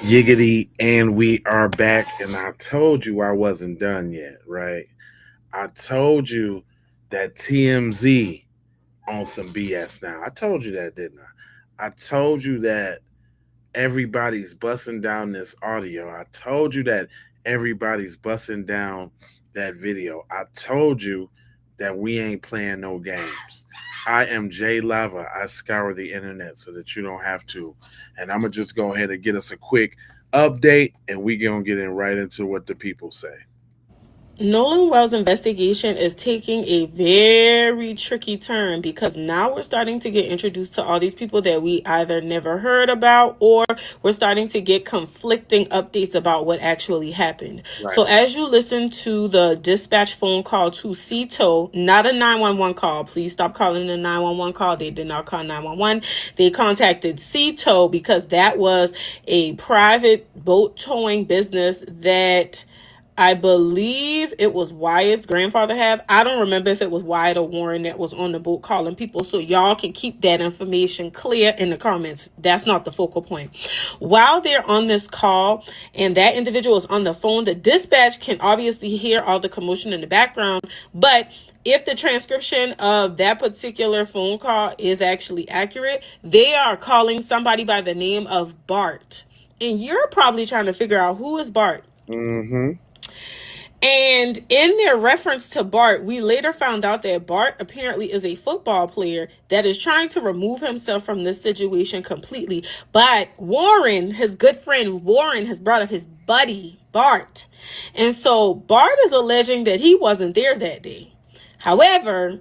Yiggity, and we are back. And I told you I wasn't done yet, right? I told you that TMZ on some BS now. I told you that, didn't I? I told you that everybody's busting down this audio. I told you that everybody's busting down that video. I told you that we ain't playing no games. I am Jay Lava. I scour the internet so that you don't have to. And I'm going to just go ahead and get us a quick update, and we going to get in right into what the people say. Nolan Wells' investigation is taking a very tricky turn because now we're starting to get introduced to all these people that we either never heard about, or we're starting to get conflicting updates about what actually happened. Right. So as you listen to the dispatch phone call to CTO, not a 911 call, please stop calling the 911 call. They did not call 911. They contacted CTO because that was a private boat towing business that I believe it was Wyatt's grandfather have. I don't remember if it was Wyatt or Warren that was on the boat calling people. So y'all can keep that information clear in the comments. That's not the focal point. While they're on this call and that individual is on the phone, the dispatch can obviously hear all the commotion in the background. But if the transcription of that particular phone call is actually accurate, they are calling somebody by the name of Bart. And you're probably trying to figure out who is Bart. Mm-hmm. And in their reference to Bart, we later found out that Bart apparently is a football player that is trying to remove himself from this situation completely. But Warren, his good friend Warren, has brought up his buddy, Bart. And so Bart is alleging that he wasn't there that day. However,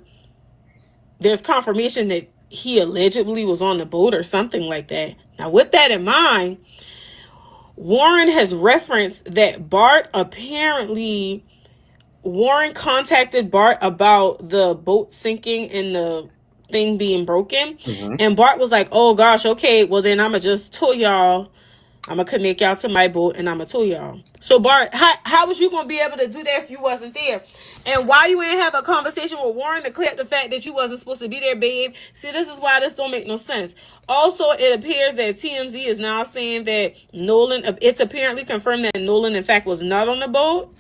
there's confirmation that he allegedly was on the boat or something like that. Now, with that in mind, Warren has referenced that Warren contacted Bart about the boat sinking and the thing being broken. Mm-hmm. And Bart was like, oh gosh, okay, well then I'm going to just tow y'all. I'm going to connect y'all to my boat and I'm going to tow y'all. So Bart, how was you going to be able to do that if you wasn't there? And why you ain't have a conversation with Warren to clear up the fact that you wasn't supposed to be there, babe? See, this is why this don't make no sense. Also, it appears that TMZ is now saying that it's apparently confirmed that Nolan, in fact, was not on the boat.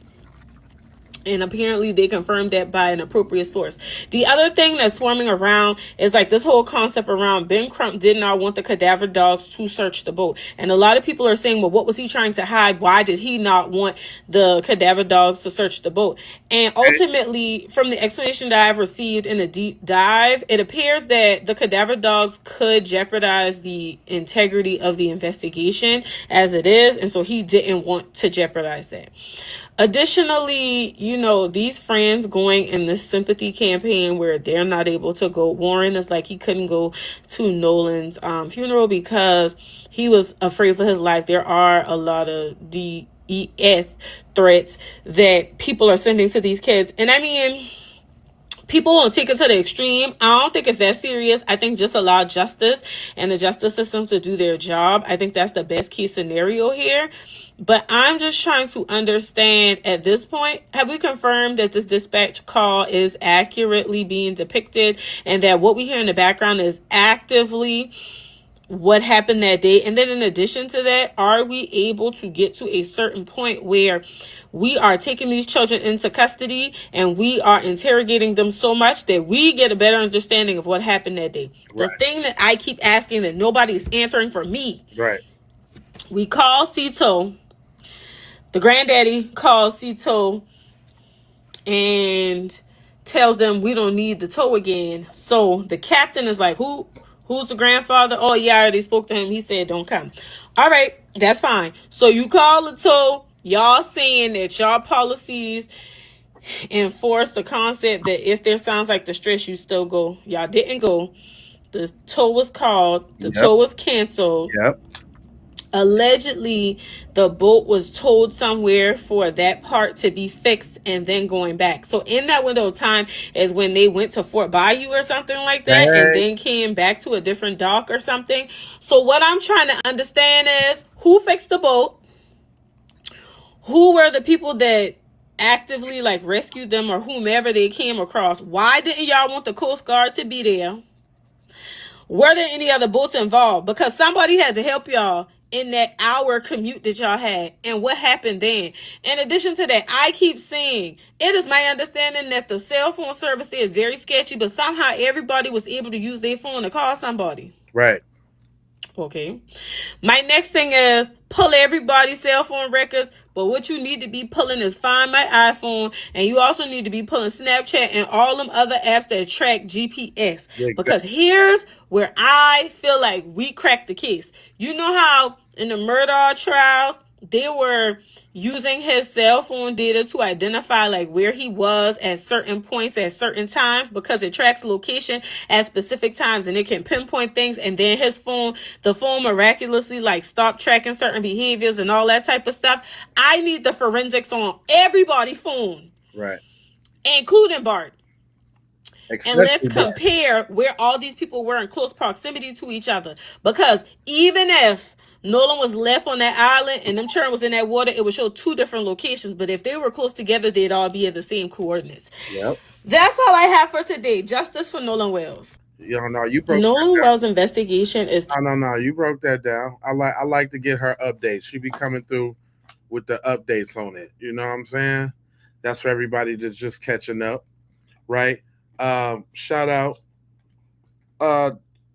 And apparently they confirmed that by an appropriate source. The other thing that's swarming around is like this whole concept around Ben Crump did not want the cadaver dogs to search the boat. And a lot of people are saying, well, what was he trying to hide? Why did he not want the cadaver dogs to search the boat? And ultimately, from the explanation that I've received in a deep dive, it appears that the cadaver dogs could jeopardize the integrity of the investigation as it is. And so he didn't want to jeopardize that. Additionally, these friends going in this sympathy campaign where they're not able to go. Warren is like he couldn't go to Nolan's funeral because he was afraid for his life. There are a lot of DEF threats that people are sending to these kids. And I mean, people won't take it to the extreme. I don't think it's that serious. I think just allow justice and the justice system to do their job. I think that's the best case scenario here. But I'm just trying to understand at this point, have we confirmed that this dispatch call is accurately being depicted and that what we hear in the background is actively what happened that day? And then in addition to that, are we able to get to a certain point where we are taking these children into custody and we are interrogating them so much that we get a better understanding of what happened that day? Right. The thing that I keep asking that nobody's answering for me. Right. We call Cito. The granddaddy calls Cito and tells them we don't need the tow again. So the captain is like, who's the grandfather? Oh, yeah, I already spoke to him. He said don't come. All right, that's fine. So you call the tow. Y'all saying that y'all policies enforce the concept that if there sounds like distress, you still go. Y'all didn't go. The tow was called. The tow was canceled. Yep. Allegedly, the boat was towed somewhere for that part to be fixed and then going back. So in that window of time is when they went to Fort Bayou or something like that, and then came back to a different dock or something. So what I'm trying to understand is who fixed the boat? Who were the people that actively rescued them or whomever they came across? Why didn't y'all want the Coast Guard to be there? Were there any other boats involved? Because somebody had to help y'all in that hour commute that y'all had and what happened then. In addition to that, I keep saying it is my understanding that the cell phone service there is very sketchy, but somehow everybody was able to use their phone to call somebody. Right. Okay. My next thing is pull everybody's cell phone records, but what you need to be pulling is Find My iPhone, and you also need to be pulling Snapchat and all them other apps that track GPS. Because Exactly. here's where I feel like we cracked the case. You know how in the murder trials they were using his cell phone data to identify like where he was at certain points at certain times because it tracks location at specific times and it can pinpoint things, and then the phone miraculously like stopped tracking certain behaviors and all that type of stuff. I need the forensics on everybody's phone, Right. including Bart. And let's Especially Bart. compare where all these people were in close proximity to each other. Because even if Nolan was left on that island and them children was in that water, it would show two different locations. But if they were close together, they'd all be at the same coordinates. Yep. That's all I have for today. Justice for Nolan Wells. You don't know. You broke that Nolan down. Wells' investigation is No, no, no. You broke that down. I like to get her updates. She be coming through with the updates on it. You know what I'm saying? That's for everybody that's just catching up, right? Shout out uh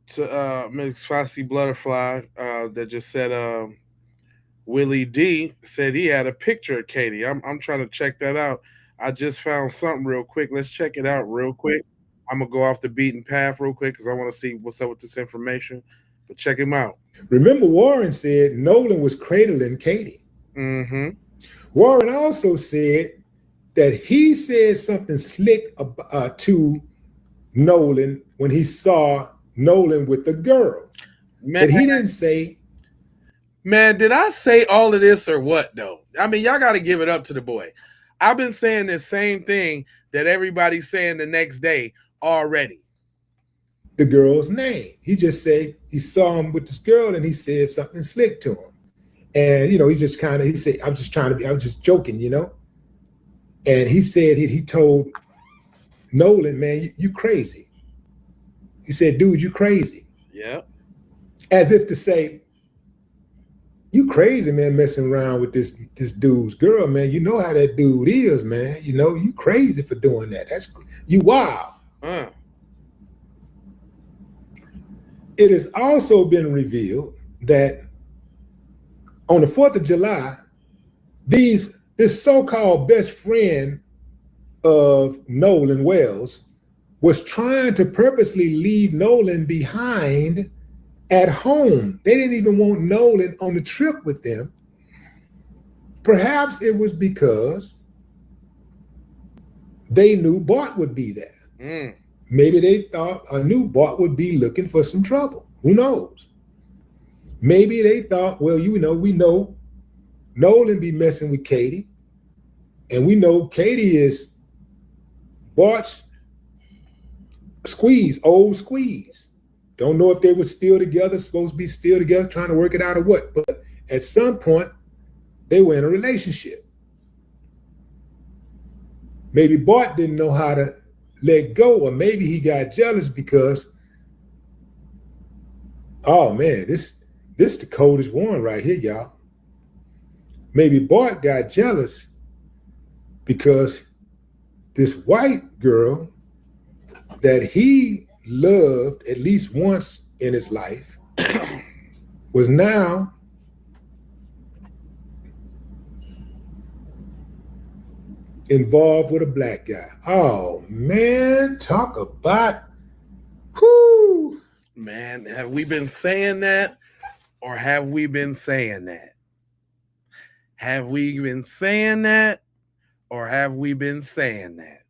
to Miss Fossey Butterfly that just said Willie D said he had a picture of Katie. I'm trying to check that out. I just found something real quick. Let's check it out real quick. I'm gonna go off the beaten path real quick because I want to see what's up with this information. But check him out. Remember, Warren said Nolan was cradling Katie. Mm-hmm. Warren also said that he said something slick to Nolan when he saw Nolan with the girl. Man, But he didn't say, man, did I say all of this or what though? I mean, y'all got to give it up to the boy. I've been saying the same thing that everybody's saying the next day already. the girl's name. He just said he saw him with this girl and he said something slick to him. And, he just he said, I was just joking. And he said, he told Nolan, man, you crazy. He said, dude, you crazy. Yeah. As if to say, you crazy, man, messing around with this dude's girl, man. You know how that dude is, man. You crazy for doing that. You wild. It has also been revealed that on the 4th of July, this so-called best friend of Nolan Wells was trying to purposely leave Nolan behind at home. They didn't even want Nolan on the trip with them. Perhaps it was because they knew Bart would be there. Maybe they thought or knew Bart would be looking for some trouble. Who knows? Maybe they thought, well, we know Nolan be messing with Katie, and we know Katie is Bart's old squeeze. Don't know if they were still together, supposed to be still together, trying to work it out or what. But at some point, they were in a relationship. Maybe Bart didn't know how to let go, or maybe he got jealous because, oh man, this the coldest one right here, y'all. Maybe Bart got jealous because this white girl that he loved at least once in his life was now involved with a black guy. Oh man, talk about whoo. Man, have we been saying that or have we been saying that? Have we been saying that or have we been saying that?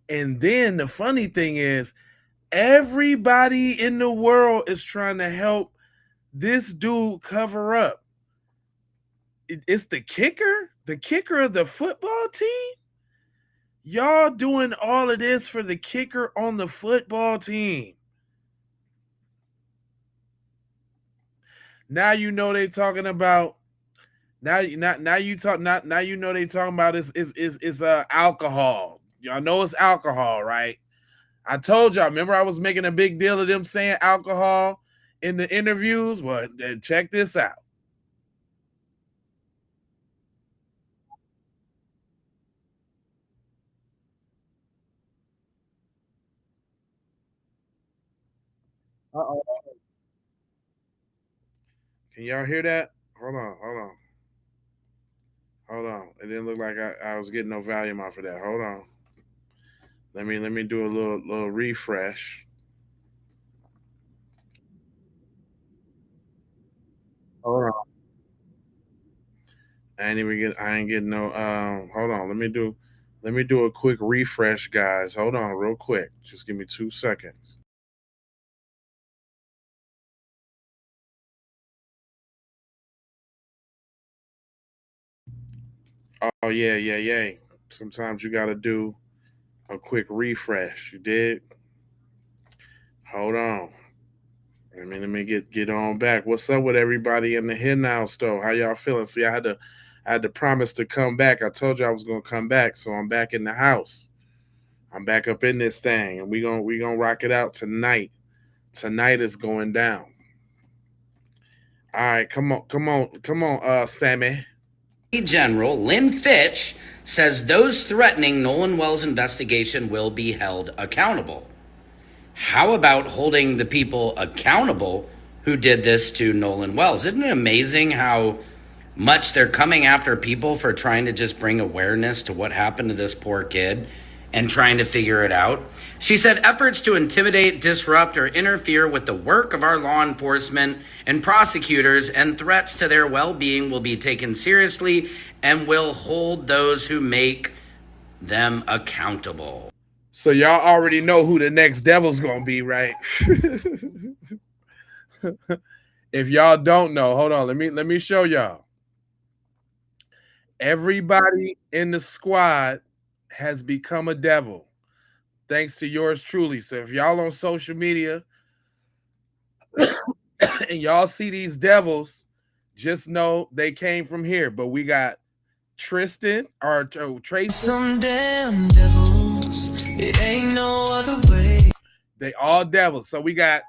And then the funny thing is, everybody in the world is trying to help this dude cover up. It's the kicker of the football team. Y'all doing all of this for the kicker on the football team. Now you know they talking about. Now you know they talking about is alcohol. Y'all know it's alcohol, right? I told y'all. Remember, I was making a big deal of them saying alcohol in the interviews. Well, check this out. Uh-oh. Can y'all hear that? Hold on. It didn't look like I was getting no volume off of that. Hold on. Let me do a little refresh. Hold on. I ain't getting no hold on. Let me do a quick refresh, guys. Hold on real quick. Just give me 2 seconds. Oh yeah. Sometimes you gotta do a quick refresh. You did? Hold on. Let me get on back. What's up with everybody in the hen house though? How y'all feeling? See, I had to promise to come back. I told you I was gonna come back, so I'm back in the house. I'm back up in this thing, and we gonna rock it out tonight. Tonight is going down. All right, come on, Sammy. General Lynn Fitch says those threatening Nolan Wells' investigation will be held accountable. How about holding the people accountable who did this to Nolan Wells? Isn't it amazing how much they're coming after people for trying to just bring awareness to what happened to this poor kid and trying to figure it out? She said efforts to intimidate, disrupt, or interfere with the work of our law enforcement and prosecutors and threats to their well-being will be taken seriously and will hold those who make them accountable. So y'all already know who the next devil's gonna be, right? If y'all don't know, hold on. Let me show y'all. Everybody in the squad has become a devil, thanks to yours truly. So if y'all on social media and y'all see these devils, just know they came from here. But we got Tristan or Tracy. Some damn devils. It ain't no other way. They all devils. So we got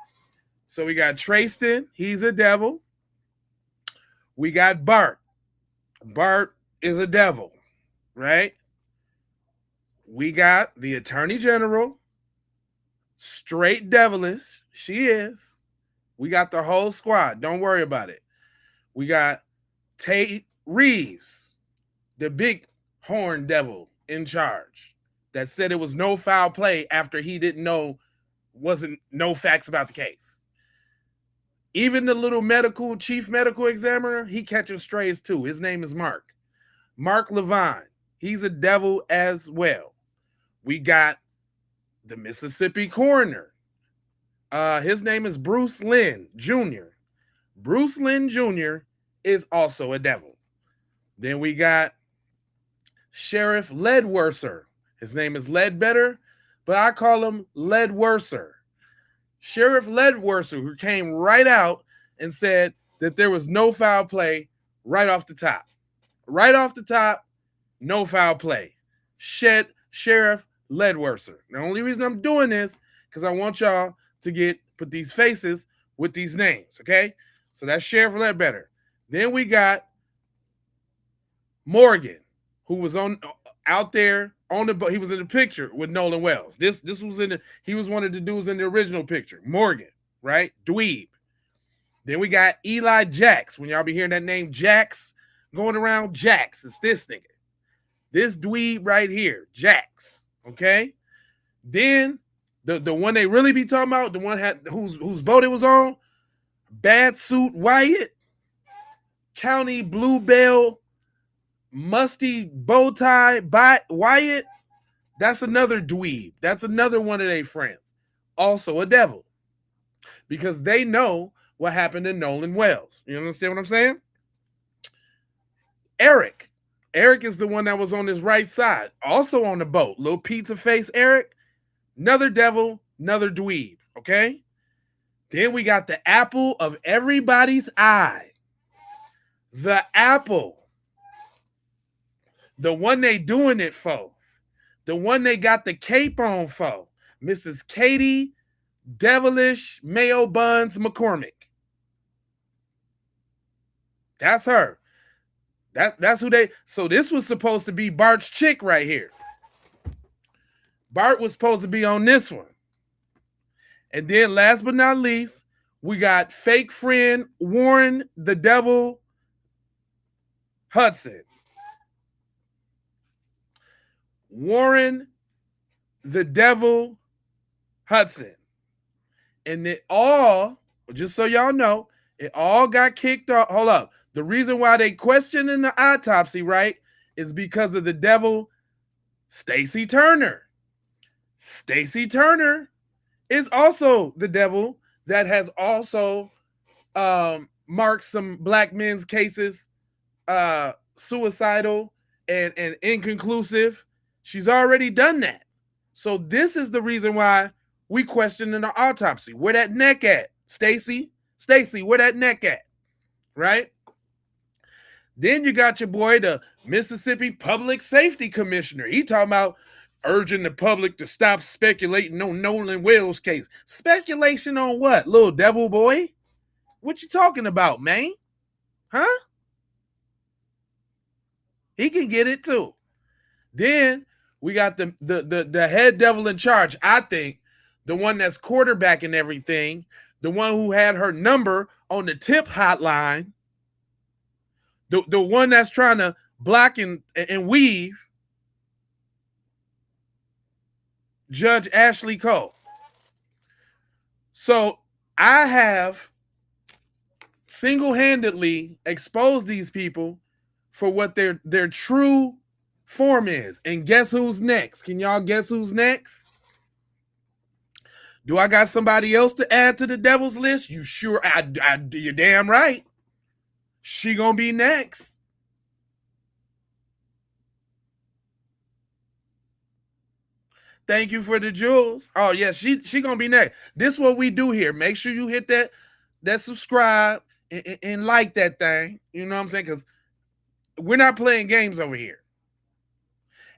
Tristan. He's a devil. We got Bart. Bart is a devil, right? We got the Attorney General. Straight devilish. She is. We got the whole squad. Don't worry about it. We got Tate Reeves, the big horn devil in charge, that said it was no foul play after he didn't know, wasn't no facts about the case. Even the little chief medical examiner, he catches strays too. His name is Mark Levine. He's a devil as well. We got the Mississippi coroner. His name is Bruce Lynn Jr. Bruce Lynn Jr. is also a devil. Then we got Sheriff Ledworser. His name is Ledbetter, but I call him Ledworser. Sheriff Ledworser, who came right out and said that there was no foul play right off the top. Right off the top, no foul play. Sheriff Ledworser. The only reason I'm doing this because I want y'all to put these faces with these names, okay? So that's Sheriff Ledbetter. Then we got Morgan, who was out there on the boat. He was in the picture with Nolan Wells. This was he was one of the dudes in the original picture. Morgan, right? Dweeb. Then we got Eli Jax. When y'all be hearing that name Jax going around, Jax, it's this nigga. This dweeb right here, Jax. Okay. Then the one they really be talking about, the one whose boat it was on, Bad Suit Wyatt, County Bluebell, Musty Bow Tie Wyatt. That's another dweeb. That's another one of their friends. Also a devil. Because they know what happened to Nolan Wells. You understand what I'm saying? Eric is the one that was on his right side, also on the boat. Little pizza face Eric, another devil, another dweeb, okay? Then we got the apple of everybody's eye. The apple. The one they doing it for. The one they got the cape on for. Mrs. Katie Devilish Mayo Buns McCormick. That's her. That's who they. So this was supposed to be Bart's chick right here. Bart was supposed to be on this one. And then last but not least, we got fake friend Warren the Devil Hudson. Warren the Devil Hudson. And it all, just so y'all know, it all got kicked off. Hold up. The reason why they questioned in the autopsy, right, is because of the devil, Stacy Turner. Stacy Turner is also the devil that has also marked some black men's cases suicidal and inconclusive. She's already done that. So this is the reason why we question in the autopsy. Where that neck at, Stacy? Stacy, where that neck at? Right? Then you got your boy, the Mississippi Public Safety Commissioner. He talking about urging the public to stop speculating on Nolan Wells' case. Speculation on what, little devil boy? What you talking about, man? Huh? He can get it too. Then we got the head devil in charge, I think, the one that's quarterbacking everything, the one who had her number on the tip hotline, the one that's trying to block and weave, Judge Ashley Cole. So I have single-handedly exposed these people for what their true form is. And guess who's next? Can y'all guess who's next? Do I got somebody else to add to the devil's list? You sure? You're damn right. She gonna be next. Thank you for the jewels. Oh yeah, she gonna be next. This is what we do here. Make sure you hit that subscribe and like that thing. You know what I'm saying? Because we're not playing games over here.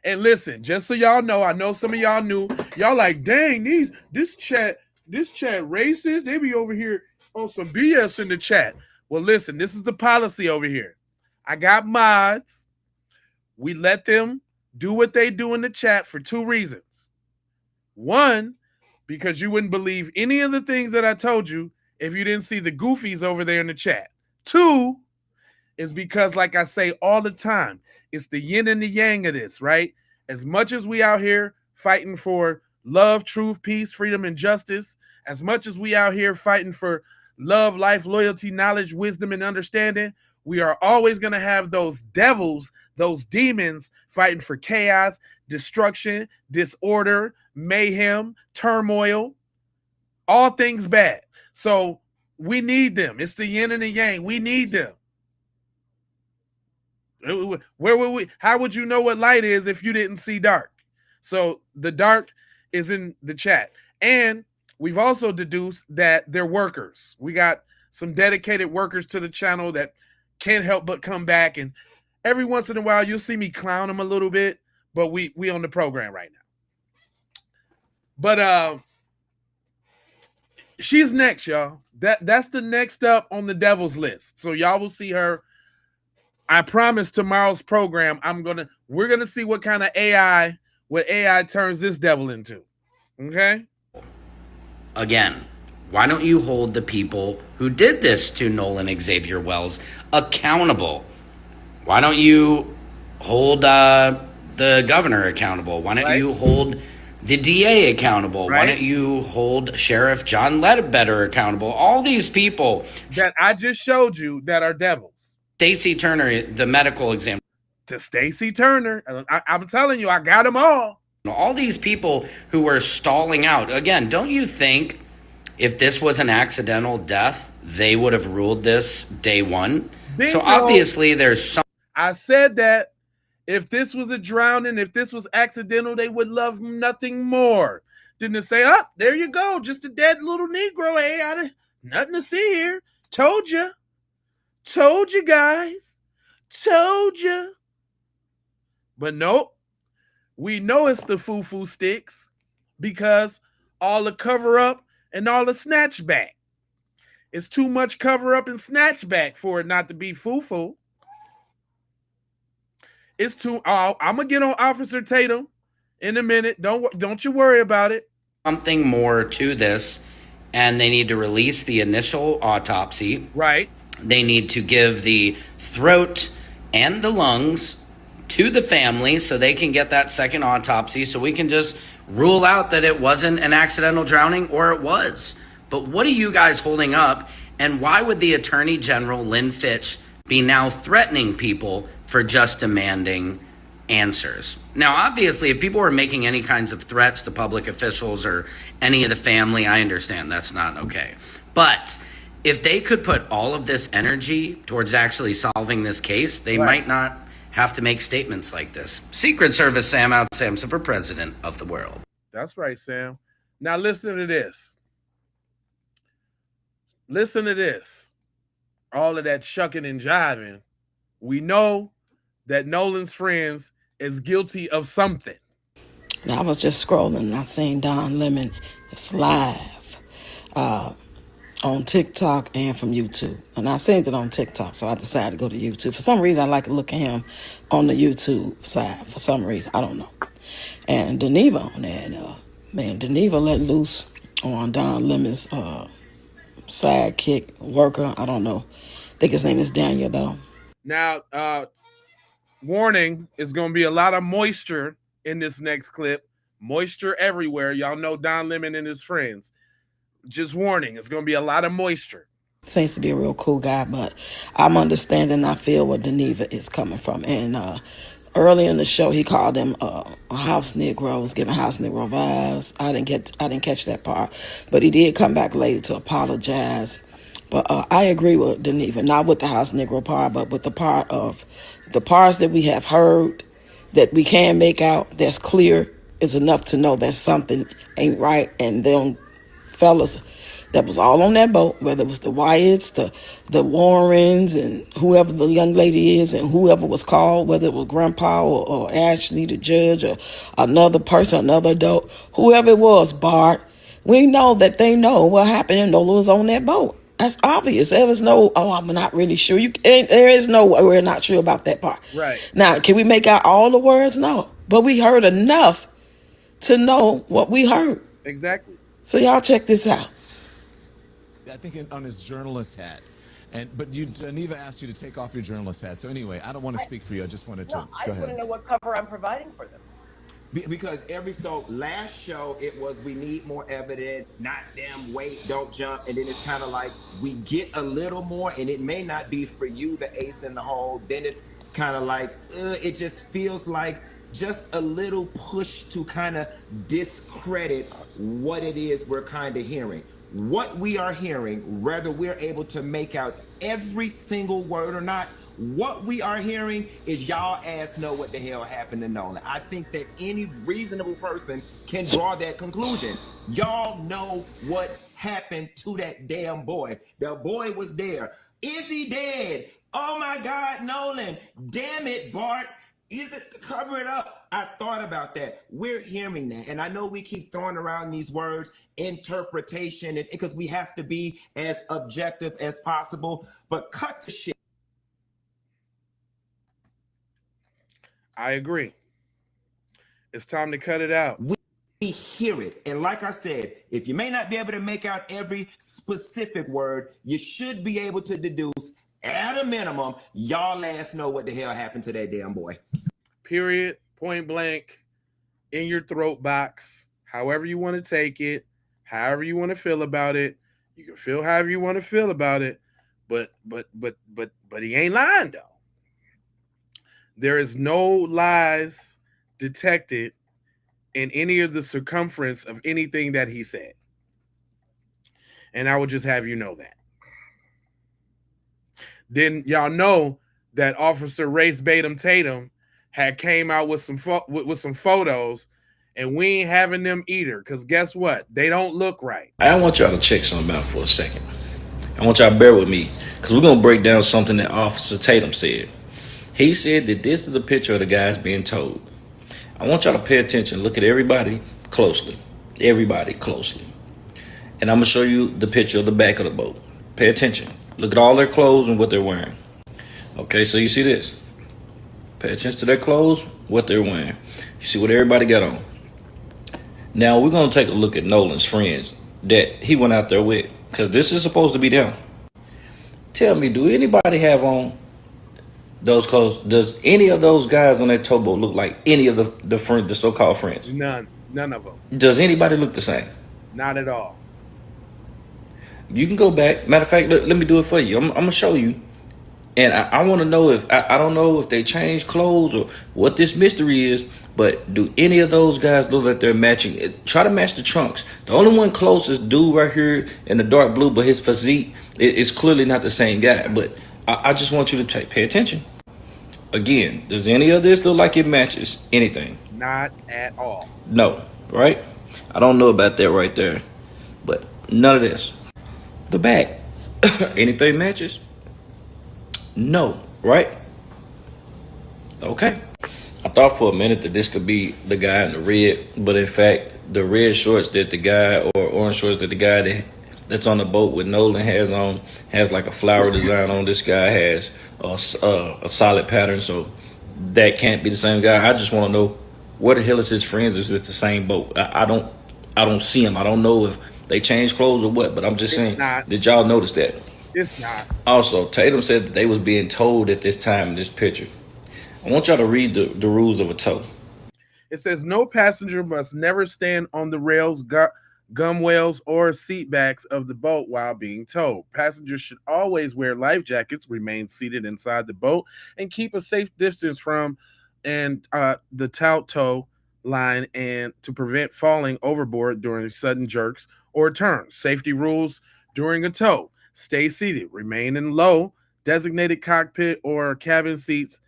And listen, just so y'all know, I know some of y'all knew. Y'all like, dang, this chat racist. They be over here on some BS in the chat. Well, listen, this is the policy over here. I got mods. We let them do what they do in the chat for two reasons. One, because you wouldn't believe any of the things that I told you if you didn't see the goofies over there in the chat. Two, is because, like I say all the time, it's the yin and the yang of this, right? As much as we out here fighting for love, truth, peace, freedom, and justice, as much as we out here fighting for love, life, loyalty, knowledge, wisdom, and understanding, we are always going to have those devils, those demons fighting for chaos, destruction, disorder, mayhem, turmoil, all things bad. So we need them. It's the yin and the yang. We need them. Where would we? How would you know what light is if you didn't see dark? So the dark is in the chat. And we've also deduced that they're workers. We got some dedicated workers to the channel that can't help but come back. And every once in a while, you'll see me clown them a little bit, but we on the program right now. But she's next, y'all. That's the next up on the devil's list. So y'all will see her. I promise tomorrow's program, we're gonna see what kind of AI turns this devil into. Okay? Again, why don't you hold the people who did this to Nolan Xavier Wells accountable? Why don't you hold the governor accountable? Why don't you hold the DA accountable? Right. Why don't you hold Sheriff John Ledbetter accountable? All these people that I just showed you that are devils. Stacy Turner, the medical exam. To Stacy Turner. I'm telling you, I got them all. All these people who were stalling out. Again, don't you think if this was an accidental death, they would have ruled this day one? Bingo. So obviously there's some. I said that if this was a drowning, if this was accidental, they would love nothing more than to say, oh, there you go. Just a dead little Negro. Hey, nothing to see here. Told you. Told you guys. Told you. But nope. We know it's the foo-foo sticks because all the cover up and all the snatch back. It's too much cover up and snatchback for it not to be foo-foo. It's too. I'm gonna get on Officer Tatum in a minute. Don't you worry about it. Something more to this, and they need to release the initial autopsy. Right. They need to give the throat and the lungs to the family so they can get that second autopsy, so we can just rule out that it wasn't an accidental drowning, or it was. But what are you guys holding up? And why would the Attorney General, Lynn Fitch, be now threatening people for just demanding answers? Now, obviously, if people were making any kinds of threats to public officials or any of the family, I understand that's not okay. But if they could put all of this energy towards actually solving this case, they might not have to make statements like this. Secret Service Sam out Samson for president of the world. That's right, Sam. Now listen to this. Listen to this. All of that shucking and jiving. We know that Nolan's friends is guilty of something. Now, I was just scrolling and I seen Don Lemon is live on TikTok and from YouTube. And I seen it on TikTok, so I decided to go to YouTube. For some reason, I like to look at him on the YouTube side. For some reason, I don't know. And Deneva on there, Deneva let loose on Don Lemon's sidekick, worker. I don't know. I think his name is Daniel, though. Now, warning, is going to be a lot of moisture in this next clip. Moisture everywhere. Y'all know Don Lemon and his friends. Just warning, it's going to be a lot of moisture. Seems to be a real cool guy, but I'm understanding, I feel where Deneva is coming from. And early in the show, he called them house Negroes, giving house Negro vibes. I didn't catch that part, but he did come back later to apologize. But I agree with Deneva, not with the house Negro part, but with the part of the parts that we have heard that we can make out that's clear is enough to know that something ain't right. And them fellas that was all on that boat, whether it was the Wyatts, the Warrens, and whoever the young lady is, and whoever was called, whether it was Grandpa or Ashley, the judge, or another person, another adult, whoever it was, Bart, we know that they know what happened and Nola was on that boat. That's obvious. There was no, I'm not really sure. There is no, we're not sure about that part. Right. Now, can we make out all the words? No. But we heard enough to know what we heard. Exactly. So y'all check this out. I think on his journalist hat. But Neva asked you to take off your journalist hat. So anyway, I don't want to speak for you. I just wanted to go ahead. I just want to know what cover I'm providing for them. Because last show it was we need more evidence, not damn wait, don't jump, and then it's kind of like we get a little more, and it may not be for you the ace in the hole. Then it's kind of like it just feels like just a little push to kind of discredit what it is we're kind of hearing. What we are hearing, whether we're able to make out every single word or not, what we are hearing is y'all ass know what the hell happened to Nolan. I think that any reasonable person can draw that conclusion. Y'all know what happened to that damn boy. The boy was there. Is he dead? Oh my God, Nolan. Damn it, Bart. Is it cover it up? I thought about that. We're hearing that. And I know we keep throwing around these words, interpretation, because we have to be as objective as possible. But cut the shit. I agree. It's time to cut it out. We hear it. And like I said, if you may not be able to make out every specific word, you should be able to deduce, at a minimum, y'all ass know what the hell happened to that damn boy. Period. Point blank. In your throat box. However you want to take it. However you want to feel about it. You can feel however you want to feel about it. But he ain't lying though. There is no lies detected in any of the circumference of anything that he said. And I would just have you know that. Then y'all know that Officer Race Batum Tatum had came out with some photos, and we ain't having them either. Because guess what? They don't look right. I want y'all to check something out for a second. I want y'all to bear with me, because we're going to break down something that Officer Tatum said. He said that this is a picture of the guys being told. I want y'all to pay attention. Look at everybody closely. Everybody closely. And I'm going to show you the picture of the back of the boat. Pay attention. Look at all their clothes and what they're wearing. Okay, so you see this. Pay attention to their clothes, what they're wearing. You see what everybody got on. Now we're gonna take a look at Nolan's friends that he went out there with, because this is supposed to be them. Tell me, do anybody have on those clothes? Does any of those guys on that towboat look like any of the so-called friends? None of them. Does anybody look the same? Not at all. You can go back. Matter of fact, let me do it for you. I'm gonna show you. And I want to know if I don't know if they changed clothes or what this mystery is, but do any of those guys look like they're matching? Try to match the trunks. The only one closest dude right here in the dark blue, but his physique is clearly not the same guy. But I just want you to pay attention. Again, does any of this look like it matches anything? Not at all. No, right? I don't know about that right there, but none of this. The back, anything matches? No, right? Okay. I thought for a minute that this could be the guy in the red, but in fact, the red shorts that the guy, or orange shorts that the guy that's on the boat with Nolan has on, has like a flower design on. This guy has a solid pattern, so that can't be the same guy. I just want to know where the hell is his friends? Is it the same boat? I don't see him. I don't know if they changed clothes or what, but I'm just saying. Did y'all notice that? It's not. Also, Tatum said that they was being towed at this time in this picture. I want y'all to read the rules of a tow. It says no passenger must never stand on the rails, gunwales, or seat backs of the boat while being towed. Passengers should always wear life jackets, remain seated inside the boat, and keep a safe distance from the taut tow line and to prevent falling overboard during sudden jerks or turns. Safety rules during a tow. Stay seated. Remain in low, designated cockpit or cabin seats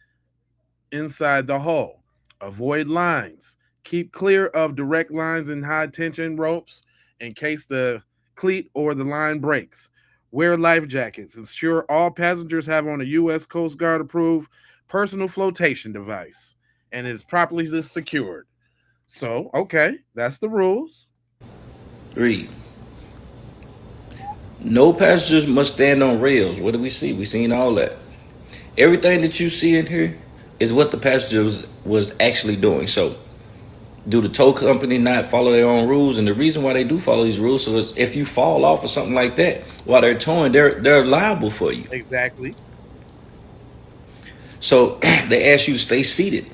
inside the hull. Avoid lines. Keep clear of direct lines and high tension ropes in case the cleat or the line breaks. Wear life jackets. Ensure all passengers have on a U.S. Coast Guard approved personal flotation device and it is properly secured. So, okay, that's the rules. Read. No passengers must stand on rails. What do we see? We seen all that. Everything that you see in here is what the passengers was actually doing. So, do the tow company not follow their own rules? And the reason why they do follow these rules, so it's if you fall off or something like that while they're towing, they're liable for you. Exactly. So they ask you to stay seated.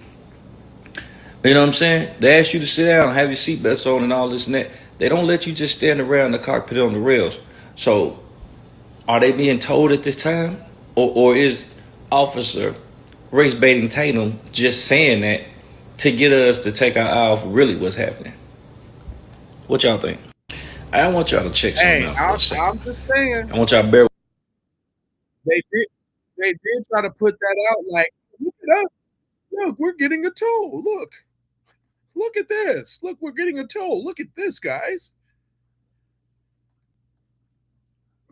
You know what I'm saying? They ask you to sit down, have your seatbelts on, and all this and that. They don't let you just stand around the cockpit on the rails. So, are they being told at this time, or is Officer race baiting Tatum just saying that to get us to take our eye off really what's happening? What y'all think? I want y'all to check something out for a second. I'm just saying. I want y'all to bear. They did try to put that out like, look at us. Look, we're getting a toll. Look at this. Look, we're getting a toll. Look at this, guys.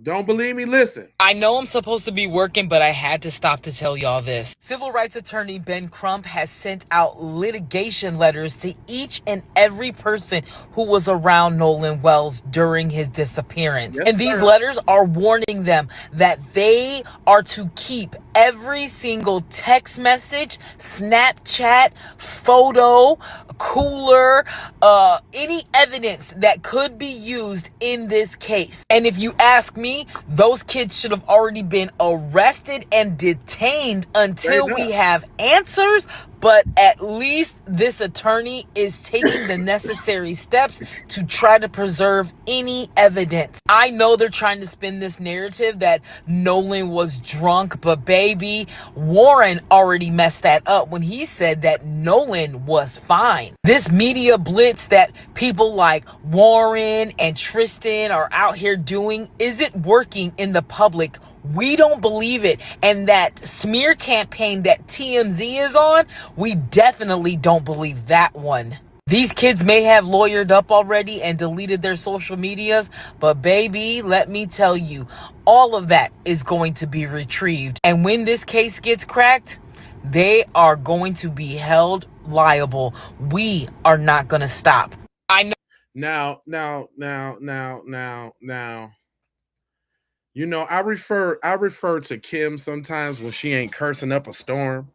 Don't believe me? Listen. I know I'm supposed to be working, but I had to stop to tell y'all this. Civil rights attorney Ben Crump has sent out litigation letters to each and every person who was around Nolan Wells during his disappearance. Yes, and these sir. letters are warning them that they are to keep every single text message, Snapchat, photo, cooler, any evidence that could be used in this case. And if you ask me, those kids should have already been arrested and detained until we have answers. But at least this attorney is taking the necessary steps to try to preserve any evidence. I know they're trying to spin this narrative that Nolan was drunk, but baby, Warren already messed that up when he said that Nolan was fine. This media blitz that people like Warren and Tristan are out here doing isn't working in the public. We don't believe it. And that smear campaign that TMZ is on, we definitely don't believe that one. These kids may have lawyered up already and deleted their social medias, but baby, let me tell you, all of that is going to be retrieved. And when this case gets cracked, they are going to be held liable. We are not going to stop. I know. Now. You know, I refer to Kim sometimes when she ain't cursing up a storm,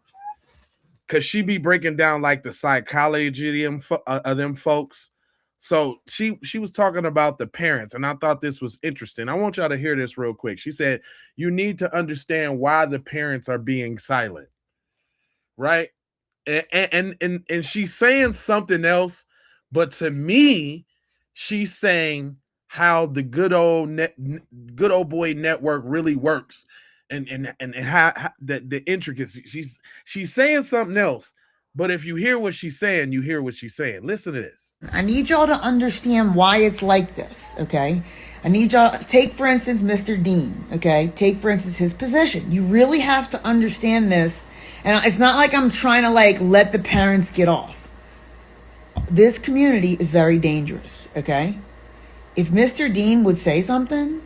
cause she be breaking down like the psychology of them folks. So she was talking about the parents, and I thought this was interesting. I want y'all to hear this real quick. She said you need to understand why the parents are being silent, right? And she's saying something else, but to me, she's saying how the good old boy network really works, and how the intricacies. She's saying something else, but if you hear what she's saying, you hear what she's saying. Listen to this. I need y'all to understand why it's like this, okay? I need y'all, take for instance Mr. Dean, okay? Take for instance his position. You really have to understand this. And it's not like I'm trying to like let the parents get off. This community is very dangerous, okay? If Mr. Dean would say something,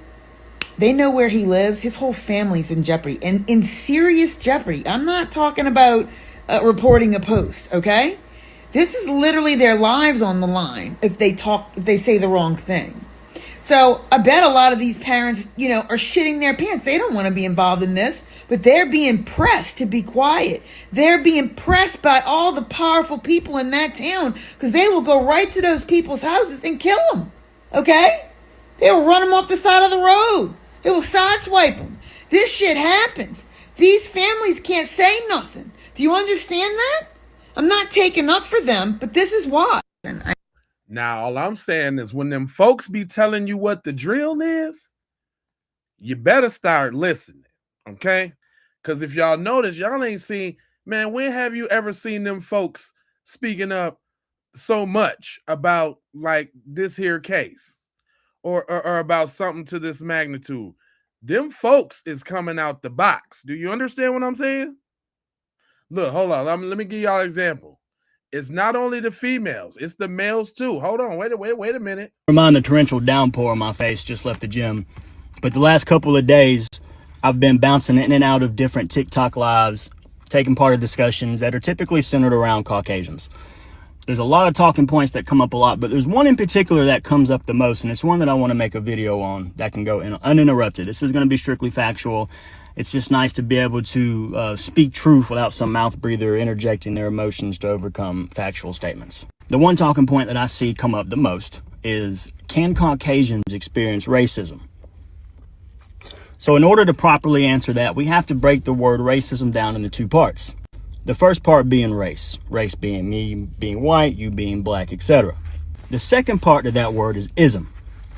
they know where he lives. His whole family's in jeopardy, and in serious jeopardy. I'm not talking about reporting a post, okay? This is literally their lives on the line if they say the wrong thing. So I bet a lot of these parents, are shitting their pants. They don't want to be involved in this, but they're being pressed to be quiet. They're being pressed by all the powerful people in that town because they will go right to those people's houses and kill them. Okay? They will run them off the side of the road. They will sideswipe them. This shit happens. These families can't say nothing. Do you understand that? I'm not taking up for them, but this is why. Now, all I'm saying is when them folks be telling you what the drill is, you better start listening, okay? Because if y'all notice, y'all ain't seen, man, when have you ever seen them folks speaking up so much about like this here case or about something to this magnitude? Them folks is coming out the box. Do you understand what I'm saying? Look, hold on. Let me give y'all an example. It's not only the females, it's the males too. Hold on, wait a minute. Remind the torrential downpour on my face, just left the gym. But the last couple of days, I've been bouncing in and out of different TikTok lives, taking part in discussions that are typically centered around Caucasians. There's a lot of talking points that come up a lot, but there's one in particular that comes up the most, and it's one that I want to make a video on that can go uninterrupted. This is going to be strictly factual. It's just nice to be able to speak truth without some mouth breather interjecting their emotions to overcome factual statements. The one talking point that I see come up the most is, can Caucasians experience racism? So in order to properly answer that, we have to break the word racism down into two parts. The first part being race being me being white, you being black, etc. The second part of that word is ism.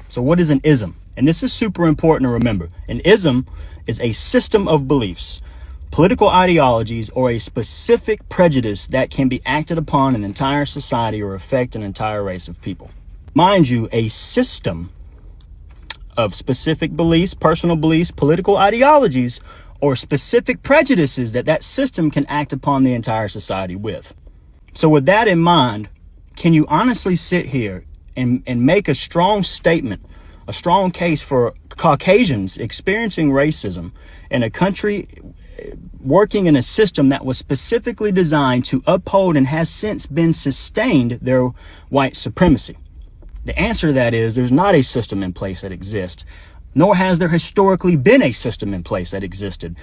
So what is an ism? And this is super important to remember. An ism is a system of beliefs, political ideologies, or a specific prejudice that can be acted upon an entire society or affect an entire race of people. Mind you, a system of specific beliefs, personal beliefs, political ideologies, or specific prejudices that system can act upon the entire society with. So with that in mind, can you honestly sit here and make a strong statement, a strong case for Caucasians experiencing racism in a country working in a system that was specifically designed to uphold and has since been sustained their white supremacy? The answer to that is there's not a system in place that exists, nor has there historically been a system in place that existed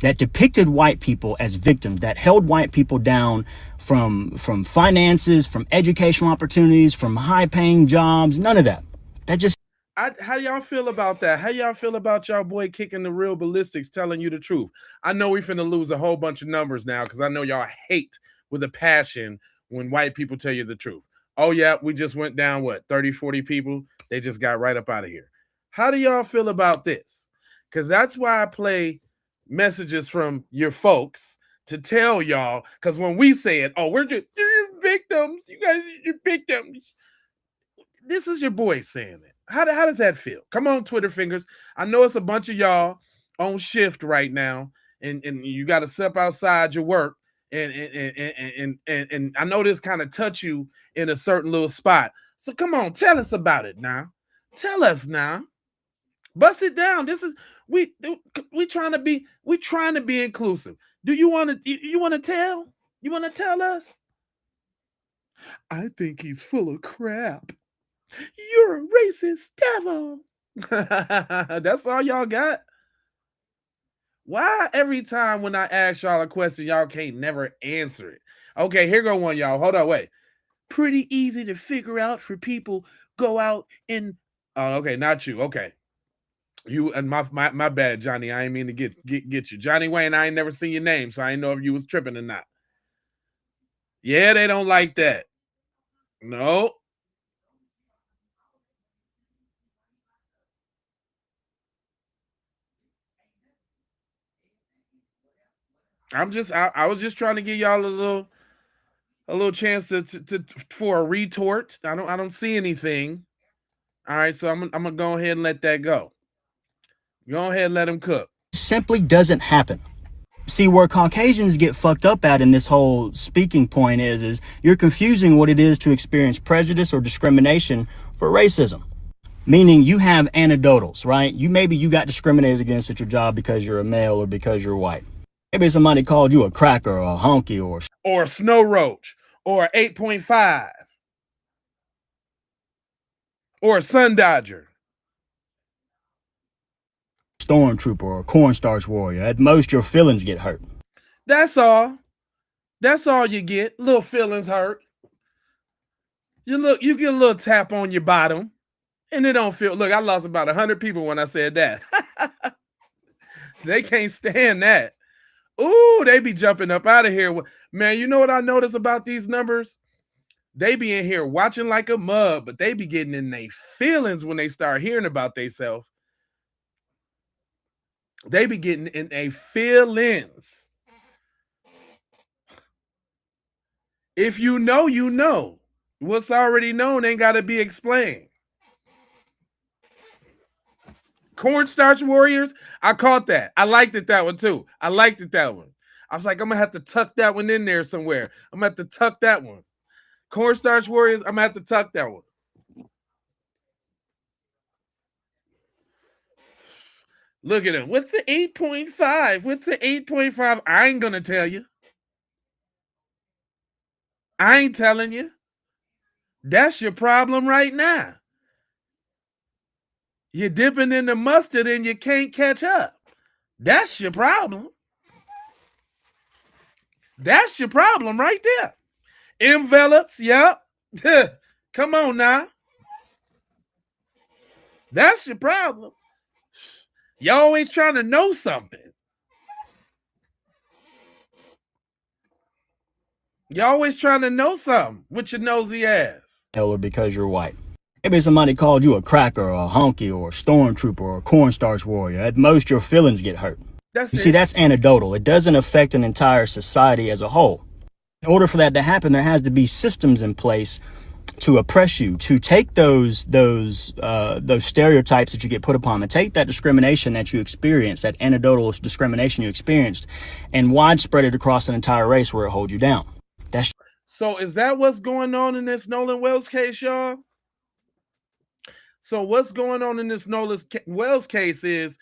that depicted white people as victims, that held white people down from finances, from educational opportunities, from high-paying jobs, none of that. That just... How y'all feel about that? How y'all feel about y'all boy kicking the real ballistics, telling you the truth? I know we finna lose a whole bunch of numbers now because I know y'all hate with a passion when white people tell you the truth. Oh yeah, we just went down, 30, 40 people? They just got right up out of here. How do y'all feel about this? Because that's why I play messages from your folks to tell y'all, because when we say it, oh, you're victims. You guys, you're victims. This is your boy saying it. How does that feel? Come on, Twitter fingers. I know it's a bunch of y'all on shift right now, and you got to step outside your work. And I know this kind of touch you in a certain little spot. So come on, tell us about it now. Tell us now. Bust it down. This is we trying to be inclusive. Do you want to tell? You want to tell us? I think he's full of crap. You're a racist devil. That's all y'all got? Why every time when I ask y'all a question, y'all can't never answer it? Okay, here go one, y'all. Hold on, wait. Pretty easy to figure out for people go out and oh, okay, not you. Okay. You and my bad, Johnny. I ain't mean to get you. Johnny Wayne, I ain't never seen your name, so I ain't know if you was tripping or not. Yeah, they don't like that. No. I was just trying to give y'all a little chance to for a retort. I don't see anything. All right, so I'm gonna go ahead and let that go. Go ahead and let him cook. Simply doesn't happen. See, where Caucasians get fucked up at in this whole speaking point is you're confusing what it is to experience prejudice or discrimination for racism. Meaning you have anecdotals, right? Maybe you got discriminated against at your job because you're a male or because you're white. Maybe somebody called you a cracker or a honky or a snow roach or 8.5 or a sun dodger. Stormtrooper or a cornstarch warrior. At most, your feelings get hurt. That's all. That's all you get. Little feelings hurt. You get a little tap on your bottom, and it don't feel. Look, I lost about 100 people when I said that. They can't stand that. Ooh, they be jumping up out of here. Man, you know what I notice about these numbers? They be in here watching like a mug, but they be getting in their feelings when they start hearing about themselves. They be getting in their feelings. If you know, you know. What's already known ain't got to be explained. Cornstarch warriors, I caught that. I liked it that one too. I liked it that one. I was like, I'm gonna have to tuck that one in there somewhere. I'm gonna have to tuck that one. Cornstarch warriors, I'm gonna have to tuck that one. Look at him. What's the 8.5? What's the 8.5? I ain't gonna tell you. I ain't telling you. That's your problem right now. You're dipping in the mustard and you can't catch up. That's your problem. That's your problem right there. Envelopes, yep. Come on now. That's your problem. You always trying to know something. You always trying to know something with your nosy ass. Or because you're white. Maybe somebody called you a cracker or a honky or a stormtrooper or a cornstarch warrior. At most, your feelings get hurt. That's You it. see, that's anecdotal. It doesn't affect an entire society as a whole. In order for that to happen, there has to be systems in place to oppress you, to take those stereotypes that you get put upon, to take that discrimination that you experience, that anecdotal discrimination you experienced, and widespread it across an entire race where it holds you down. That's So is that what's going on in this Nolan Wells case, y'all? So what's going on in this Nolan Wells case is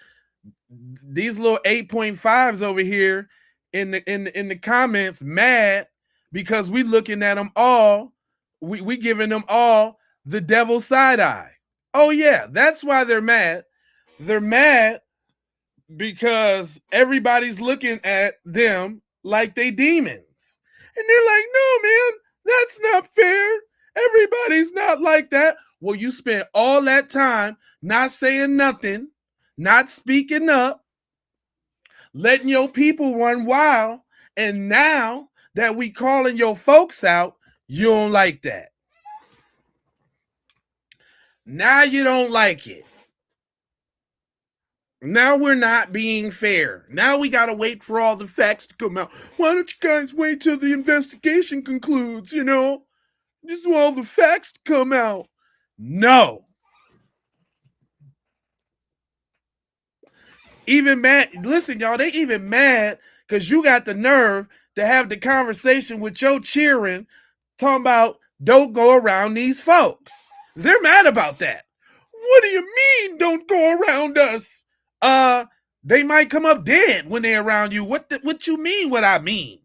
these little 8.5s over here in the comments mad because we looking at them all, we giving them all the devil side eye. Oh yeah, that's why they're mad. They're mad because everybody's looking at them like they demons. And they're like, no, man, that's not fair. Everybody's not like that. Well, you spent all that time not saying nothing, not speaking up, letting your people run wild. And now that we calling your folks out, you don't like that. Now you don't like it. Now we're not being fair. Now we got to wait for all the facts to come out. Why don't you guys wait till the investigation concludes, you know? Just all the facts to come out. No. Even mad. Listen, y'all, they even mad because you got the nerve to have the conversation with your cheering talking about don't go around these folks. They're mad about that. What do you mean don't go around us? They might come up dead when they're around you. What you mean what I mean?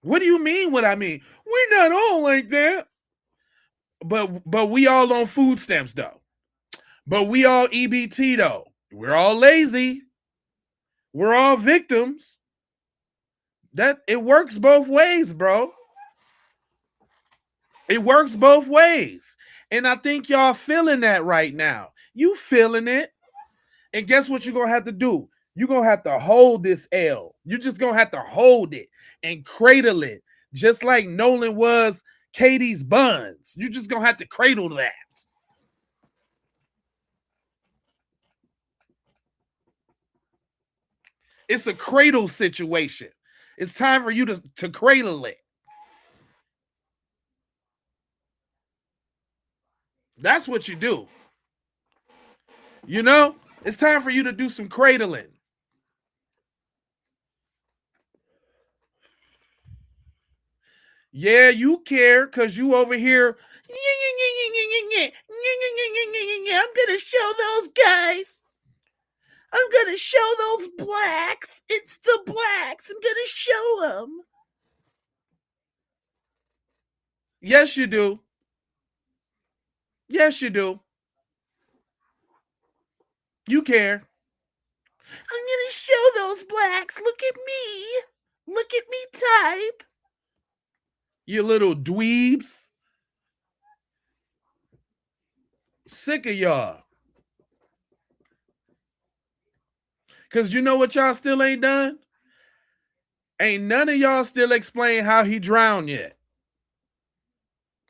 What do you mean what I mean? We're not all like that. But we all on food stamps though. But we all EBT though. We're all lazy. We're all victims. That it works both ways, bro. It works both ways. And I think y'all feeling that right now. You feeling it. And guess what you're going to have to do? You're going to have to hold this L. You're just going to have to hold it and cradle it. Just like Nolan was Katie's buns. You're just going to have to cradle that. It's a cradle situation. It's time for you to cradle it. That's what you do. You know, it's time for you to do some cradling. Yeah, you care because you over here. I'm going to show those guys. I'm going to show those blacks. It's the blacks. I'm going to show them. Yes, you do. Yes, you do. You care. I'm going to show those blacks. Look at me. Look at me type. You little dweebs. Sick of y'all. Because you know what y'all still ain't done? Ain't none of y'all still explain how he drowned yet.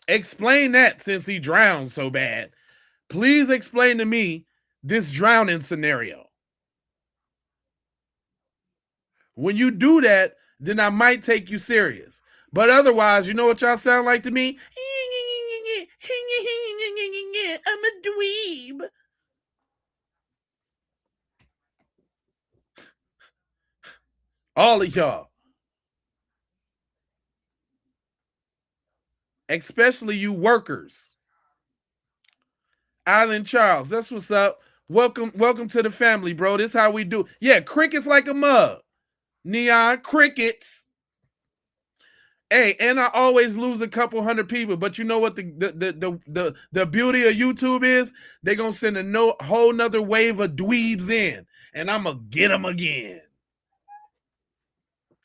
Explain that since he drowned so bad. Please explain to me this drowning scenario. When you do that, then I might take you serious. But otherwise, you know what y'all sound like to me? I'm a dweeb. All of y'all. Especially you workers. Island Charles, that's what's up. Welcome to the family, bro. This is how we do. Yeah, crickets like a mug. Neon crickets. Hey, and I always lose a couple hundred people, but you know what the beauty of YouTube is? They're gonna send a whole nother wave of dweebs in, and I'm gonna get them again.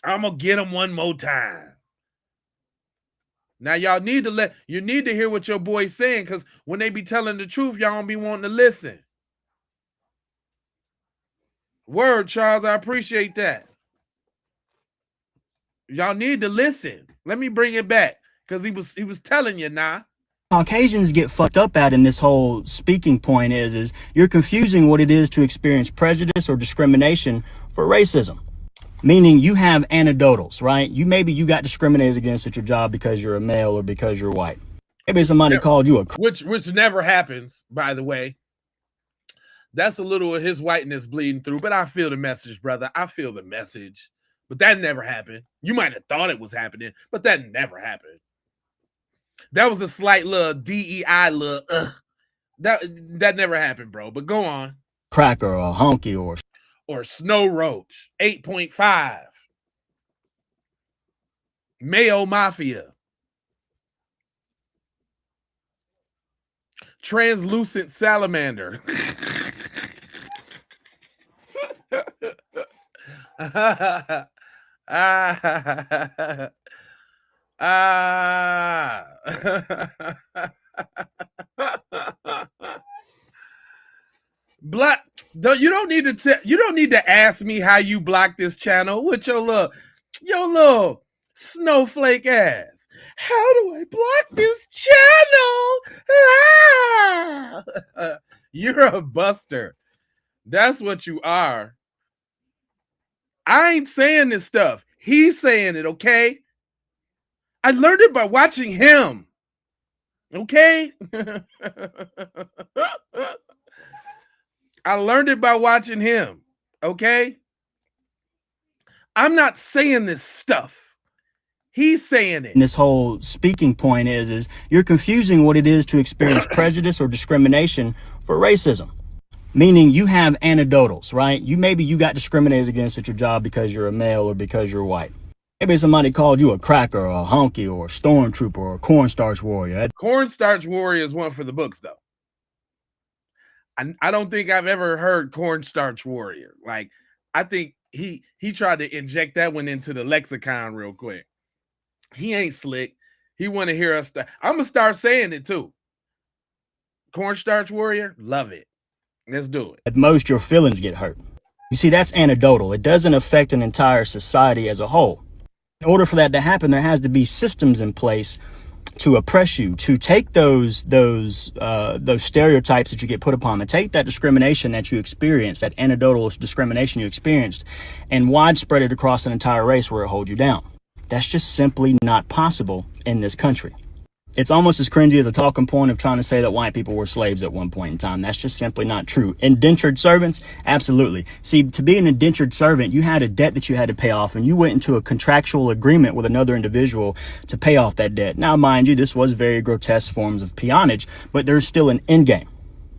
I'm gonna get them one more time. Now y'all need to hear what your boy's saying, because when they be telling the truth, y'all don't be wanting to listen. Word, Charles, I appreciate that. Y'all need to listen. Let me bring it back, because he was telling you now. Caucasians get fucked up at in this whole speaking point is you're confusing what it is to experience prejudice or discrimination for racism. Meaning you have anecdotals, right? Maybe you got discriminated against at your job because you're a male or because you're white. Maybe somebody called you a... Which never happens, by the way. That's a little of his whiteness bleeding through, but I feel the message, brother. I feel the message. But that never happened. You might have thought it was happening, but that never happened. That was a slight little DEI little that never happened, bro. But go on. Cracker or honky or Snow Roach, 8.5. Mayo Mafia. Translucent Salamander. Black, you don't need to ask me how you block this channel with your little snowflake ass. How do I block this channel? Ah! You're a buster. That's what you are. I ain't saying this stuff. He's saying it, okay? I learned it by watching him. Okay? I learned it by watching him. Okay? I'm not saying this stuff. He's saying it. And this whole speaking point is you're confusing what it is to experience prejudice or discrimination for racism. Meaning you have anecdotals, right? Maybe you got discriminated against at your job because you're a male or because you're white. Maybe somebody called you a cracker or a honky or a stormtrooper or a cornstarch warrior. Cornstarch warrior is one for the books, though. I don't think I've ever heard cornstarch warrior. Like, I think he tried to inject that one into the lexicon real quick. He ain't slick. He want to hear us. I'm gonna start saying it too. Cornstarch warrior, love it. Let's do it. At most, your feelings get hurt. You see, that's anecdotal. It doesn't affect an entire society as a whole. In order for that to happen, there has to be systems in place to oppress you, to take those stereotypes that you get put upon, to take that discrimination that you experience, that anecdotal discrimination you experienced, and widespread it across an entire race where it holds you down. That's just simply not possible in this country. It's almost as cringy as a talking point of trying to say that white people were slaves at one point in time. That's just simply not true. Indentured servants? Absolutely. See, to be an indentured servant, you had a debt that you had to pay off, and you went into a contractual agreement with another individual to pay off that debt. Now, mind you, this was very grotesque forms of peonage, but there's still an end game.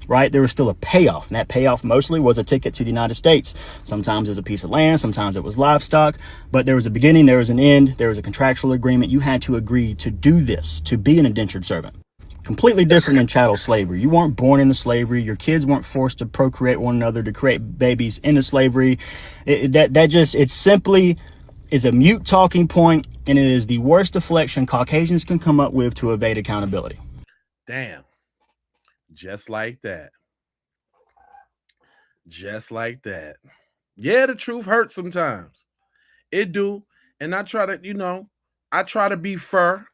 Right? There was still a payoff, and that payoff mostly was a ticket to the United States. Sometimes it was a piece of land, sometimes it was livestock, but there was a beginning, there was an end, there was a contractual agreement. You had to agree to do this, to be an indentured servant. Completely different than chattel slavery. You weren't born into slavery. Your kids weren't forced to procreate one another to create babies into slavery. It simply is a mute talking point, and it is the worst deflection Caucasians can come up with to evade accountability. Damn. Just like that. Just like that. Yeah, the truth hurts sometimes. It do. And I try to be fair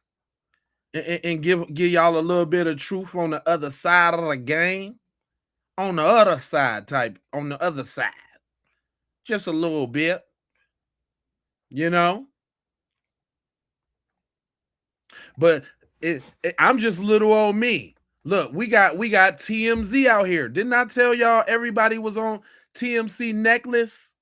and give y'all a little bit of truth on the other side of the game. On the other side. Just a little bit. But I'm just little old me. Look, we got TMZ out here. Didn't I tell y'all everybody was on TMZ necklace?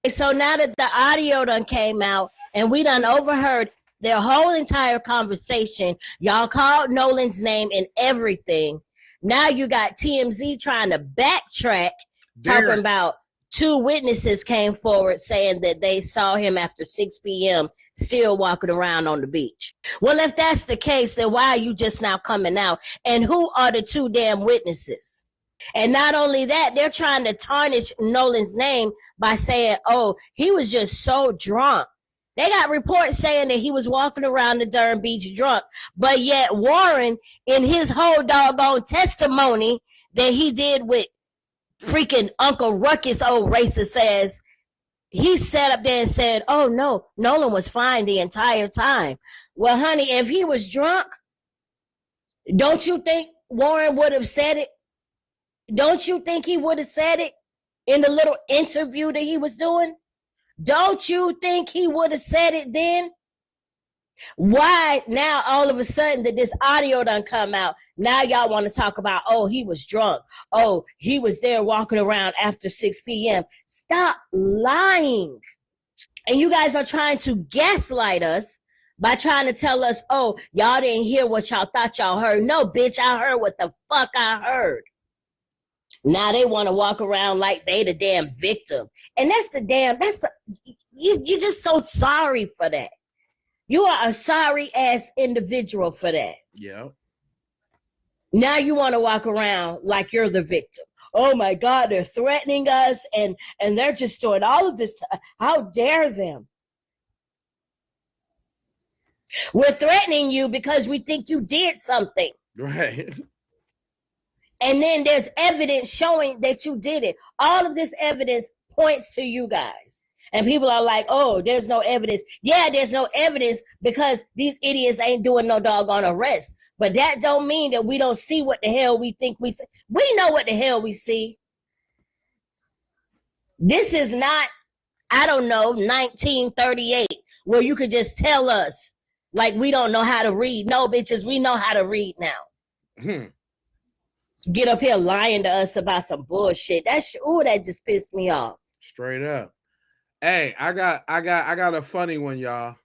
So now that the audio done came out and we done overheard their whole entire conversation, y'all called Nolan's name and everything. Now you got TMZ trying to backtrack, talking about 2 witnesses came forward saying that they saw him after 6 p.m. still walking around on the beach. Well, if that's the case, then why are you just now coming out? And who are the 2 damn witnesses? And not only that, they're trying to tarnish Nolan's name by saying, oh, he was just so drunk. They got reports saying that he was walking around the Durham Beach drunk, but yet Warren, in his whole doggone testimony that he did with freaking Uncle Ruckus, old racist, says, he sat up there and said, oh no, Nolan was fine the entire time. Well, honey, if he was drunk, don't you think Warren would have said it? Don't you think he would have said it in the little interview that he was doing? Don't you think he would have said it then? Why now all of a sudden that this audio done come out, now y'all want to talk about, oh, he was drunk. Oh, he was there walking around after 6 p.m. Stop lying. And you guys are trying to gaslight us by trying to tell us, oh, y'all didn't hear what y'all thought y'all heard. No, bitch, I heard what the fuck I heard. Now they want to walk around like they the damn victim. And you're just so sorry for that. You are a sorry ass individual for that. Yeah. Now you want to walk around like you're the victim. Oh my God, they're threatening us and they're just doing all of this. How dare them? We're threatening you because we think you did something. Right. And then there's evidence showing that you did it. All of this evidence points to you guys. And people are like, oh, there's no evidence. Yeah, there's no evidence because these idiots ain't doing no doggone arrest. But that don't mean that we don't see what the hell we think we see. We know what the hell we see. This is not, I don't know, 1938, where you could just tell us like we don't know how to read. No, bitches, we know how to read now. Get up here lying to us about some bullshit. That just pissed me off. Straight up. Hey, I got a funny one, y'all.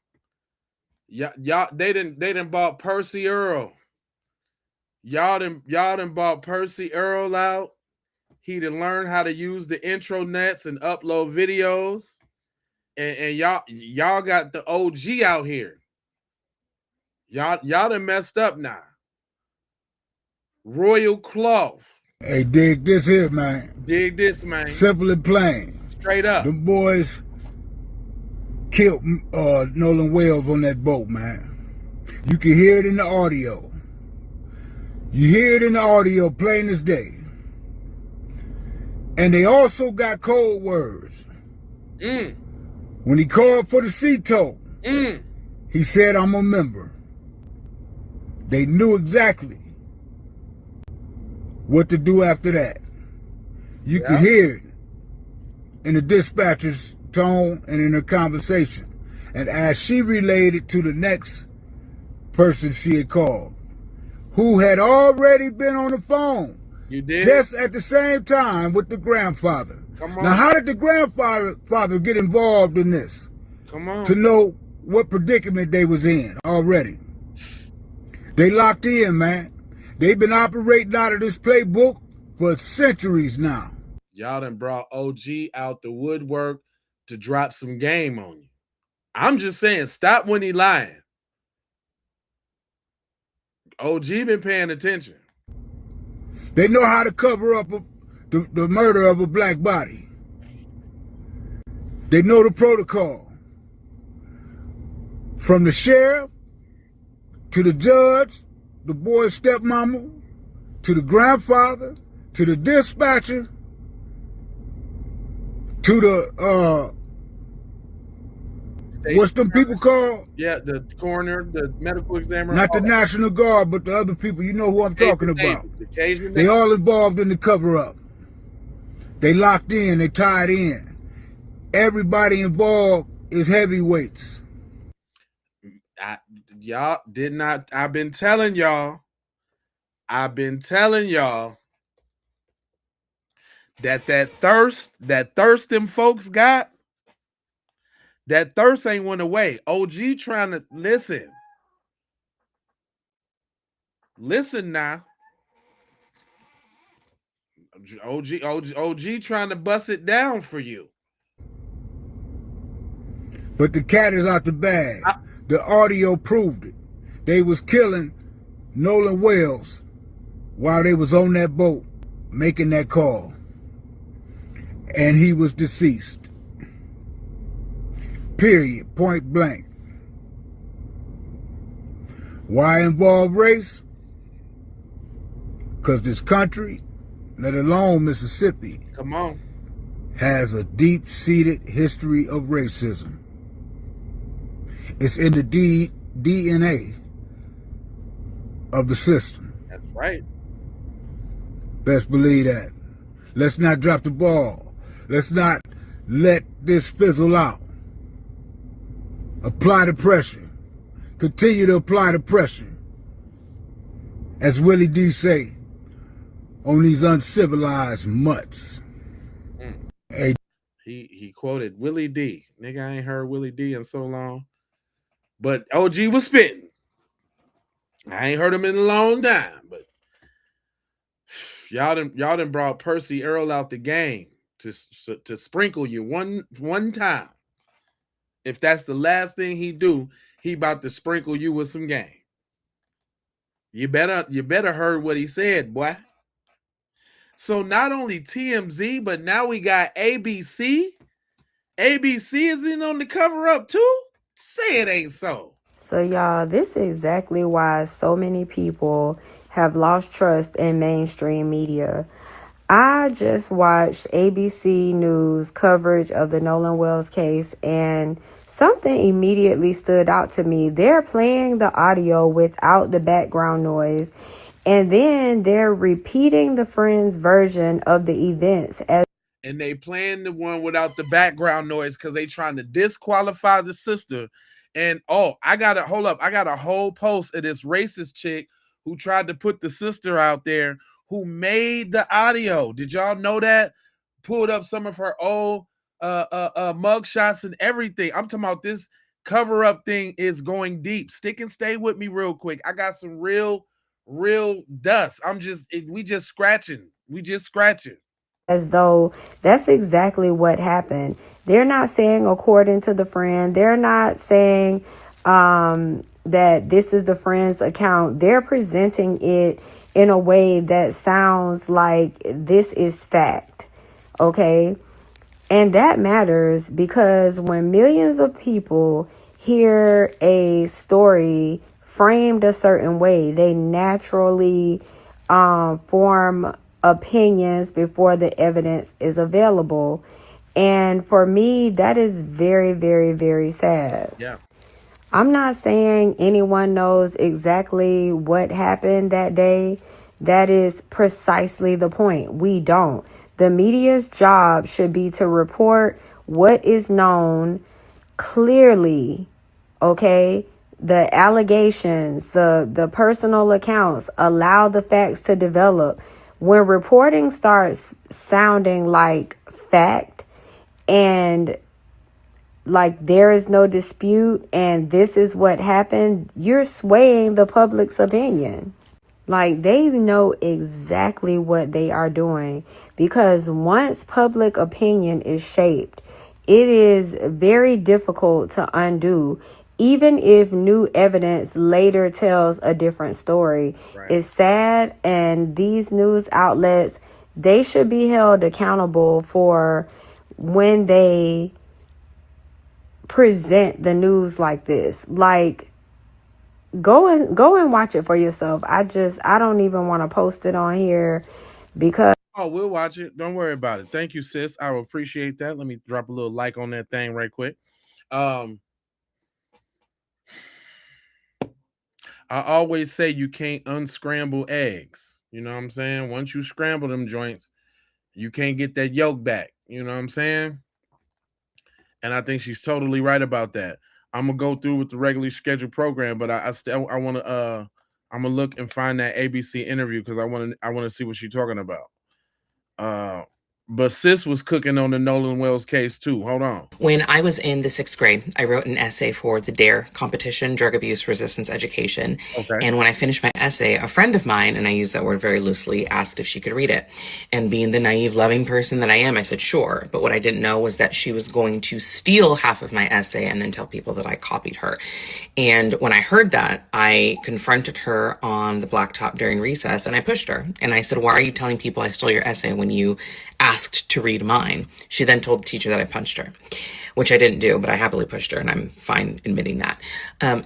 Y'all, they didn't bought Percy Earl. Y'all done bought Percy Earl out. He done learned how to use the intro nets and upload videos. And y'all got the OG out here. Y'all done messed up now. Royal Cloth. Hey, dig this here, man. Dig this, man. Simple and plain. Straight up. The boys killed Nolan Wells on that boat, man. You can hear it in the audio. You hear it in the audio plain as day. And they also got code words. When he called for the sea tow, he said, I'm a member. They knew exactly what to do after that. You could hear it in the dispatcher's tone and in her conversation. And as she relayed it to the next person she had called, who had already been on the phone. You did? Just at the same time with the grandfather. Come on. Now, how did the grandfather get involved in this? Come on. To know what predicament they was in already. They locked in, man. They've been operating out of this playbook for centuries now. Y'all done brought OG out the woodwork to drop some game on you. I'm just saying, stop when he lying. OG been paying attention. They know how to cover up the murder of a black body. They know the protocol. From the sheriff to the judge, the boy's stepmama, to the grandfather, to the dispatcher, to the what's them people called? Yeah, the coroner, the medical examiner. Not the National Guard, but the other people. You know who I'm talking about. They all involved in the cover-up. They locked in. They tied in. Everybody involved is heavyweights. Y'all did not. I've been telling y'all that thirst them folks got, that thirst ain't went away. OG trying to listen now. OG trying to bust it down for you. But the cat is out the bag. The audio proved it. They was killing Nolan Wells while they was on that boat making that call. And he was deceased. Period. Point blank. Why involve race? Because this country, let alone Mississippi, come on, has a deep-seated history of racism. It's in the DNA of the system. That's right. Best believe that. Let's not drop the ball. Let's not let this fizzle out. Apply the pressure. Continue to apply the pressure. As Willie D say, on these uncivilized mutts. Hey. He quoted Willie D. Nigga, I ain't heard Willie D in so long. But OG was spitting. I ain't heard him in a long time. But y'all done brought Percy Earl out the game to sprinkle you one time. If that's the last thing he do, he about to sprinkle you with some game. You better heard what he said, boy. So not only TMZ, but now we got ABC. ABC is in on the cover up too? Say it ain't so. So y'all, this is exactly why so many people have lost trust in mainstream media. I just watched ABC News coverage of the Nolan Wells case, and something immediately stood out to me. They're playing the audio without the background noise, and then they're repeating the friend's version of the events as. And they playing the one without the background noise because they trying to disqualify the sister. And I got a whole post of this racist chick who tried to put the sister out there who made the audio. Did y'all know that? Pulled up some of her old mug shots and everything. I'm talking about this cover up thing is going deep. Stick and stay with me real quick. I got some real dust. We just scratching. As though that's exactly what happened. They're not saying according to the friend. They're not saying that this is the friend's account, they're presenting it in a way that sounds like this is fact. Okay? And that matters because when millions of people hear a story framed a certain way, they naturally form opinions before the evidence is available. And for me, that is very, very, very sad. Yeah. I'm not saying anyone knows exactly what happened that day. That is precisely the point. We don't. The media's job should be to report what is known clearly, okay? The allegations, the personal accounts, allow the facts to develop. When reporting starts sounding like fact and like there is no dispute and this is what happened, you're swaying the public's opinion. Like, they know exactly what they are doing, because once public opinion is shaped, it is very difficult to undo, even if new evidence later tells a different story. Right. It's sad, and these news outlets, they should be held accountable for when they present the news like this. Like, go and watch it for yourself. I don't even want to post it on here because we'll watch it. Don't worry about it. Thank you, sis. I will appreciate that. Let me drop a little like on that thing right quick. I always say you can't unscramble eggs. You know what I'm saying? Once you scramble them joints, you can't get that yolk back. You know what I'm saying? And I think she's totally right about that. I'm gonna go through with the regularly scheduled program, but I want to I'm gonna look and find that ABC interview because I want to see what she's talking about. But sis was cooking on the Nolan Wells case too. Hold on. When I was in the 6th grade, I wrote an essay for the DARE competition, Drug Abuse Resistance Education. Okay. And when I finished my essay, a friend of mine, and I use that word very loosely, asked if she could read it. And being the naive, loving person that I am, I said, sure. But what I didn't know was that she was going to steal half of my essay and then tell people that I copied her. And when I heard that, I confronted her on the blacktop during recess and I pushed her. And I said, why are you telling people I stole your essay when you asked to read mine? She then told the teacher that I punched her, which I didn't do, but I happily pushed her, and I'm fine admitting that.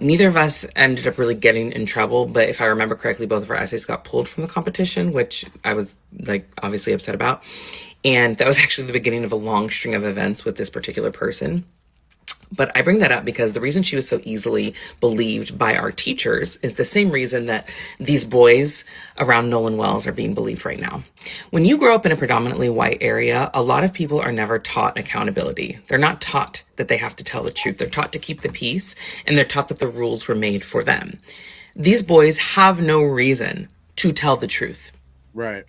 Neither of us ended up really getting in trouble, but if I remember correctly, both of our essays got pulled from the competition, which I was obviously upset about. And that was actually the beginning of a long string of events with this particular person. But I bring that up because the reason she was so easily believed by our teachers is the same reason that these boys around Nolan Wells are being believed right now. When you grow up in a predominantly white area, a lot of people are never taught accountability. They're not taught that they have to tell the truth. They're taught to keep the peace, and they're taught that the rules were made for them. These boys have no reason to tell the truth. Right.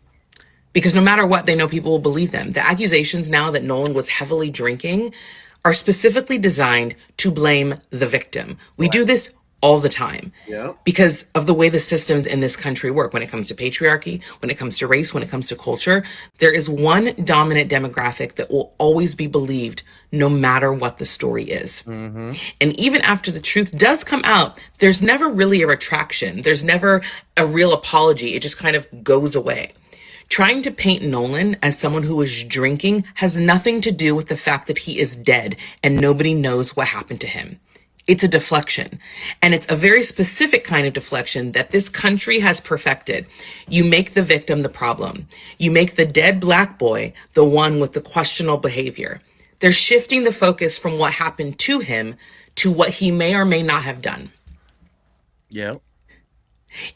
Because no matter what, they know people will believe them. The accusations now that Nolan was heavily drinking are specifically designed to blame the victim. We do this all the time because of the way the systems in this country work. When it comes to patriarchy, when it comes to race, when it comes to culture, there is one dominant demographic that will always be believed no matter what the story is. Mm-hmm. And even after the truth does come out, there's never really a retraction. There's never a real apology. It just kind of goes away. Trying to paint Nolan as someone who was drinking has nothing to do with the fact that he is dead and nobody knows what happened to him. It's a deflection. And it's a very specific kind of deflection that this country has perfected. You make the victim the problem. You make the dead black boy the one with the questionable behavior. They're shifting the focus from what happened to him to what he may or may not have done. Yeah.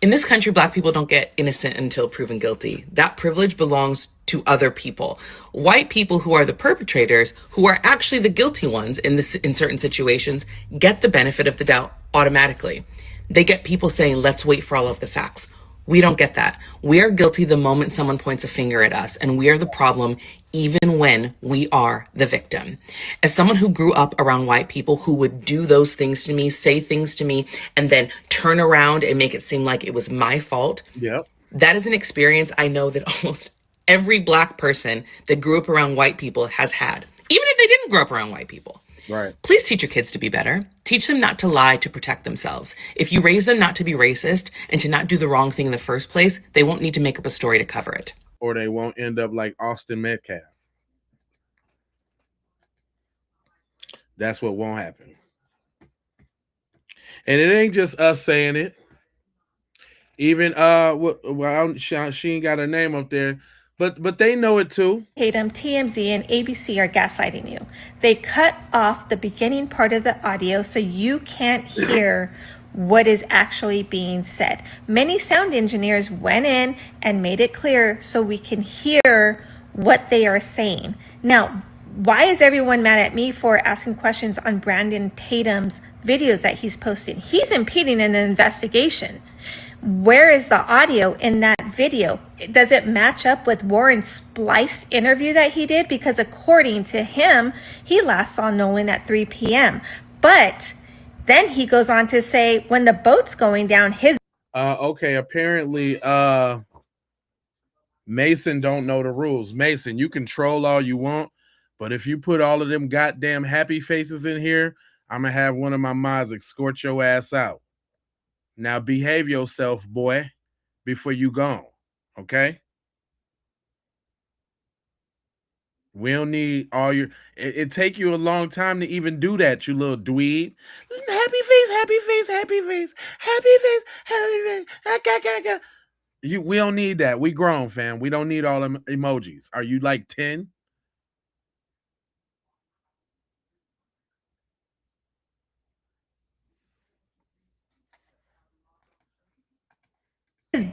In this country, Black people don't get innocent until proven guilty. That privilege belongs to other people. White people who are the perpetrators, who are actually the guilty ones in certain situations, get the benefit of the doubt automatically. They get people saying, let's wait for all of the facts. We don't get that. We are guilty the moment someone points a finger at us, and we are the problem even when we are the victim. As someone who grew up around white people who would do those things to me, say things to me, and then turn around and make it seem like it was my fault, that is an experience I know that almost every Black person that grew up around white people has had, even if they didn't grow up around white people. Right. Please teach your kids to be better. Teach them not to lie to protect themselves. If you raise them not to be racist and to not do the wrong thing in the first place, they won't need to make up a story to cover it. Or they won't end up like Austin Metcalf. That's what won't happen. And it ain't just us saying it. Even she ain't got her name up there, but they know it too. Tatum, TMZ, and ABC are gaslighting you. They cut off the beginning part of the audio so you can't hear what is actually being said. Many sound engineers went in and made it clear so we can hear what they are saying. Now, why is everyone mad at me for asking questions on Brandon Tatum's videos that he's posting? He's impeding an investigation. Where is the audio in that video? Does it match up with Warren's spliced interview that he did? Because according to him, he last saw Nolan at 3 p.m. But then he goes on to say, when the boat's going down, his... Okay, apparently, Mason don't know the rules. Mason, you can troll all you want, but if you put all of them goddamn happy faces in here, I'm going to have one of my mods escort your ass out. Now behave yourself, boy, before you gone, okay? We don't need all your... It take you a long time to even do that, you little dweeb. Happy face, happy face, happy face, happy face, happy face. We don't need that. We grown, fam. We don't need all them emojis. Are you like 10? His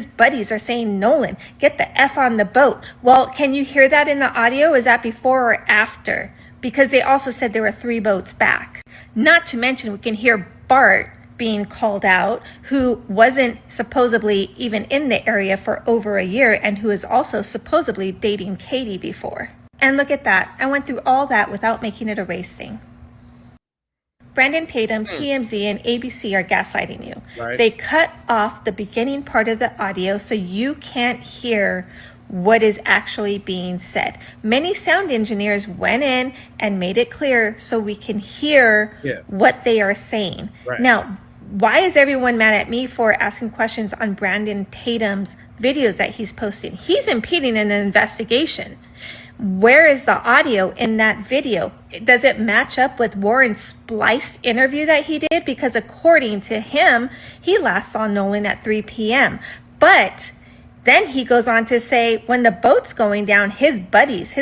buddies are saying, Nolan, get the F on the boat. Well, can you hear that in the audio? Is that before or after? Because they also said there were 3 boats back. Not to mention, we can hear Bart being called out, who wasn't supposedly even in the area for over a year and who is also supposedly dating Katie before. And look at that. I went through all that without making it a race thing. Brandon Tatum, TMZ, and ABC are gaslighting you. Right. They cut off the beginning part of the audio so you can't hear what is actually being said. Many sound engineers went in and made it clear so we can hear what they are saying. Right. Now, why is everyone mad at me for asking questions on Brandon Tatum's videos that he's posting? He's impeding an investigation. Where is the audio in that video? Does it match up with Warren's spliced interview that he did? Because according to him, he last saw Nolan at 3 p.m. But then he goes on to say, when the boat's going down, his buddies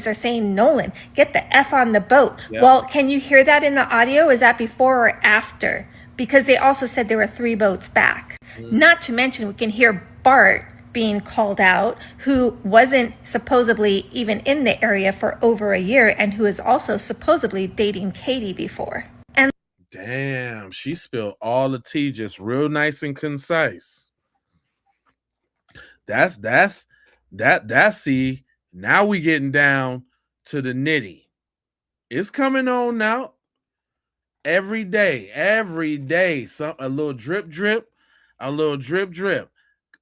are saying, Nolan, get the F on the boat. Yeah. Well, can you hear that in the audio? Is that before or after? Because they also said there were 3 boats back. Not to mention, we can hear Bart being called out, who wasn't supposedly even in the area for over a year and who is also supposedly dating Katie before. And damn, she spilled all the tea just real nice and concise. That's see, now we getting down to the nitty. It's coming on now. Every day, a little drip, a little drip.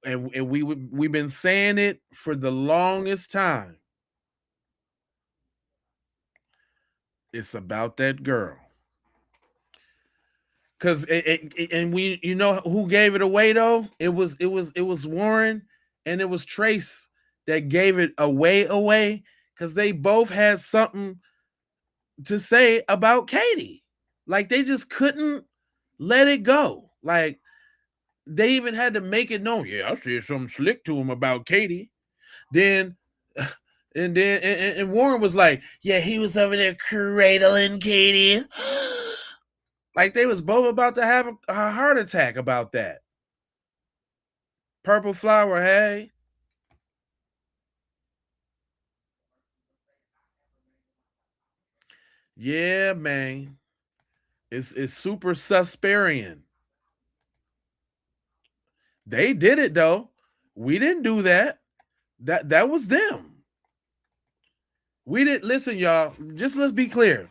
And we've been saying it for the longest time. It's about that girl. Cause and we, you know who gave it away though? It was Warren and it was Trace that gave it away because they both had something to say about Katie. Like they just couldn't let it go. Like they even had to make it known. Yeah, I said something slick to him about Katie. Then and Warren was like, yeah, he was over there cradling Katie. Like they was both about to have a heart attack about that. Purple flower, hey. Yeah, man. It's super Susperian. They did it though. We didn't do that. That was them. We didn't listen, y'all. Just let's be clear.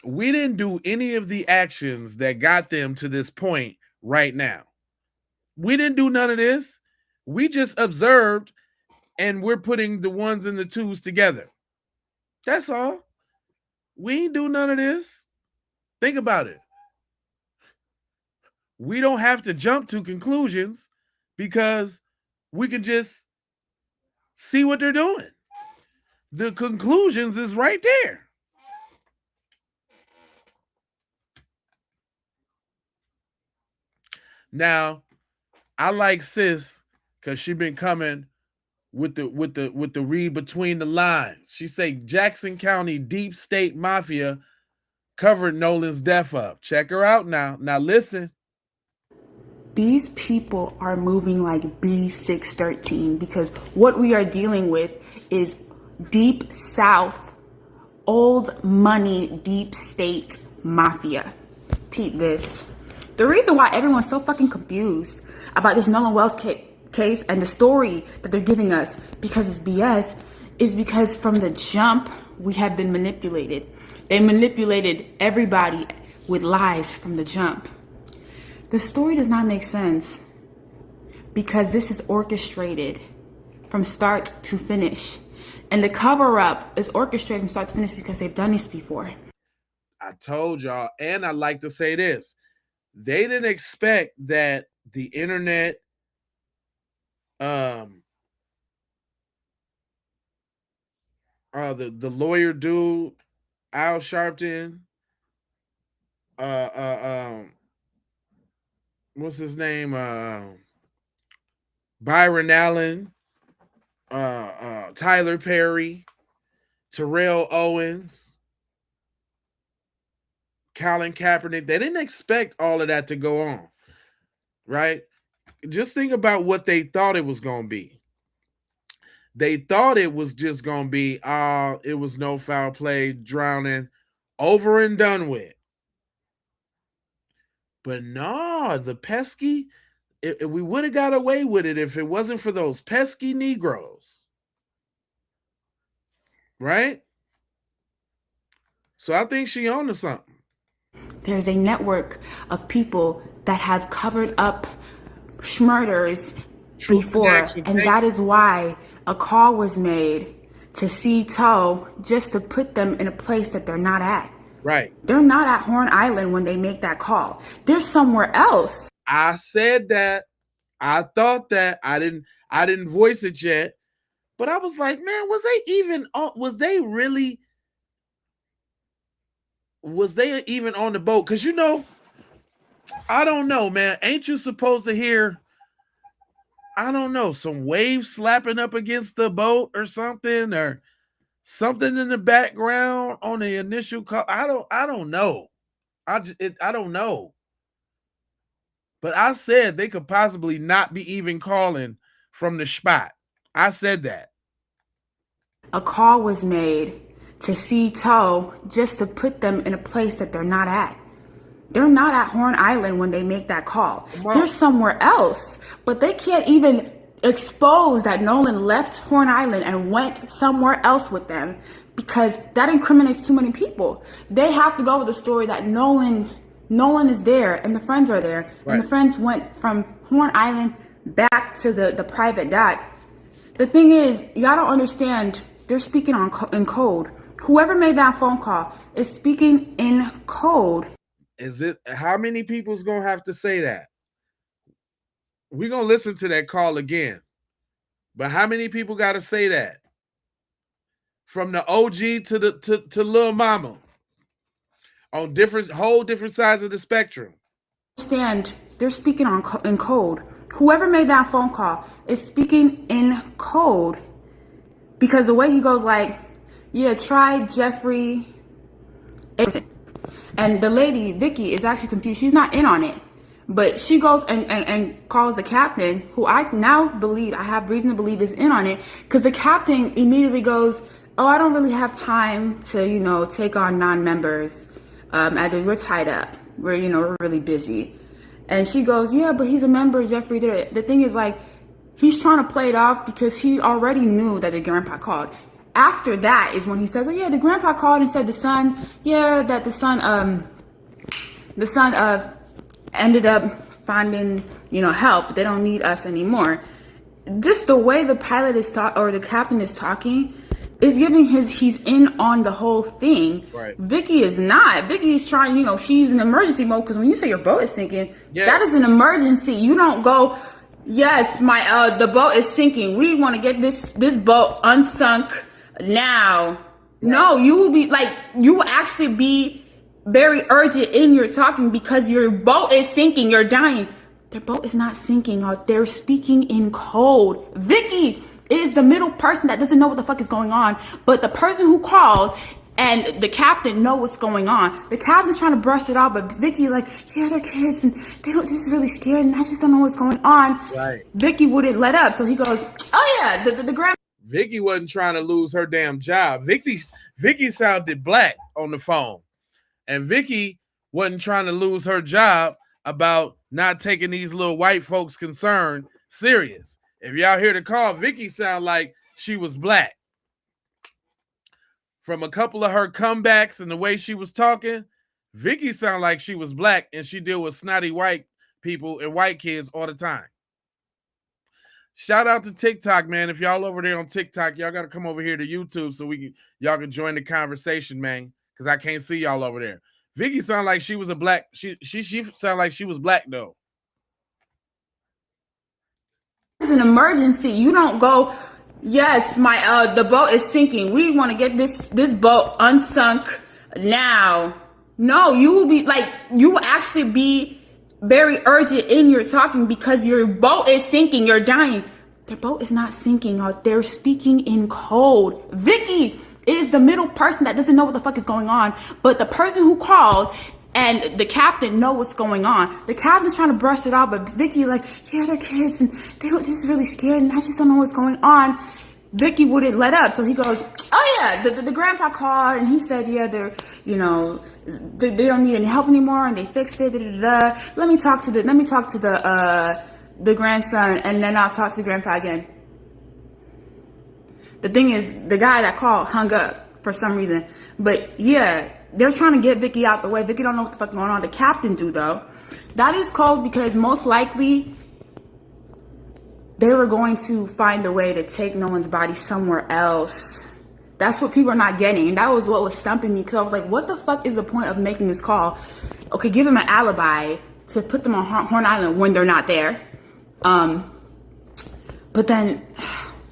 We didn't do any of the actions that got them to this point right now. We didn't do none of this. We just observed and we're putting the ones and the twos together. That's all. We ain't do none of this. Think about it. We don't have to jump to conclusions because we can just see what they're doing. The conclusions is right there. Now, I like sis because she been coming with the read between the lines. She say Jackson County Deep State Mafia covered Nolan's death up. Check her out now. Now listen. These people are moving like B613 because what we are dealing with is deep south, old money, deep state mafia. Peep this. The reason why everyone's so fucking confused about this Nolan Wells case and the story that they're giving us because it's BS is because from the jump we have been manipulated. They manipulated everybody with lies from the jump. The story does not make sense because this is orchestrated from start to finish. And the cover-up is orchestrated from start to finish because they've done this before. I told y'all, and I like to say this. They didn't expect that the internet the lawyer dude, Al Sharpton, what's his name? Byron Allen, Tyler Perry, Terrell Owens, Colin Kaepernick. They didn't expect all of that to go on, right? Just think about what they thought it was going to be. They thought it was just going to be, it was no foul play, drowning, over and done with. But no, the pesky, we would have got away with it if it wasn't for those pesky Negroes. Right? So I think she on to something. There's a network of people that have covered up murders before, and that is why a call was made to see Toe just to put them in a place that they're not at. Right. They're not at Horn Island when they make that call. They're somewhere else. I said that. I thought that. I didn't voice it yet. But I was like, man, was they even on the boat? Because, I don't know, man. Ain't you supposed to hear, I don't know, some waves slapping up against the boat or something in the background on the initial call? I don't know. I don't know. But I said they could possibly not be even calling from the spot. I said that. A call was made to see Toe just to put them in a place that they're not at. They're not at Horn Island when they make that call. They're somewhere else. But they can't even expose that Nolan left Horn Island and went somewhere else with them because that incriminates too many people. They have to go with the story that Nolan is there and the friends are there. Right. And the friends went from Horn Island back to the private dot. The thing is, y'all don't understand, they're speaking in code. Whoever made that phone call is speaking in code. How many people's gonna have to say that? We're gonna listen to that call again. But how many people gotta say that? From the OG to Lil Mama. On whole different sides of the spectrum. Understand, they're speaking in code. Whoever made that phone call is speaking in code. Because the way he goes like, yeah, try Jeffrey. And the lady, Vicky, is actually confused. She's not in on it. But she goes and calls the captain, who I now believe, I have reason to believe is in on it. Because the captain immediately goes, oh, I don't really have time to, take on non-members. We're tied up. We're really busy. And she goes, yeah, but he's a member, Jeffrey. The thing is, like, he's trying to play it off because he already knew that the grandpa called. After that is when he says, oh, yeah, the grandpa called and said the son ended up finding, help. They don't need us anymore. Just the way the pilot is or the captain is talking is giving he's in on the whole thing. Right. Vicky is not. Vicky is trying, she's in emergency mode, because when you say your boat is sinking, that is an emergency. You don't go, yes, the boat is sinking. We want to get this boat unsunk now. Right. No, you will be like, you will actually be very urgent in your talking, because your boat is sinking. You're dying. Their boat is not sinking. They're speaking in code. Vicky is the middle person that doesn't know what the fuck is going on, but the person who called and the captain know what's going on. The captain's trying to brush it off, but Vicky's like, yeah, they're kids and they look just really scared and I just don't know what's going on. Right. Vicky wouldn't let up, so he goes, oh yeah, the grand. Vicky wasn't trying to lose her damn job. Vicky sounded black on the phone, and Vicky wasn't trying to lose her job about not taking these little white folks' concern serious. If y'all hear the call, Vicky sound like she was black. From a couple of her comebacks and the way she was talking, Vicky sound like she was black, and she deal with snotty white people and white kids all the time. Shout out to TikTok, man. If y'all over there on TikTok, y'all got to come over here to YouTube so y'all can join the conversation, man, because I can't see y'all over there. Vicky sound like she was a black. She sound like she was black though. It's an emergency. You don't go, yes, the boat is sinking. We want to get this boat unsunk now. No, you will be like, you will actually be very urgent in your talking, because your boat is sinking. You're dying. Their boat is not sinking. They're speaking in code. Vicky is the middle person that doesn't know what the fuck is going on, but the person who called and the captain know what's going on. The captain's trying to brush it off, but Vicky's like, yeah, they're kids and they look just really scared and I just don't know what's going on. Vicky wouldn't let up, so he goes, oh yeah, the grandpa called and he said, yeah, they're, they don't need any help anymore and they fixed it. Let me talk to the grandson, and then I'll talk to the grandpa again. The thing is, the guy that called hung up for some reason, but yeah. They're trying to get Vicky out the way. Vicky don't know what the fuck going on. The captain do, though. That is cold, because most likely they were going to find a way to take Nolan's body somewhere else. That's what people are not getting. And that was what was stumping me, because I was like, what the fuck is the point of making this call? Okay, give them an alibi to put them on Horn Island when they're not there. But then,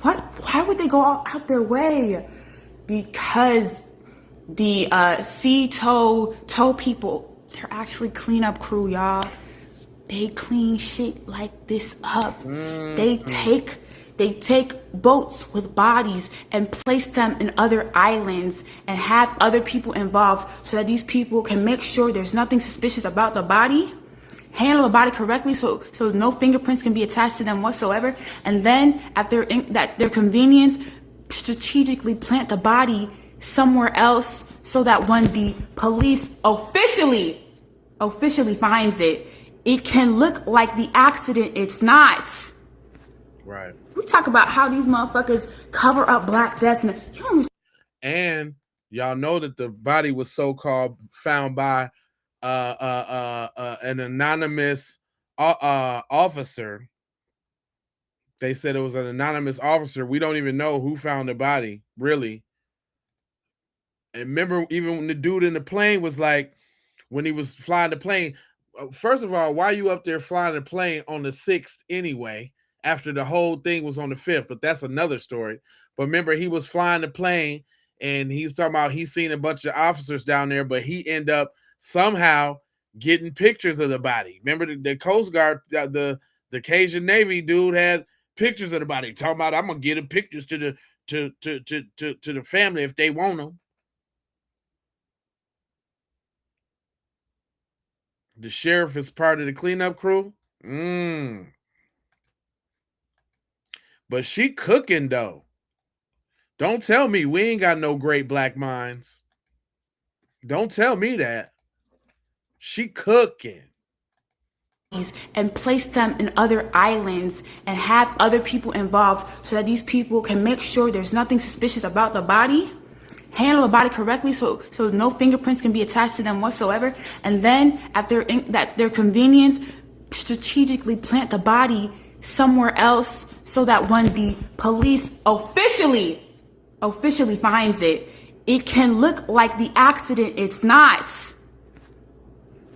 why would they go out their way? Because the sea tow people, they're actually cleanup crew, y'all. They clean shit like this up. They take boats with bodies and place them in other islands and have other people involved, so that these people can make sure there's nothing suspicious about the body, handle the body correctly so no fingerprints can be attached to them whatsoever, and then at their convenience, strategically plant the body somewhere else, so that when the police officially finds it, it can look like the accident it's not. Right. We talk about how these motherfuckers cover up black deaths, and y'all know that the body was so-called found by an anonymous officer. They said it was an anonymous officer. We don't even know who found the body, really. And remember, even when the dude in the plane was like, when he was flying the plane, first of all, why are you up there flying the plane on the 6th anyway, after the whole thing was on the 5th? But that's another story. But remember, he was flying the plane, and he's talking about he's seen a bunch of officers down there, but he ended up somehow getting pictures of the body. Remember, the Coast Guard, the Cajun Navy dude had pictures of the body, talking about, I'm gonna get the pictures to the family if they want them. The sheriff is part of the cleanup crew. But she cooking, though. Don't tell me we ain't got no great black minds. Don't tell me that. She cooking. And place them in other islands and have other people involved, so that these people can make sure there's nothing suspicious about the body, handle the body correctly so no fingerprints can be attached to them whatsoever, and then at their convenience, strategically plant the body somewhere else, so that when the police officially officially finds it, it can look like the accident. It's not.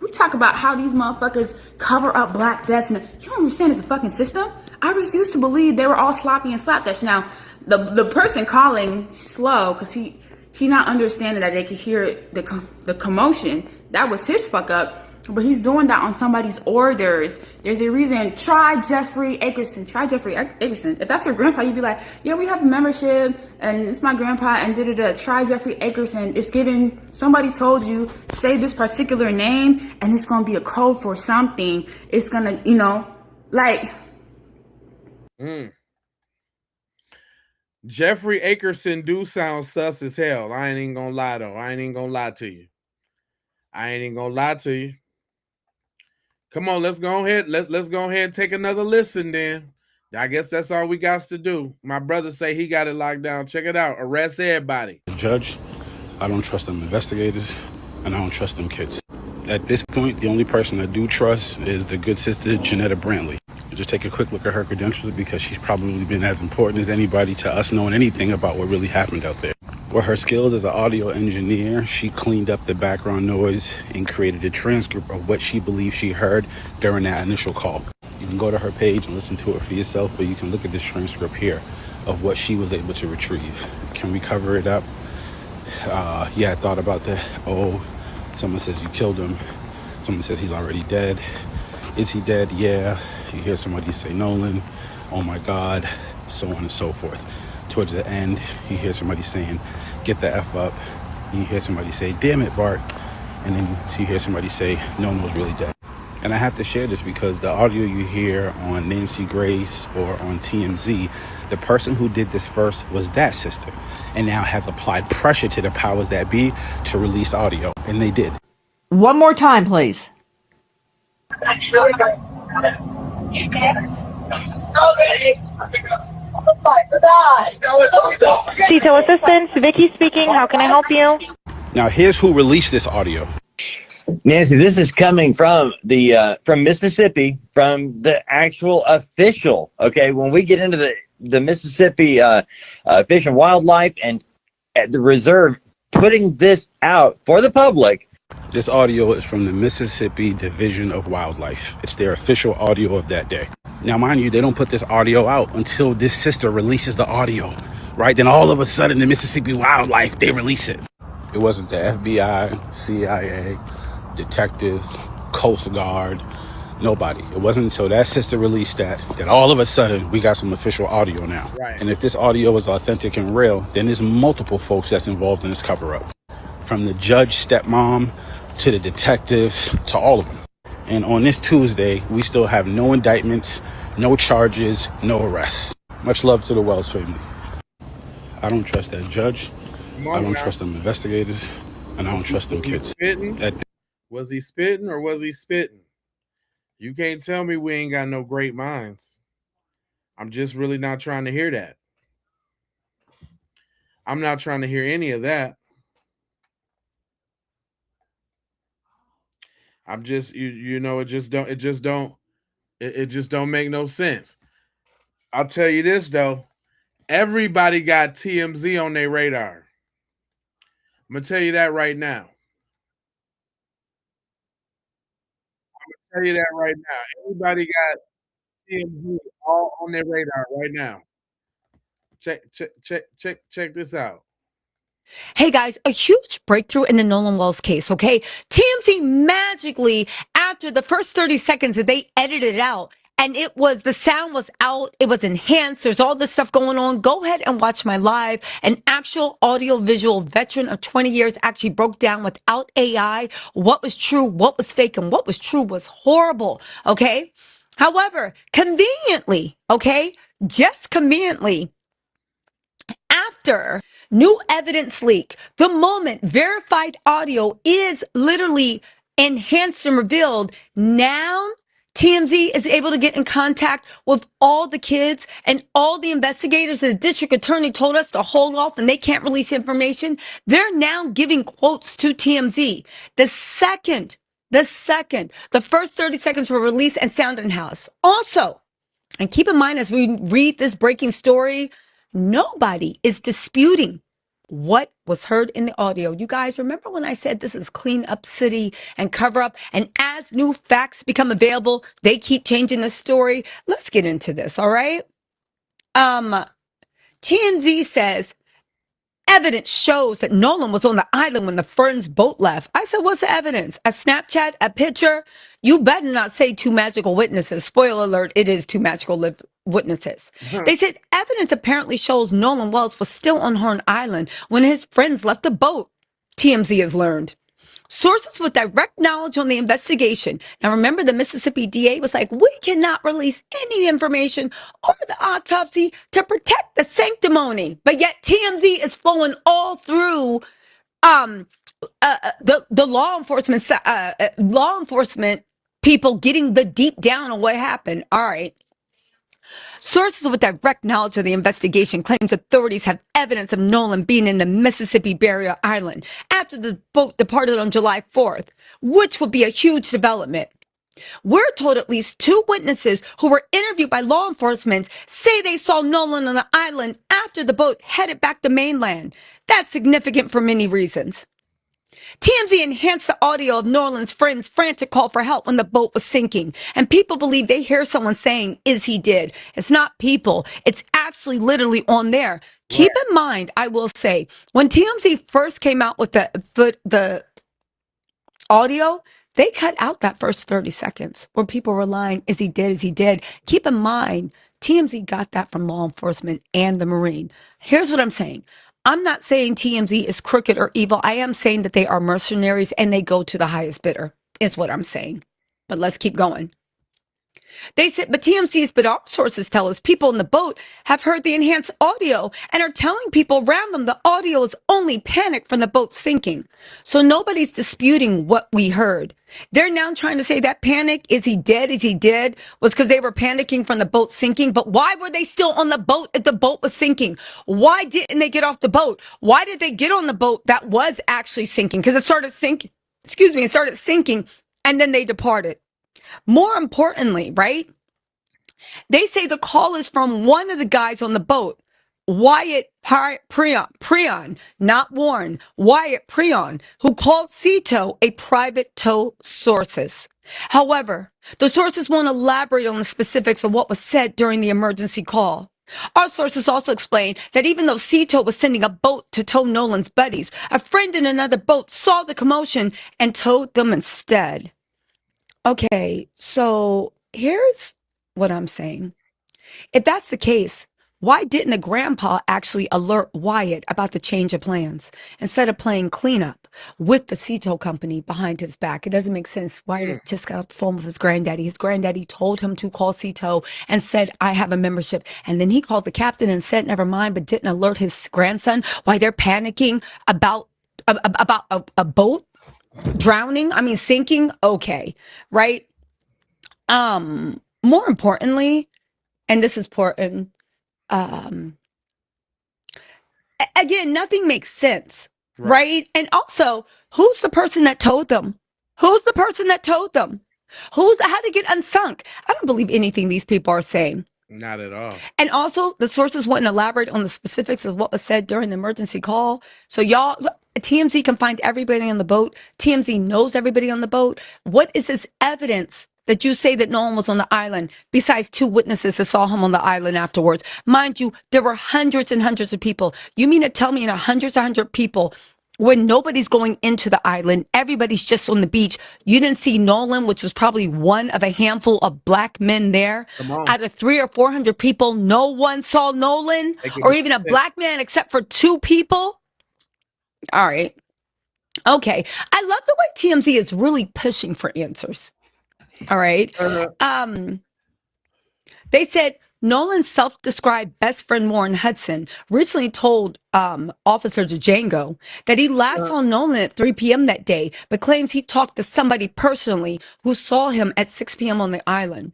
We talk about how these motherfuckers cover up black deaths, and you don't understand it's a fucking system. I refuse to believe they were all sloppy and slapdash. Now, the person calling slow because he not understanding that they could hear the commotion. That was his fuck up. But he's doing that on somebody's orders. There's a reason. Try Jeffrey Akerson. Try Jeffrey Akerson. If that's your grandpa, you'd be like, yeah, we have a membership, and it's my grandpa, and da-da-da. Try Jeffrey Akerson. It's given, somebody told you, say this particular name, and it's going to be a code for something. It's going to, you know, like. Jeffrey Akerson do sound sus as hell. I ain't even gonna lie, though. I ain't even gonna lie to you. Come on, let's go ahead. Let's go ahead and take another listen then. I guess that's all we got to do. My brother say he got it locked down. Check it out. Arrest everybody. Judge, I don't trust them investigators, and I don't trust them kids. At this point, the only person I do trust is the good sister, Janetta Brantley. Just take a quick look at her credentials because she's probably been as important as anybody to us knowing anything about what really happened out there. With her skills as an audio engineer, she cleaned up the background noise and created a transcript of what she believes she heard during that initial call. You can go to her page and listen to it for yourself, but you can look at this transcript here of what she was able to retrieve. Can we cover it up? Yeah, I thought about that. Oh, someone says you killed him. Someone says he's already dead. Is he dead? Yeah. You hear somebody say Nolan, oh my God, so on and so forth. Towards the end, you hear somebody saying, get the F up. You hear somebody say, damn it, Bart. And then you hear somebody say, no one's really dead. And I have to share this because the audio you hear on Nancy Grace or on TMZ, the person who did this first was that sister and now has applied pressure to the powers that be to release audio. And they did. One more time, please. Detail assistance, Vicky speaking. How can I help you? Now, here's who released this audio. Nancy, this is coming from the from Mississippi, from the actual official. Okay, when we get into the Mississippi Fish and Wildlife and the reserve putting this out for the public. This audio is from the Mississippi Division of Wildlife. It's their official audio of that day. Now, mind you, they don't put this audio out until this sister releases the audio, right? Then all of a sudden, the Mississippi Wildlife, they release it. It wasn't the FBI, CIA, detectives, Coast Guard, nobody. It wasn't until that sister released that all of a sudden we got some official audio now. Right. And if this audio is authentic and real, then there's multiple folks that's involved in this cover-up. From the judge, stepmom, to the detectives, to all of them. And on this Tuesday, we still have no indictments, no charges, no arrests. Much love to the Wells family. I don't trust that judge. I don't trust them investigators. And I don't trust them kids. Was he spitting or was he spitting? You can't tell me we ain't got no great minds. I'm just really not trying to hear that. I'm not trying to hear any of that. I'm just you know it just don't make no sense. I'll tell you this though, everybody got TMZ on their radar. I'm gonna tell you that right now. Everybody got TMZ all on their radar right now. Check this out. Hey guys, a huge breakthrough in the Nolan Wells case, okay? TMZ magically, after the first 30 seconds that they edited it out, and the sound was out, it was enhanced, there's all this stuff going on. Go ahead and watch my live. An actual audio-visual veteran of 20 years actually broke down without AI what was true, what was fake, and what was true was horrible, okay? However, conveniently, okay, just conveniently, after new evidence leak, the moment verified audio is literally enhanced and revealed, now TMZ is able to get in contact with all the kids and all the investigators. The district attorney told us to hold off and they can't release information. They're now giving quotes to TMZ. The first 30 seconds were released and sound in house. Also, and keep in mind as we read this breaking story, Nobody is disputing what was heard in the audio. You guys remember when I said this is clean up city and cover up? And as new facts become available, they keep changing the story. Let's get into this, all right? TMZ says evidence shows that Nolan was on the island when the Friends boat left. I said, what's the evidence? A Snapchat, a picture? You better not say two magical witnesses. Spoiler alert, it is two magical witnesses. They said evidence apparently shows Nolan Wells was still on Horn Island when his friends left the boat. TMZ has learned. Sources with direct knowledge on the investigation. Now, remember, the Mississippi DA was like, we cannot release any information or the autopsy to protect the sanctimony. But yet TMZ is flowing all through the law enforcement people getting the deep down on what happened. All right. Sources with direct knowledge of the investigation claims authorities have evidence of Nolan being in the Mississippi Barrier Island after the boat departed on July 4th, which would be a huge development. We're told at least two witnesses who were interviewed by law enforcement say they saw Nolan on the island after the boat headed back to mainland. That's significant for many reasons. TMZ enhanced the audio of Nolan's friend's frantic call for help when the boat was sinking. And people believe they hear someone saying, is he dead? It's not people. It's actually literally on there. Keep in mind, I will say, when TMZ first came out with the audio, they cut out that first 30 seconds where people were lying, is he dead? Is he dead? Keep in mind, TMZ got that from law enforcement and the Marine. Here's what I'm saying. I'm not saying TMZ is crooked or evil. I am saying that they are mercenaries and they go to the highest bidder, is what I'm saying. But let's keep going. They said, but but our sources tell us people in the boat have heard the enhanced audio and are telling people around them the audio is only panic from the boat sinking. So nobody's disputing what we heard. They're now trying to say that panic, is he dead? Is he dead? Was because they were panicking from the boat sinking. But why were they still on the boat if the boat was sinking? Why didn't they get off the boat? Why did they get on the boat that was actually sinking? Because it started sinking. It started sinking and then they departed. More importantly, right? They say the call is from one of the guys on the boat, Wyatt Preon, not Warren, Wyatt Preon, who called Cito a private tow sources. However, the sources won't elaborate on the specifics of what was said during the emergency call. Our sources also explain that even though Cito was sending a boat to tow Nolan's buddies, a friend in another boat saw the commotion and towed them instead. Okay, so here's what I'm saying. If that's the case, why didn't the grandpa actually alert Wyatt about the change of plans instead of playing cleanup with the Cito company behind his back? It doesn't make sense. Wyatt just got off the phone with his granddaddy. His granddaddy told him to call Cito and said, I have a membership. And then he called the captain and said, never mind, but didn't alert his grandson why they're panicking about a boat drowning. I mean, sinking. Okay. Right. More importantly, and this is important, again, nothing makes sense, right? And also, who's the person that told them? Who's the person that told them? How to get unsunk? I don't believe anything these people are saying. Not at all. And also, the sources wouldn't elaborate on the specifics of what was said during the emergency call. So y'all, TMZ can find everybody on the boat. TMZ knows everybody on the boat. What is this evidence that you say that no one was on the island besides two witnesses that saw him on the island afterwards? Mind you, there were hundreds and hundreds of people. You mean to tell me in hundreds and hundred people, when nobody's going into the island, everybody's just on the beach, you didn't see Nolan, which was probably one of a handful of black men there. Out of 300 or 400 people, no one saw Nolan or even a black man except for two people. All right. Okay. I love the way TMZ is really pushing for answers. All right. They said Nolan's self-described best friend, Warren Hudson, recently told Officer Django that he last saw Nolan at 3 p.m. that day, but claims he talked to somebody personally who saw him at 6 p.m. on the island.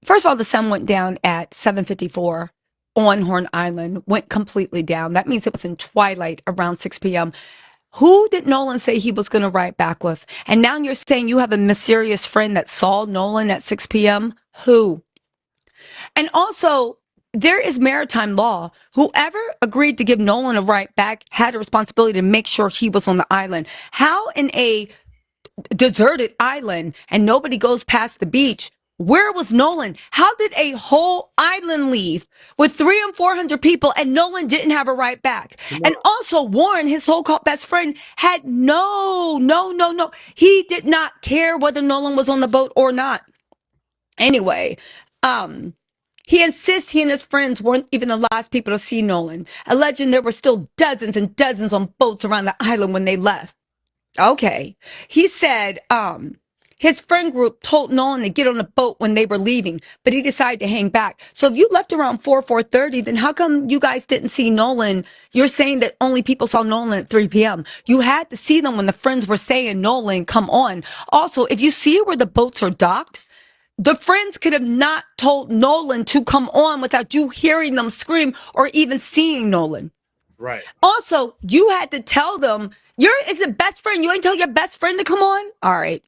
First of all, the sun went down at 7:54 on Horn Island, went completely down. That means it was in twilight around 6 p.m. Who did Nolan say he was going to ride back with? And now you're saying you have a mysterious friend that saw Nolan at 6 p.m.? Who? And also, there is maritime law. Whoever agreed to give Nolan a right back had a responsibility to make sure he was on the island. How in a deserted island and nobody goes past the beach? Where was Nolan? How did a whole island leave with 300 and 400 people and Nolan didn't have a right back? And also Warren, his so-called best friend, had no. He did not care whether Nolan was on the boat or not. Anyway, he insists he and his friends weren't even the last people to see Nolan, alleging there were still dozens and dozens on boats around the island when they left. Okay. He said, his friend group told Nolan to get on a boat when they were leaving, but he decided to hang back. So if you left around 4:30, then how come you guys didn't see Nolan? You're saying that only people saw Nolan at 3 p.m. You had to see them when the friends were saying, Nolan, come on. Also, if you see where the boats are docked, the friends could have not told Nolan to come on without you hearing them scream or even seeing Nolan. Right. Also, you had to tell them it's a best friend. You ain't tell your best friend to come on. All right.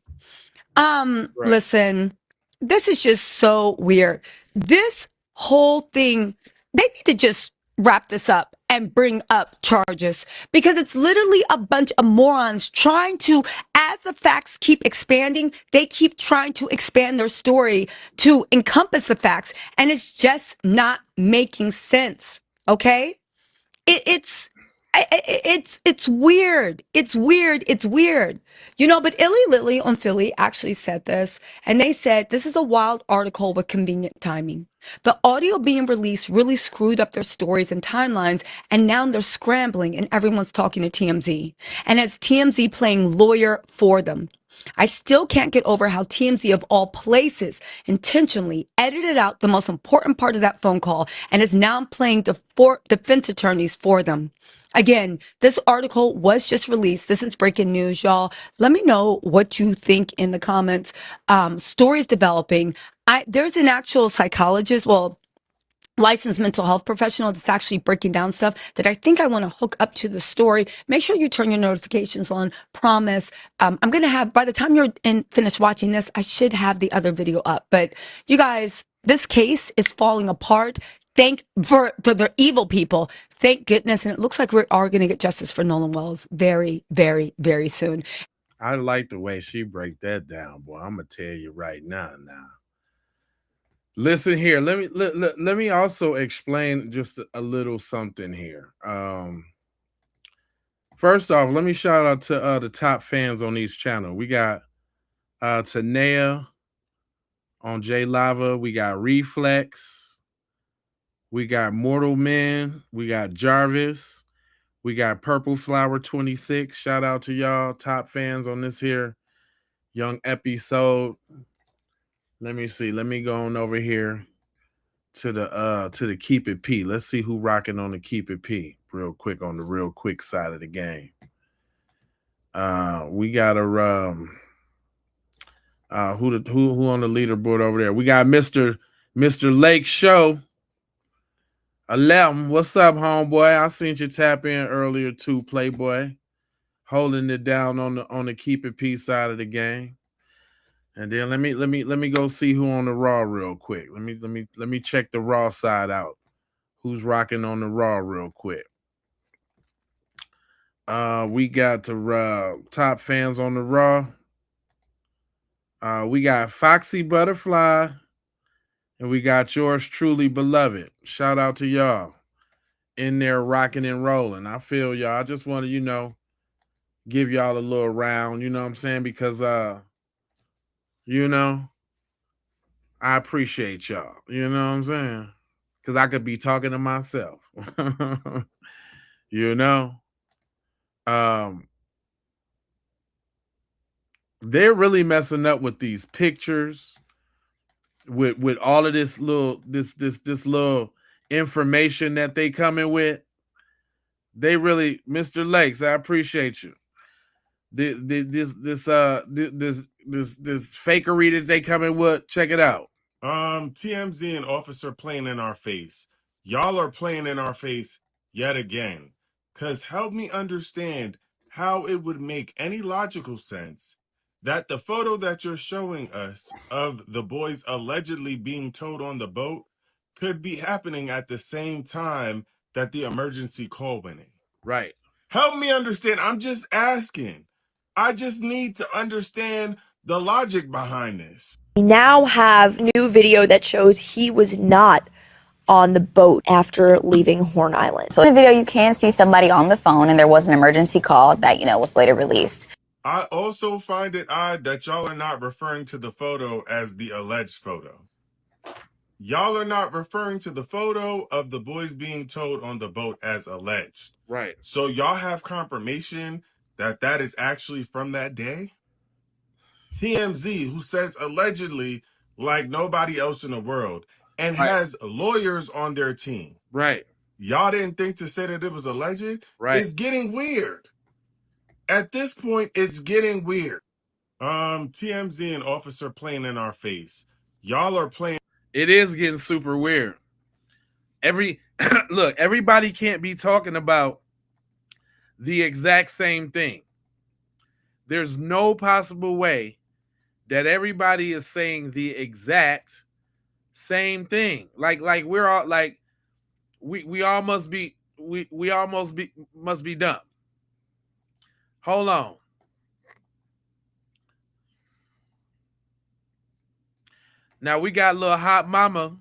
Right. Listen, this is just so weird. This whole thing, they need to just wrap this up and bring up charges because it's literally a bunch of morons trying to, as the facts keep expanding, they keep trying to expand their story to encompass the facts, and it's just not making sense. Okay? It's weird. It's weird. It's weird. You know, but Illy Lily on Philly actually said this, and they said this is a wild article with convenient timing. The audio being released really screwed up their stories and timelines, and now they're scrambling and everyone's talking to TMZ. And it's TMZ playing lawyer for them. I still can't get over how TMZ of all places intentionally edited out the most important part of that phone call and is now playing defense attorneys for them. Again, this article was just released. This is breaking news, y'all. Let me know what you think in the comments. Stories developing. There's an actual psychologist, licensed mental health professional that's actually breaking down stuff that I think I want to hook up to the story. Make sure you turn your notifications on. Promise. I'm going to have, by the time you're finished watching this, I should have the other video up. But you guys, this case is falling apart. Thank for the evil people. Thank goodness. And it looks like we are going to get justice for Nolan Wells very, very, very soon. I like the way she break that down, boy. I'm gonna tell you right now. Listen here. Let me also explain just a little something here. First off, let me shout out to the top fans on each channel. We got Tanea on J Lava. We got Reflex. We got Mortal Men. We got Jarvis. We got Purple Flower 26. Shout out to y'all, top fans on this here young episode. Let me see. Let me go on over here to the Keep It P. Let's see who rocking on the Keep It P real quick on the real quick side of the game. We got a who on the leaderboard over there? We got Mr. Lake Show 11. What's up, homeboy? I seen you tap in earlier too, Playboy. Holding it down on the Keep It P side of the game. And then let me go see who on the Raw real quick. Let me check the Raw side out. Who's rocking on the Raw real quick? We got the top fans on the Raw. We got Foxy Butterfly, and we got yours truly, beloved. Shout out to y'all in there rocking and rolling. I feel y'all. I just want to, give y'all a little round, you know what I'm saying? Because I appreciate y'all. You know what I'm saying? Because I could be talking to myself. They're really messing up with these pictures, with all of this little information that they coming with. They really, Mr. Lakes, I appreciate you. This fakery that they coming with, check it out. TMZ and Officer playing in our face. Y'all are playing in our face yet again. Cause help me understand how it would make any logical sense that the photo that you're showing us of the boys allegedly being towed on the boat could be happening at the same time that the emergency call went in? Right. Help me understand. I'm just asking. I just need to understand the logic behind this. We now have new video that shows he was not on the boat after leaving Horn Island. So in the video, you can see somebody on the phone, and there was an emergency call that, was later released. I also find it odd that y'all are not referring to the photo as the alleged photo. Y'all are not referring to the photo of the boys being towed on the boat as alleged. Right. So y'all have confirmation that that is actually from that day? TMZ, who says allegedly like nobody else in the world and has lawyers on their team. Right. Y'all didn't think to say that it was alleged? Right. It's getting weird. At this point, it's getting weird. TMZ and officer playing in our face. Y'all are playing. It is getting super weird. Look, everybody can't be talking about the exact same thing. There's no possible way that everybody is saying the exact same thing. Like we're all like we all must be must be dumb. Hold on. Now we got little hot mama,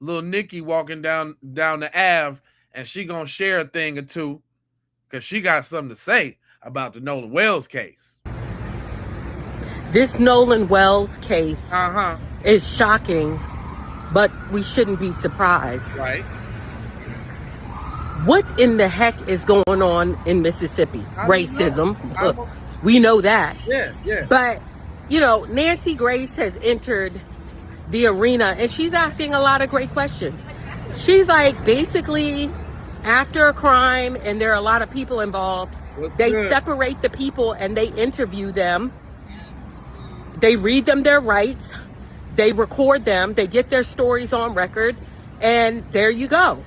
little Nikki walking down the Ave, and she gonna share a thing or two because she got something to say about the Nolan Wells case. This Nolan Wells case is shocking, but we shouldn't be surprised. Right. What in the heck is going on in Mississippi? Racism. We know that. Yeah. But, Nancy Grace has entered the arena and she's asking a lot of great questions. She's like, basically, after a crime and there are a lot of people involved, they separate the people and they interview them. They read them their rights. They record them. They get their stories on record. And there you go.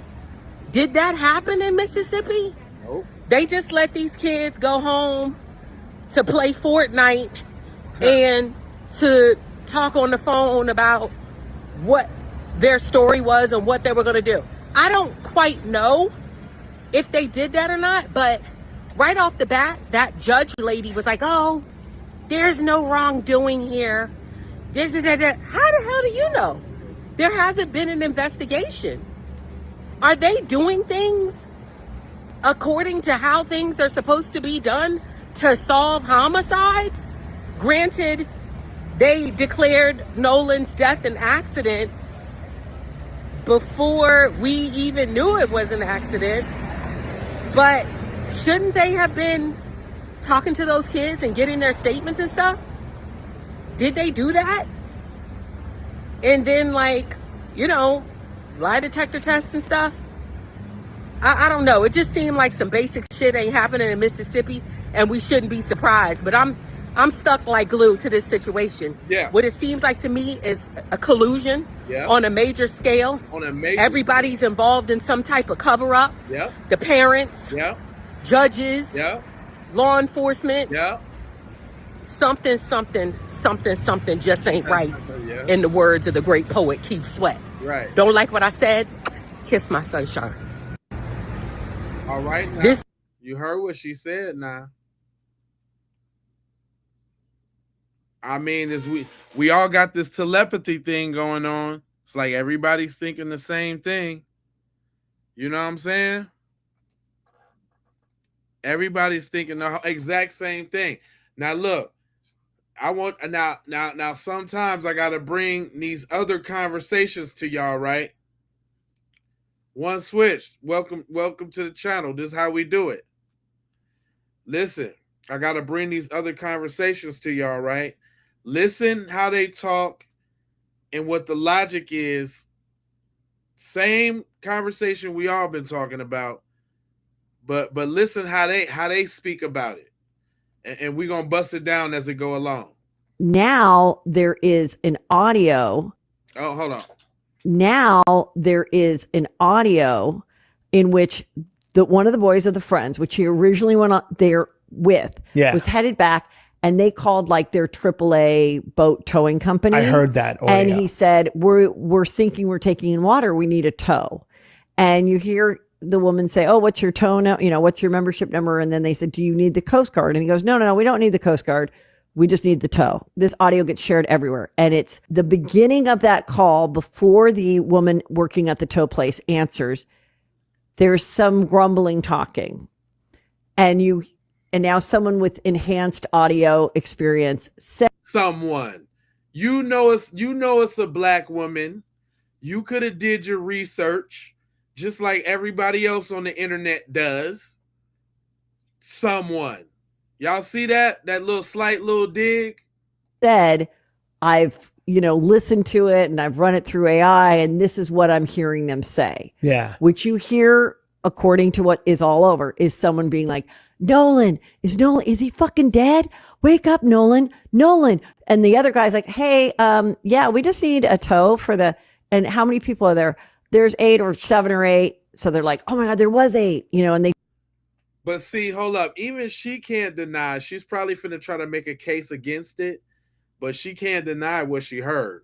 Did that happen in Mississippi? Nope. They just let these kids go home to play Fortnite and to talk on the phone about what their story was and what they were going to do. I don't quite know if they did that or not, but right off the bat, that judge lady was like, oh, there's no wrongdoing here. How the hell do you know? There hasn't been an investigation. Are they doing things according to how things are supposed to be done to solve homicides? Granted, they declared Nolan's death an accident before we even knew it was an accident. But shouldn't they have been talking to those kids and getting their statements and stuff? Did they do that? And then lie detector tests and stuff? I don't know. It just seemed like some basic shit ain't happening in Mississippi and we shouldn't be surprised. But I'm stuck like glue to this situation. Yeah. What it seems like to me is a collusion on a major scale. Everybody's involved in some type of cover-up. Yeah. The parents. Yeah. Judges. Yeah. Law enforcement. Yeah. Something just ain't right. In the words of the great poet Keith Sweat. Right. Don't like what I said? Kiss my sunshine. All right. Now, you heard what she said now. I mean, we all got this telepathy thing going on. It's like everybody's thinking the same thing. You know what I'm saying? Everybody's thinking the exact same thing. Now look, I want now sometimes I gotta bring these other conversations to y'all, right? One switch. Welcome to the channel. This is how we do it. Listen, I gotta bring these other conversations to y'all, right? Listen how they talk and what the logic is. Same conversation we all been talking about, but listen how they speak about it, and we're gonna bust it down as it go along. Now there is an audio. Oh, hold on. Now there is an audio in which one of the boys of the friends, which he originally went on there with, was headed back and they called like their AAA boat towing company. I heard that and audio. he said, we're sinking, we're taking in water, we need a tow. And you hear the woman say, oh, what's your tow now? What's your membership number? And then they said, do you need the Coast Guard? And he goes, no, we don't need the Coast Guard. We just need the tow. This audio gets shared everywhere. And it's the beginning of that call before the woman working at the tow place answers. There's some grumbling talking. And now someone with enhanced audio experience said, someone, you know it's a black woman. You could have did your research just like everybody else on the internet does. Someone. Y'all see that slight little dig? Said, I've, listened to it and I've run it through AI and this is what I'm hearing them say. Yeah. Which you hear, according to what is all over, is someone being like, Nolan, is he fucking dead? Wake up, Nolan. And the other guy's like, hey, yeah, we just need a tow and how many people are there? There's 8 or 7 or 8. So they're like, oh my God, there was 8, and they. But see, hold up. Even she can't deny. She's probably finna try to make a case against it, but she can't deny what she heard.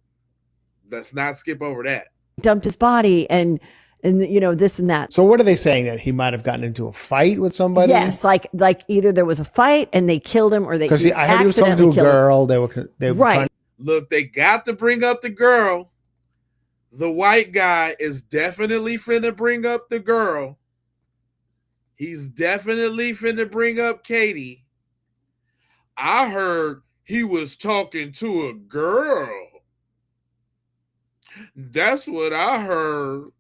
Let's not skip over that. Dumped his body and this and that. So what are they saying, that he might have gotten into a fight with somebody? Yes, like either there was a fight and they killed him, or they because I heard he was talking to a girl. They were right. Trying. Look, they got to bring up the girl. The white guy is definitely finna bring up the girl. He's definitely finna bring up Katie. I heard he was talking to a girl. That's what I heard.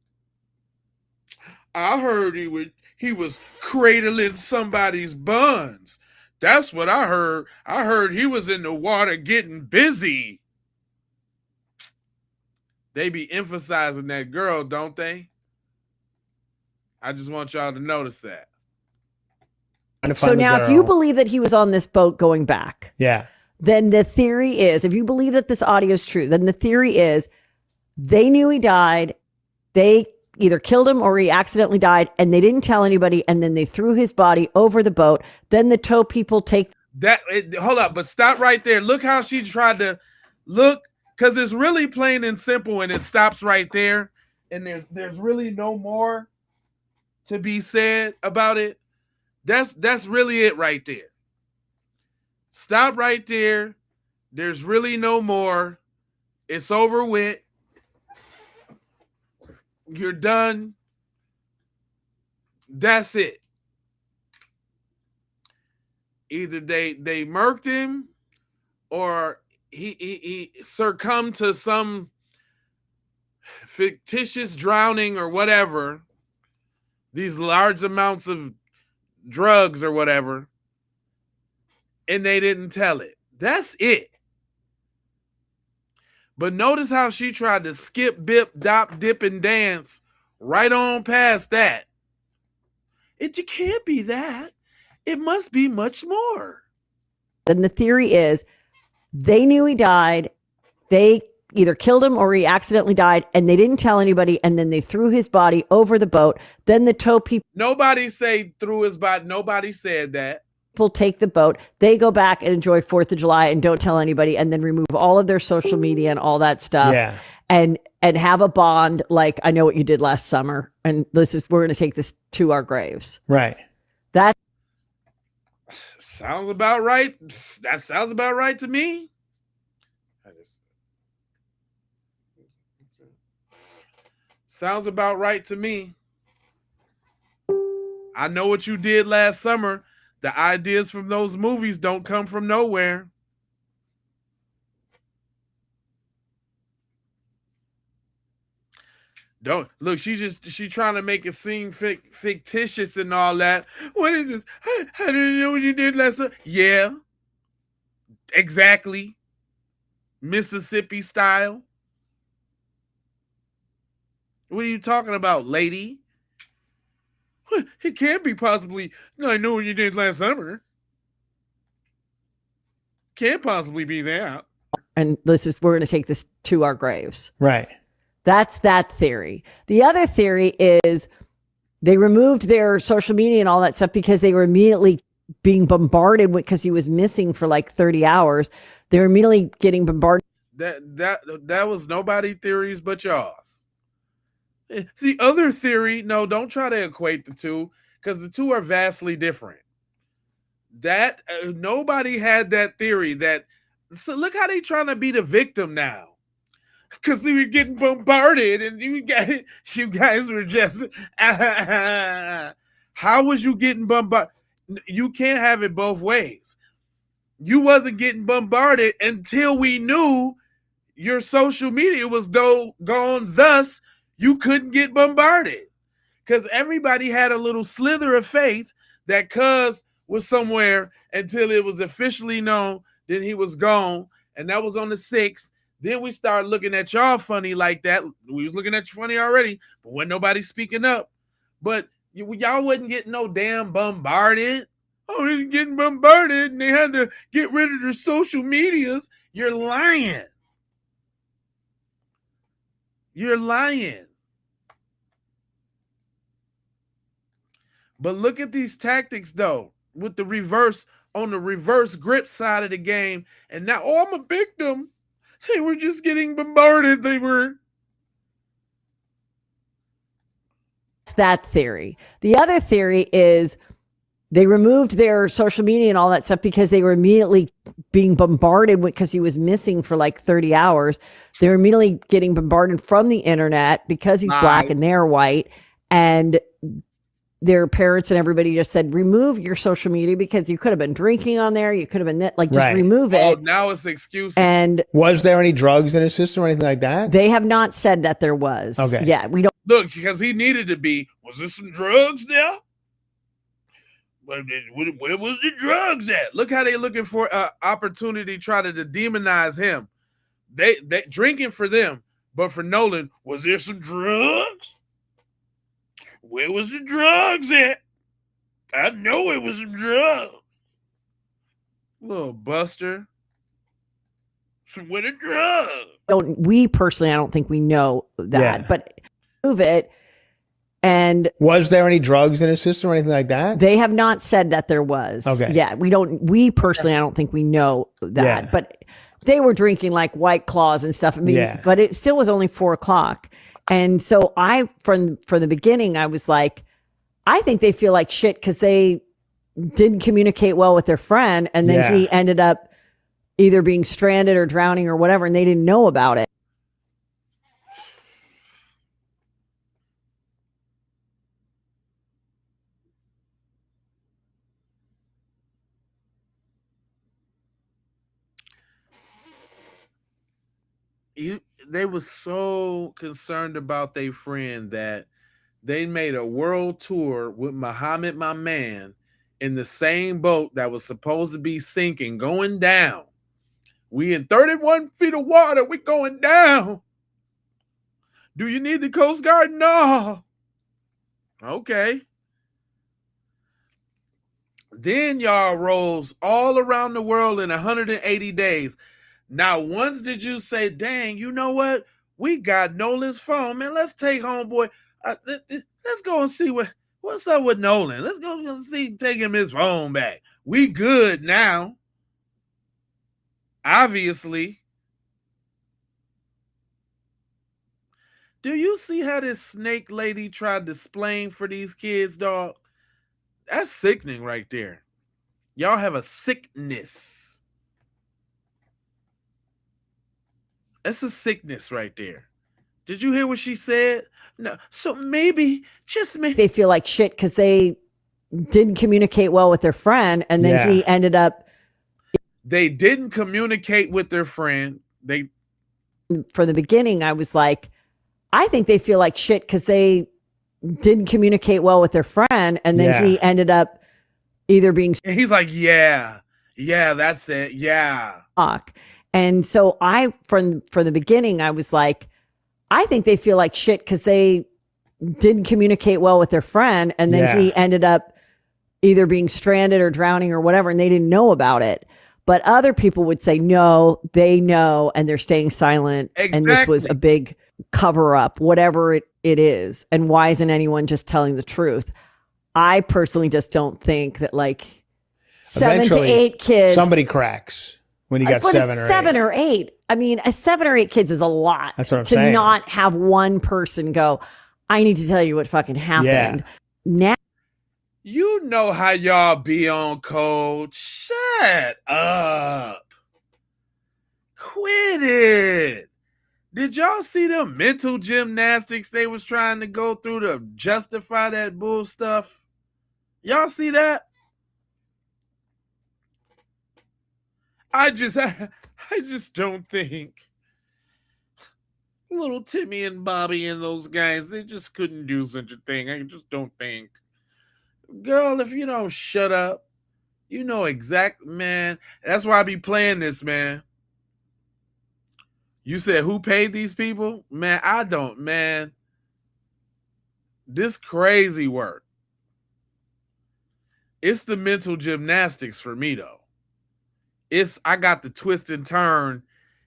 I heard he was cradling somebody's buns. That's what I heard. I heard he was in the water getting busy. They be emphasizing that girl, don't they? I just want y'all to notice that. So now if you believe that he was on this boat going back, yeah, then the theory is, if you believe that this audio is true, then the theory is they knew he died. They either killed him or he accidentally died and they didn't tell anybody. And then they threw his body over the boat. Then the tow people take that. Hold up, but stop right there. Look how she tried to look, because it's really plain and simple and it stops right there. And there's really no more to be said about it. That's really it right there. Stop right there. There's really no more. It's over with. You're done. That's it. Either they murked him or he succumbed to some fictitious drowning or whatever. These large amounts of drugs or whatever. And they didn't tell it. That's it. But notice how she tried to skip, bip, dop, dip, and dance right on past that. It can't be that. It must be much more. Then the theory is they knew he died. They either killed him or he accidentally died and they didn't tell anybody. And then they threw his body over the boat. Then the tow people. Nobody say threw his body. Nobody said that. People take the boat. They go back and enjoy 4th of July and don't tell anybody, and then remove all of their social media and all that stuff. Yeah. And have a bond like, I know what you did last summer. And we're going to take this to our graves. Right. That sounds about right. That sounds about right to me. Sounds about right to me. I know what you did last summer. The ideas from those movies don't come from nowhere. Don't look. She trying to make it seem fictitious and all that. What is this? I didn't know what you did last summer. Yeah, exactly. Mississippi style. What are you talking about, lady? It can't be possibly. No, I know what you did last summer. Can't possibly be that. And we're going to take this to our graves. Right. That's that theory. The other theory is they removed their social media and all that stuff because they were immediately being bombarded because he was missing for like 30 hours. They're immediately getting bombarded. That was nobody theories but y'all's. The other theory, no, don't try to equate the two because the two are vastly different. That nobody had that theory that. So look how they trying to be the victim now. Because we were getting bombarded and you guys were just how was you getting bombarded? You can't have it both ways. You wasn't getting bombarded until we knew your social media was gone, thus you couldn't get bombarded. Because everybody had a little slither of faith that Cuz was somewhere until it was officially known that he was gone, and that was on the 6th. Then we started looking at y'all funny like that. We was looking at you funny already, but wasn't nobody speaking up. But y'all wasn't getting no damn bombarded. Oh, he's getting bombarded, and they had to get rid of their social medias. You're lying. You're lying. But look at these tactics, though, with the reverse, on the reverse grip side of the game. And now, oh, I'm a victim. They were just getting bombarded. They were. That theory. The other theory is they removed their social media and all that stuff because they were immediately being bombarded because he was missing for like 30 hours. They're immediately getting bombarded from the internet because he's black and they're white. And their parents and everybody just said, remove your social media because you could have been drinking on there. You could have been like, just remove it. Oh, now it's excuses. And was there any drugs in his system or anything like that? They have not said that there was. Okay. Yeah, we don't. Look, because he needed to be. Was there some drugs there? Where was the drugs at? Look how they looking for an opportunity trying to demonize him. They drinking for them, but for Nolan, was there some drugs? Where was the drugs at? I know it was some drugs. Little Buster. Where the drugs? We personally, I don't think we know that, but move it. And was there any drugs in his system or anything like that? They have not said that there was. Okay. Yeah, we personally, I don't think we know that, but they were drinking like White Claws and stuff. I mean, but it still was only 4:00. And so from the beginning, I was like, I think they feel like shit because they didn't communicate well with their friend. And then he ended up either being stranded or drowning or whatever. And they didn't know about it. They were so concerned about their friend that they made a world tour with Muhammad, my man, in the same boat that was supposed to be sinking, going down. We in 31 feet of water. We going down. Do you need the Coast Guard? No. Okay. Then y'all rose all around the world in 180 days. Now, once did you say, dang, you know what? We got Nolan's phone, man. Let's take homeboy. Let's go and see what's up with Nolan. Let's go see, take him his phone back. We good now. Obviously. Do you see how this snake lady tried to explain for these kids, dog? That's sickening right there. Y'all have a sickness. That's a sickness right there. Did you hear what she said? No. So maybe, just maybe. They feel like shit because they didn't communicate well with their friend. And then he ended up. They didn't communicate with their friend. From the beginning, I was like, I think they feel like shit because they didn't communicate well with their friend. And then he ended up either being. And he's like, yeah, that's it. Yeah. And so from the beginning, I was like, I think they feel like shit because they didn't communicate well with their friend. And then he ended up either being stranded or drowning or whatever. And they didn't know about it. But other people would say, no, they know. And they're staying silent. Exactly. And this was a big cover up, whatever it is. And why isn't anyone just telling the truth? I personally just don't think that 7 to 8 kids. Somebody cracks when you got But 7 or 8. 7 or 8. I mean, 7 or 8 kids is a lot. That's what I'm to saying. not have one person go, I need to tell you what fucking happened. Now, you know how y'all be on code. Shut up. Quit it. Did y'all see the mental gymnastics they was trying to go through to justify that bull stuff? Y'all see that? I just don't think little Timmy and Bobby and those guys, they just couldn't do such a thing. I just don't think. Girl, if you don't shut up, you know man. That's why I be playing this, man. You said who paid these people? Man, I don't, man. This crazy work. It's the mental gymnastics for me, though. I got to twist and turn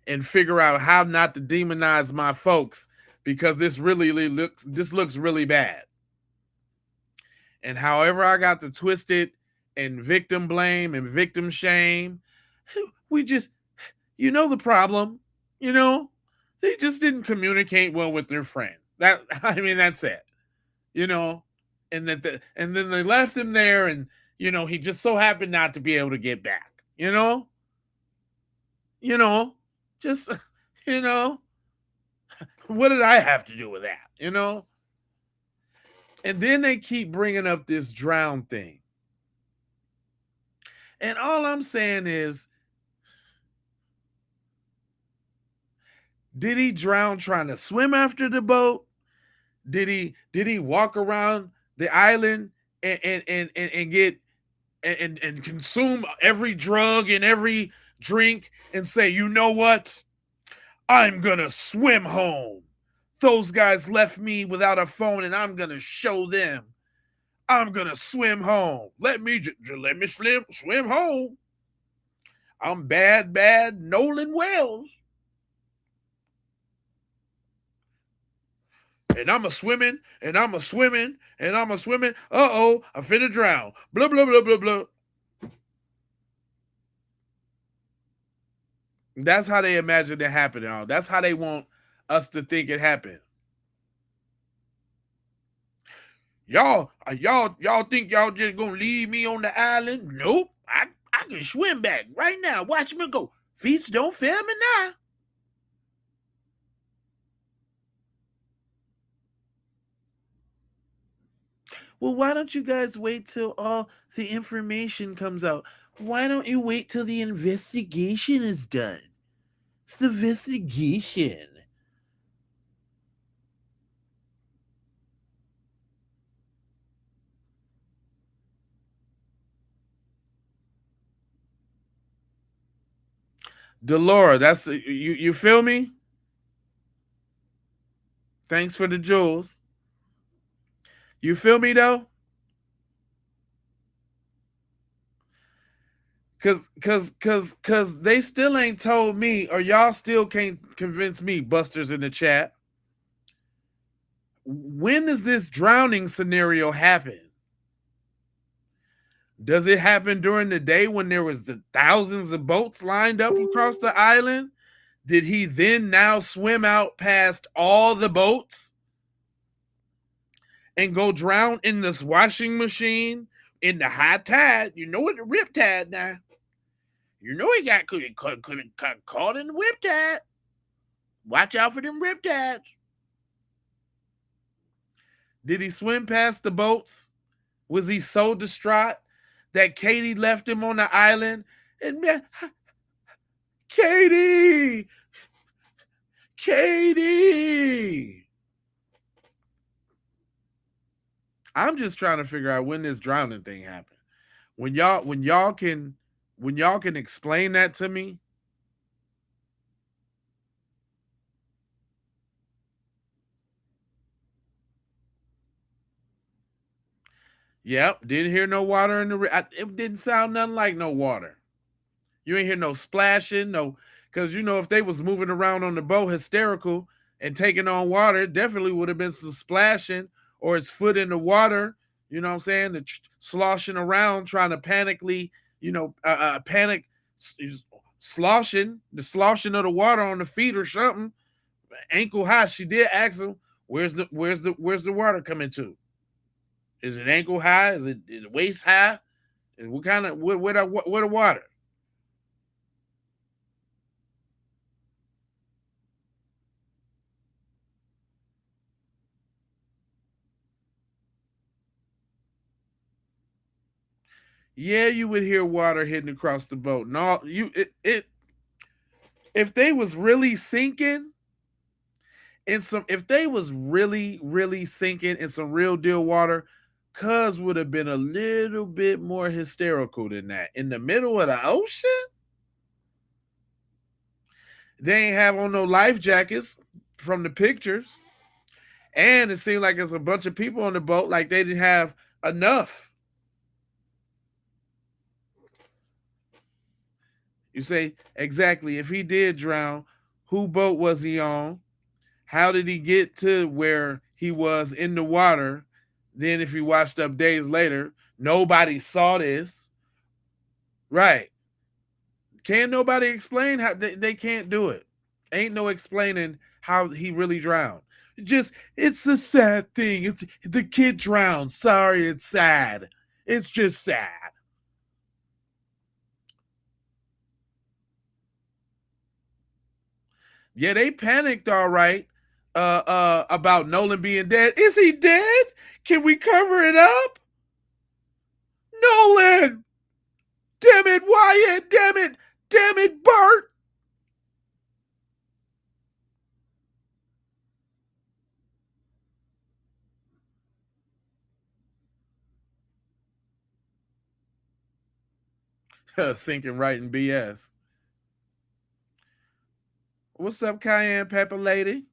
and figure out how not to demonize my folks because this looks really bad. And however I got to twist it and victim blame and victim shame, we just, the problem, they just didn't communicate well with their friend. That's it, and and then they left him there and, he just so happened not to be able to get back, just, what did I have to do with that, And then they keep bringing up this drown thing. And all I'm saying is, did he drown trying to swim after the boat? Did he walk around the island and get and consume every drug and every drink and say, you know what? I'm gonna swim home. Those guys left me without a phone and I'm gonna show them. I'm gonna swim home. Let me swim home. I'm bad Nolan Wells. And I'm a swimming. Uh-oh, I'm finna drown. Blah, blah, blah, blah, blah. That's how they imagine it happening. That's how they want us to think it happened. Y'all think y'all just gonna leave me on the island? Nope. I can swim back right now. Watch me go. Feet don't fail me now. Well, why don't you guys wait till all the information comes out? Why don't you wait till the investigation is done? It's the investigation. Delora, that's you feel me? Thanks for the jewels. You feel me though? Cause they still ain't told me, or y'all still can't convince me, busters in the chat. When does this drowning scenario happen? Does it happen during the day when there was the thousands of boats lined up across the island? Did he then now swim out past all the boats and go drown in this washing machine in the high tide? You know what, the rip tide now. You know he got caught in the rip tide. Watch out for them rip tides. Did he swim past the boats? Was he so distraught that Katie left him on the island? And man, Katie! I'm just trying to figure out when this drowning thing happened. When y'all can explain that to me. Yep, didn't hear no water in the. It didn't sound nothing like no water. You ain't hear no splashing, no, because if they was moving around on the boat hysterical and taking on water, it definitely would have been some splashing or his foot in the water. You know what I'm saying? The sloshing around trying to panically panic, sloshing of the water on the feet or something, ankle high. She did ask him, where's the water coming to? Is it ankle high? Is it waist high? And what kind of what the water? Yeah, you would hear water hitting across the boat. No, if they was really sinking if they was really sinking in some real deal water, Cuz would have been a little bit more hysterical than that. In the middle of the ocean, they ain't have on no life jackets from the pictures, and it seemed like there's a bunch of people on the boat, like they didn't have enough. You say, exactly, if he did drown, who boat was he on? How did he get to where he was in the water? Then if he washed up days later, nobody saw this. Right. Can't nobody explain how they can't do it. Ain't no explaining how he really drowned. It's a sad thing. It's the kid drowned. Sorry, it's sad. It's just sad. Yeah, they panicked all right about Nolan being dead. Is he dead? Can we cover it up? Nolan! Damn it, Wyatt! Damn it! Damn it, Bart! Sinking right in BS. What's up, Cayenne Pepper Lady?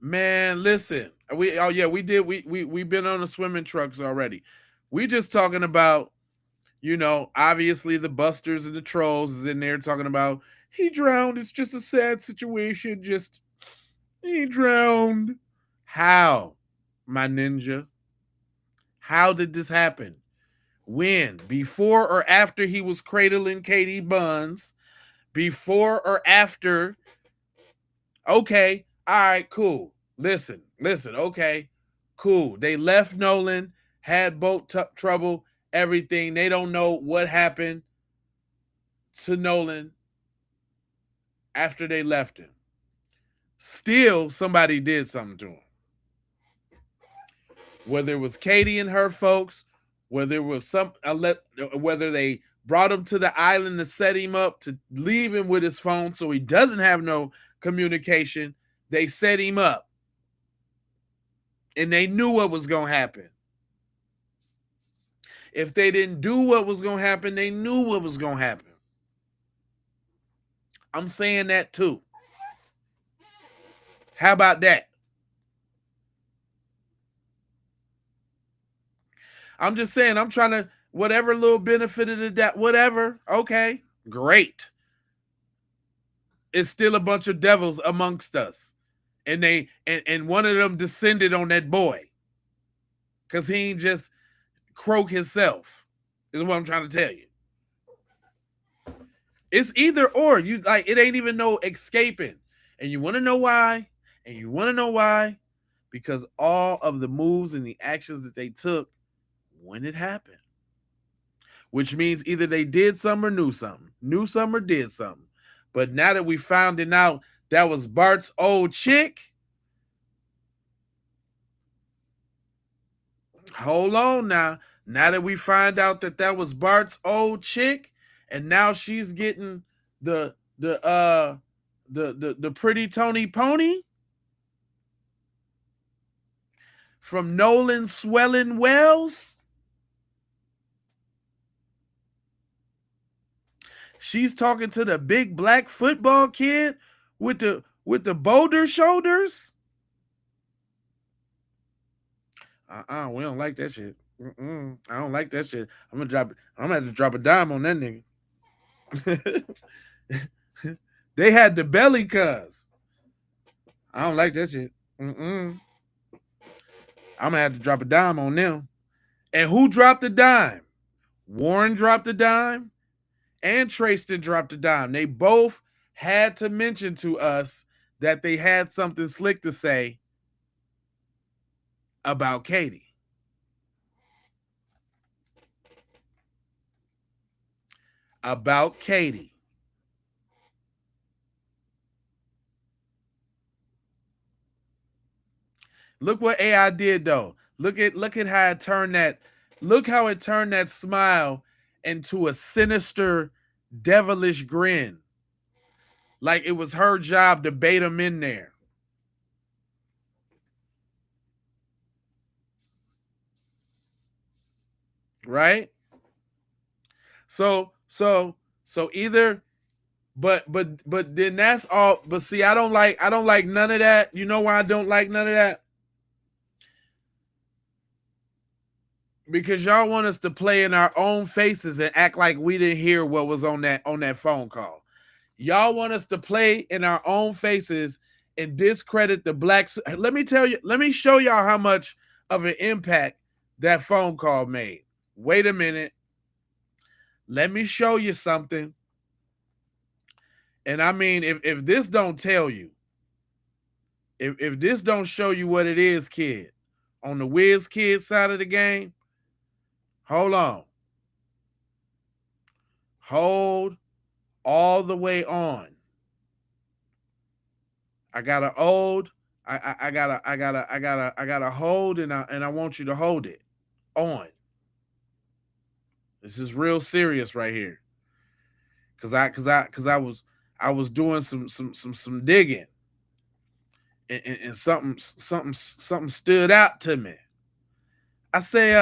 Man, listen. We've been on the swimming trucks already. We just talking about, obviously the busters and the trolls is in there talking about he drowned. It's just a sad situation. Just he drowned. How, my ninja? How did this happen? When? Before or after he was cradling Katie Buns? Before or after? Okay. All right, cool. Listen. Okay, cool. They left Nolan, had boat trouble, everything. They don't know what happened to Nolan after they left him. Still, somebody did something to him. Whether it was Katie and her folks, whether it was whether they brought him to the island to set him up to leave him with his phone so he doesn't have no communication. They set him up. And they knew what was going to happen. If they didn't do what was going to happen, they knew what was going to happen. I'm saying that too. How about that? I'm just saying, I'm trying to, whatever little benefit of the doubt, whatever. Okay, great. It's still a bunch of devils amongst us. And and one of them descended on that boy. Because he ain't just croak himself, is what I'm trying to tell you. It's either or. You like it ain't even no escaping. And you want to know why? Because all of the moves and the actions that they took when it happened. Which means either they did something or knew something. Knew something or did something. But now that we found it out that was Bart's old chick. Hold on now. Now that we find out that was Bart's old chick, and now she's getting the pretty Tony Pony from Nolan Swelling Wells. She's talking to the big black football kid with the boulder shoulders. We don't like that shit. I don't like that shit. I'm gonna have to drop a dime on that nigga. They had the belly cuz. I don't like that shit. I'm gonna have to drop a dime on them. And who dropped the dime? Warren dropped the dime, and Trayston dropped a dime. They both had to mention to us that they had something slick to say about Katie. About Katie. Look what AI did though. Look at how it turned that. Look how it turned that smile into a sinister, devilish grin. Like it was her job to bait him in there. Right? So either but then that's all. But see, I don't like none of that. You know why I don't like none of that? Because y'all want us to play in our own faces and act like we didn't hear what was on that phone call. Y'all want us to play in our own faces and discredit the blacks. Let me show y'all how much of an impact that phone call made. Wait a minute. Let me show you something. And I mean, if this don't tell you, if this don't show you what it is, kid, on the Wiz Kid side of the game, hold on. Hold all the way on. I got to hold. I gotta hold, and I want you to hold it on. This is real serious right here. Cause I was doing some digging, and something stood out to me. I say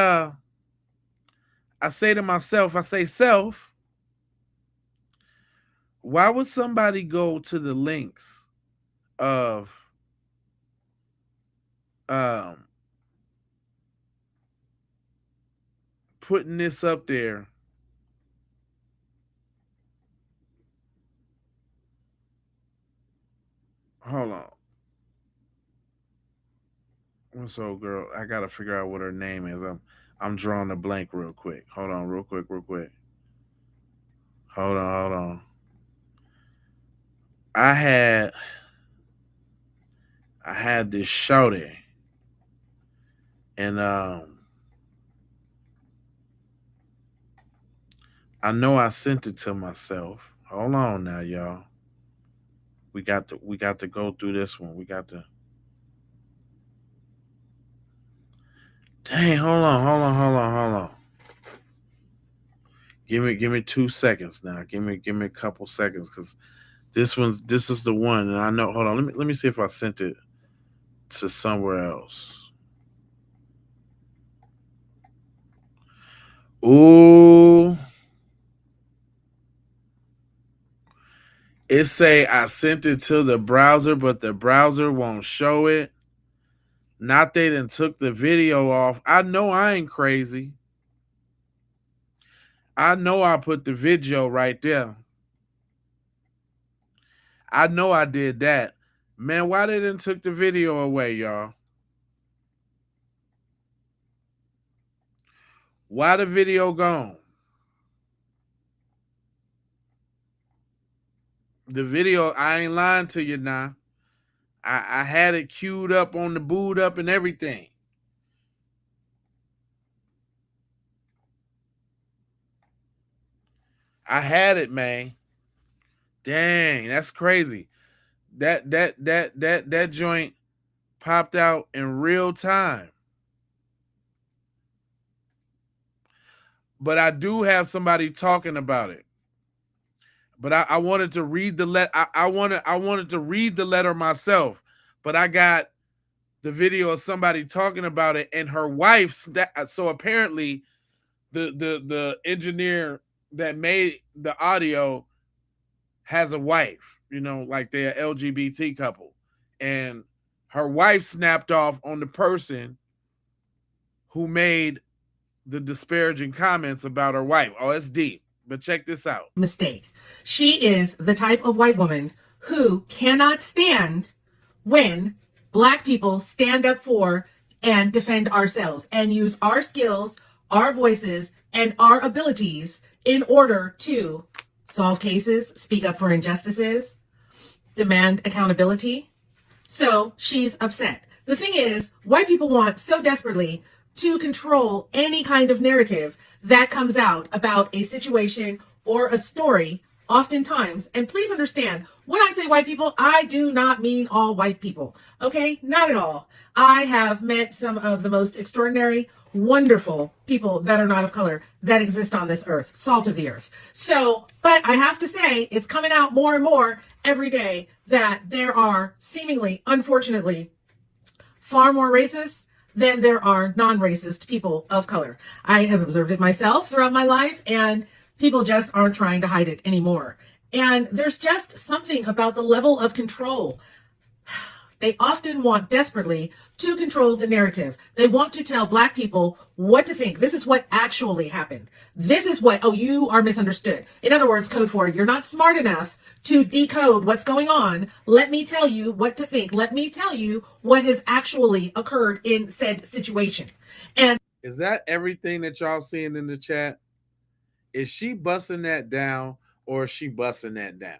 to myself, self, why would somebody go to the lengths of putting this up there hold on. What's old girl? I gotta figure out what her name is. I'm drawing a blank real quick. Hold on, real quick. Hold on. I had this shorty, and I know I sent it to myself. Hold on now, y'all. We got to go through this one. We got to. Dang, hold on. Give me 2 seconds now. Give me a couple seconds, because this is the one, and I know. Hold on, let me see if I sent it to somewhere else. Ooh. It say I sent it to the browser, but the browser won't show it. Not they done took the video off. I know I ain't crazy. I know I put the video right there. I know I did that. Man, why they done took the video away, y'all? Why the video gone? The video, I ain't lying to you now. I had it queued up on the boot up and everything. I had it, man. Dang, that's crazy. That joint popped out in real time. But I do have somebody talking about it. But I wanted to read the letter. I wanted to read the letter myself. But I got the video of somebody talking about it, and her wife's. So apparently, the engineer that made the audio has a wife. You know, like they're an LGBT couple, and her wife snapped off on the person who made the disparaging comments about her wife. Oh, it's deep. But check this out. Mistake. She is the type of white woman who cannot stand when Black people stand up for and defend ourselves and use our skills, our voices, and our abilities in order to solve cases, speak up for injustices, demand accountability. So she's upset. The thing is, white people want so desperately to control any kind of narrative that comes out about a situation or a story, oftentimes. And please understand, when I say white people, I do not mean all white people. Okay? Not at all. I have met some of the most extraordinary, wonderful people that are not of color that exist on this earth, salt of the earth. So, but I have to say, it's coming out more and more every day that there are seemingly, unfortunately, far more racists than there are non-racist people of color. I have observed it myself throughout my life, and people just aren't trying to hide it anymore. And there's just something about the level of control. They often want desperately to control the narrative. They want to tell Black people what to think. This is what actually happened. This is what, oh, you are misunderstood. In other words, code for it. You're not smart enough to decode what's going on. Let me tell you what to think. Let me tell you what has actually occurred in said situation. And is that everything that y'all seeing in the chat? Is she busting that down, or is she busting that down?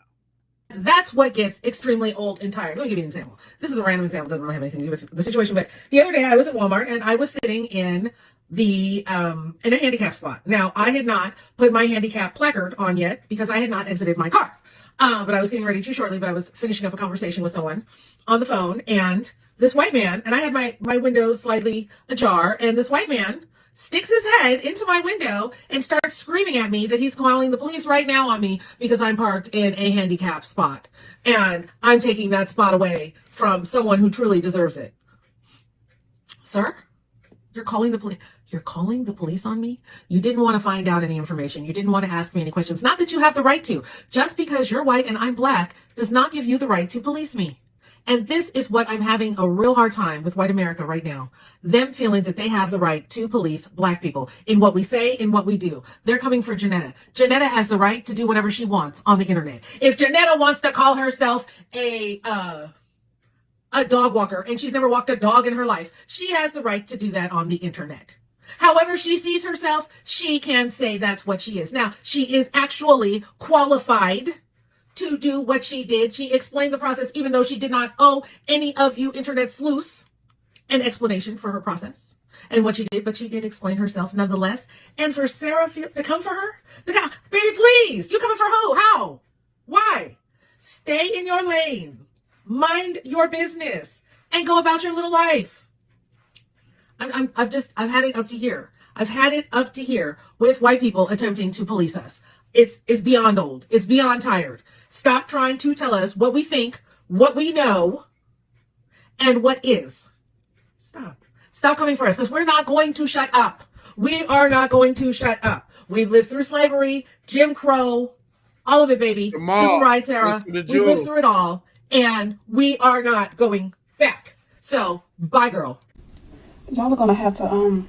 That's what gets extremely old and tired. Let me give you an example. This is a random example. Doesn't really have anything to do with the situation. But the other day I was at Walmart and I was sitting in in a handicap spot. Now, I had not put my handicap placard on yet because I had not exited my car. But I was getting ready to shortly, but I was finishing up a conversation with someone on the phone, and this white man, and I had my window slightly ajar, and this white man sticks his head into my window and starts screaming at me that he's calling the police right now on me because I'm parked in a handicap spot. And I'm taking that spot away from someone who truly deserves it. Sir, you're calling the police. You're calling the police on me? You didn't want to find out any information. You didn't want to ask me any questions. Not that you have the right to. Just because you're white and I'm Black does not give you the right to police me. And this is what I'm having a real hard time with white America right now. Them feeling that they have the right to police Black people in what we say, in what we do. They're coming for Janetta. Janetta has the right to do whatever she wants on the internet. If Janetta wants to call herself a dog walker and she's never walked a dog in her life, she has the right to do that on the internet. However she sees herself, she can say that's what she is. Now, she is actually qualified to do what she did. She explained the process, even though she did not owe any of you internet sleuths an explanation for her process and what she did, but she did explain herself nonetheless. And for Sarah to come for her, baby, please, you coming for who? How? Why? Stay in your lane, mind your business, and go about your little life. I've had it up to here. I've had it up to here with white people attempting to police us. It's beyond old. It's beyond tired. Stop trying to tell us what we think, what we know, and what is. Stop coming for us, because we're not going to shut up. We are not going to shut up. We've lived through slavery, Jim Crow, all of it, baby. Civil rights era. We lived through it all, and we are not going back. So, bye, girl. Y'all are gonna have to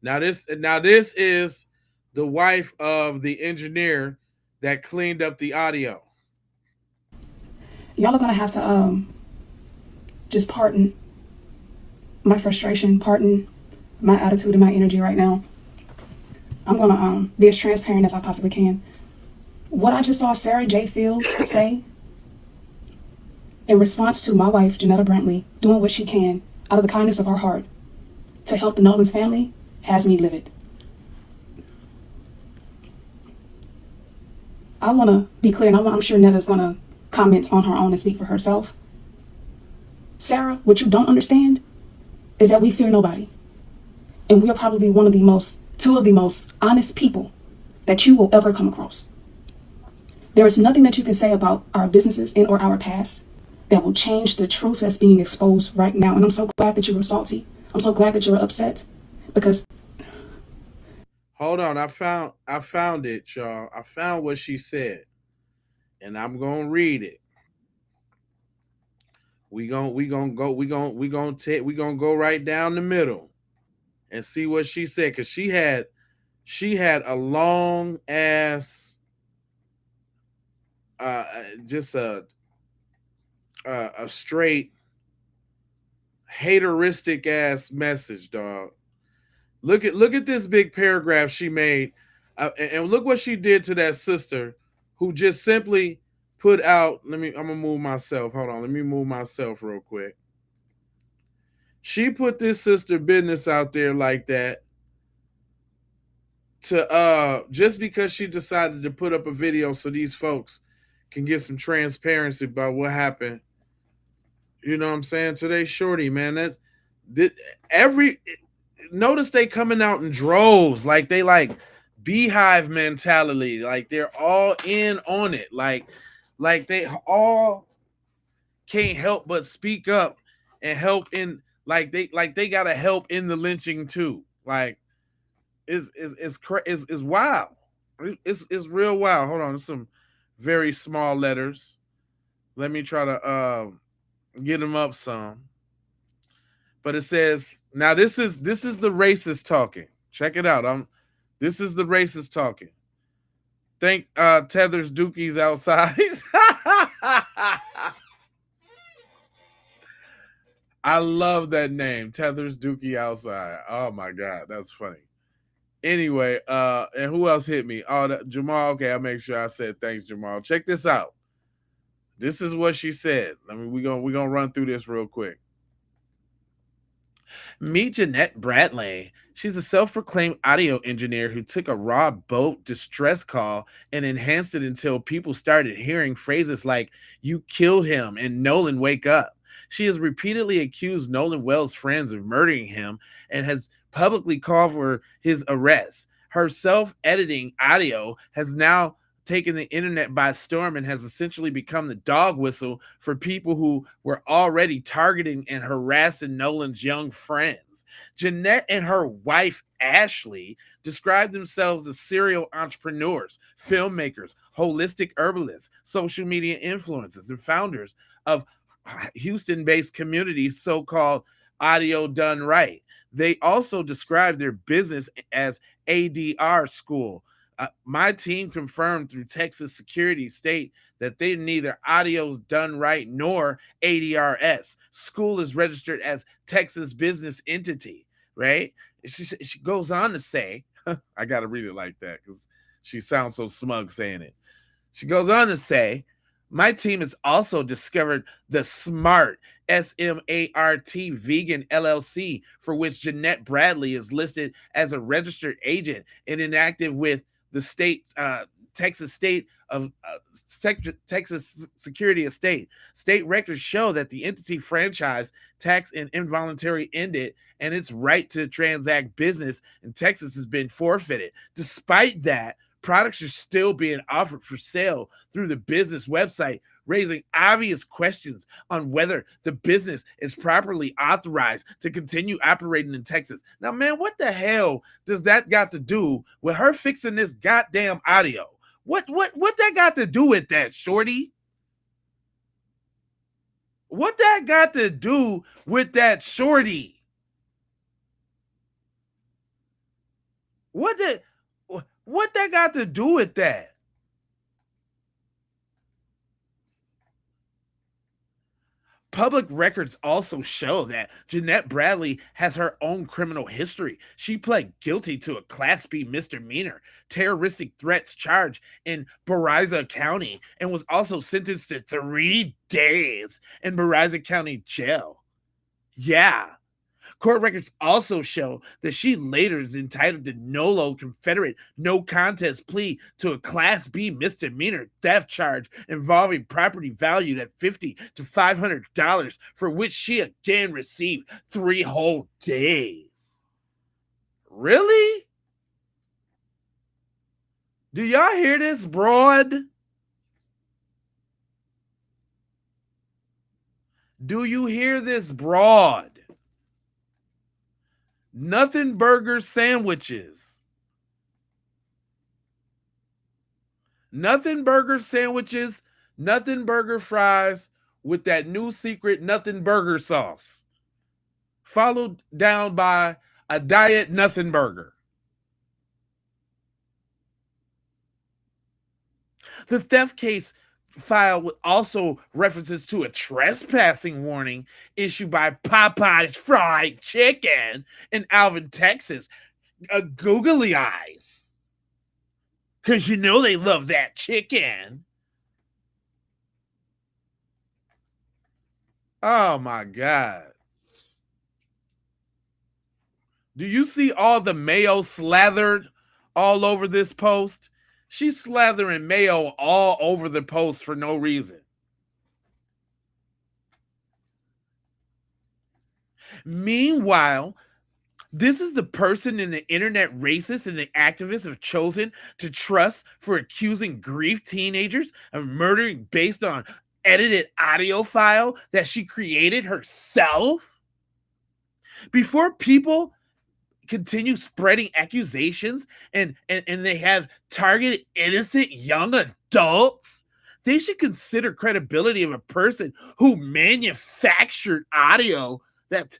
Now this is the wife of the engineer that cleaned up the audio. y'all are gonna have to just pardon my frustration, pardon my attitude and my energy right now. I'm gonna be as transparent as I possibly can. What I just saw Sarah J. Fields say in response to my wife, Janetta Brantley, doing what she can out of the kindness of her heart to help the Nolan's family has me livid. I want to be clear, and I'm sure Netta's going to comment on her own and speak for herself. Sarah, what you don't understand is that we fear nobody. And we are probably two of the most honest people that you will ever come across. There is nothing that you can say about our businesses and or our past that will change the truth that's being exposed right now. And I'm so glad that you were salty. I'm so glad that you were upset, because hold on, I found it, y'all. I found what she said, and I'm gonna read it. We gonna go right down the middle and see what she said, because she had a long ass just a a straight hateristic ass message, dog. Look at this big paragraph she made, and look what she did to that sister, who just simply put out. I'm gonna move myself. Hold on, let me move myself real quick. She put this sister business out there like that to just because she decided to put up a video so these folks can get some transparency about what happened. You know what I'm saying? Today, shorty, man. Every notice they coming out in droves, like they like beehive mentality, like they're all in on it, like they all can't help but speak up and help in, like they gotta help in the lynching too. Like it's wild. It's real wild. Hold on, there's some very small letters. Let me try to get them up some. But it says, now this is the racist talking. Check it out. This is the racist talking. Think Tethers Dookie's outside. I love that name, Tethers Dookie outside. Oh my god, that's funny. Anyway, and who else hit me? Oh, Jamal. Okay, I'll make sure I said thanks, Jamal. Check this out. This is what she said. I mean, we're gonna run through this real quick. Meet Jeanette Bradley. She's a self-proclaimed audio engineer who took a raw boat distress call and enhanced it until people started hearing phrases like, "You killed him," and "Nolan, wake up." She has repeatedly accused Nolan Wells' friends of murdering him and has publicly called for his arrest. Her self-editing audio has now taken the internet by storm and has essentially become the dog whistle for people who were already targeting and harassing Nolan's young friends. Jeanette and her wife, Ashley, described themselves as serial entrepreneurs, filmmakers, holistic herbalists, social media influencers, and founders of Houston-based communities, so-called Audio Done Right. They also described their business as ADR School. My team confirmed through Texas Security State that they neither Audio Done Right nor ADRS. School is registered as Texas business entity, right? She goes on to say, I got to read it like that because she sounds so smug saying it. She goes on to say, my team has also discovered the SMART, S-M-A-R-T Vegan LLC, for which Jeanette Bradley is listed as a registered agent and inactive with the state, Texas State of Texas Security Estate. State records show that the entity franchise tax and involuntary ended, and its right to transact business in Texas has been forfeited. Despite that, products are still being offered for sale through the business website, raising obvious questions on whether the business is properly authorized to continue operating in Texas. Now, man, what the hell does that got to do with her fixing this goddamn audio? What that got to do with that, shorty? What that got to do with that, shorty? What that got to do with that? Public records also show that Jeanette Bradley has her own criminal history. She pled guilty to a Class B misdemeanor terroristic threats charge in Bariza County and was also sentenced to 3 days in Bariza County jail. Yeah. Court records also show that she later is entitled to Nolo Confederate no contest plea to a Class B misdemeanor theft charge involving property valued at $50 to $500, for which she again received 3 whole days. Really? Do y'all hear this, broad? Do you hear this, broad? Nothing burger sandwiches. Nothing burger sandwiches, nothing burger fries with that new secret nothing burger sauce. Followed down by a diet nothing burger. The theft case file also references to a trespassing warning issued by Popeye's Fried Chicken in Alvin, Texas. Googly eyes. Because you know they love that chicken. Oh my God. Do you see all the mayo slathered all over this post? She's slathering mayo all over the post for no reason. Meanwhile, this is the person in the internet racists and the activists have chosen to trust for accusing grief teenagers of murdering based on edited audio file that she created herself. Before people continue spreading accusations and they have targeted innocent young adults, they should consider credibility of a person who manufactured audio that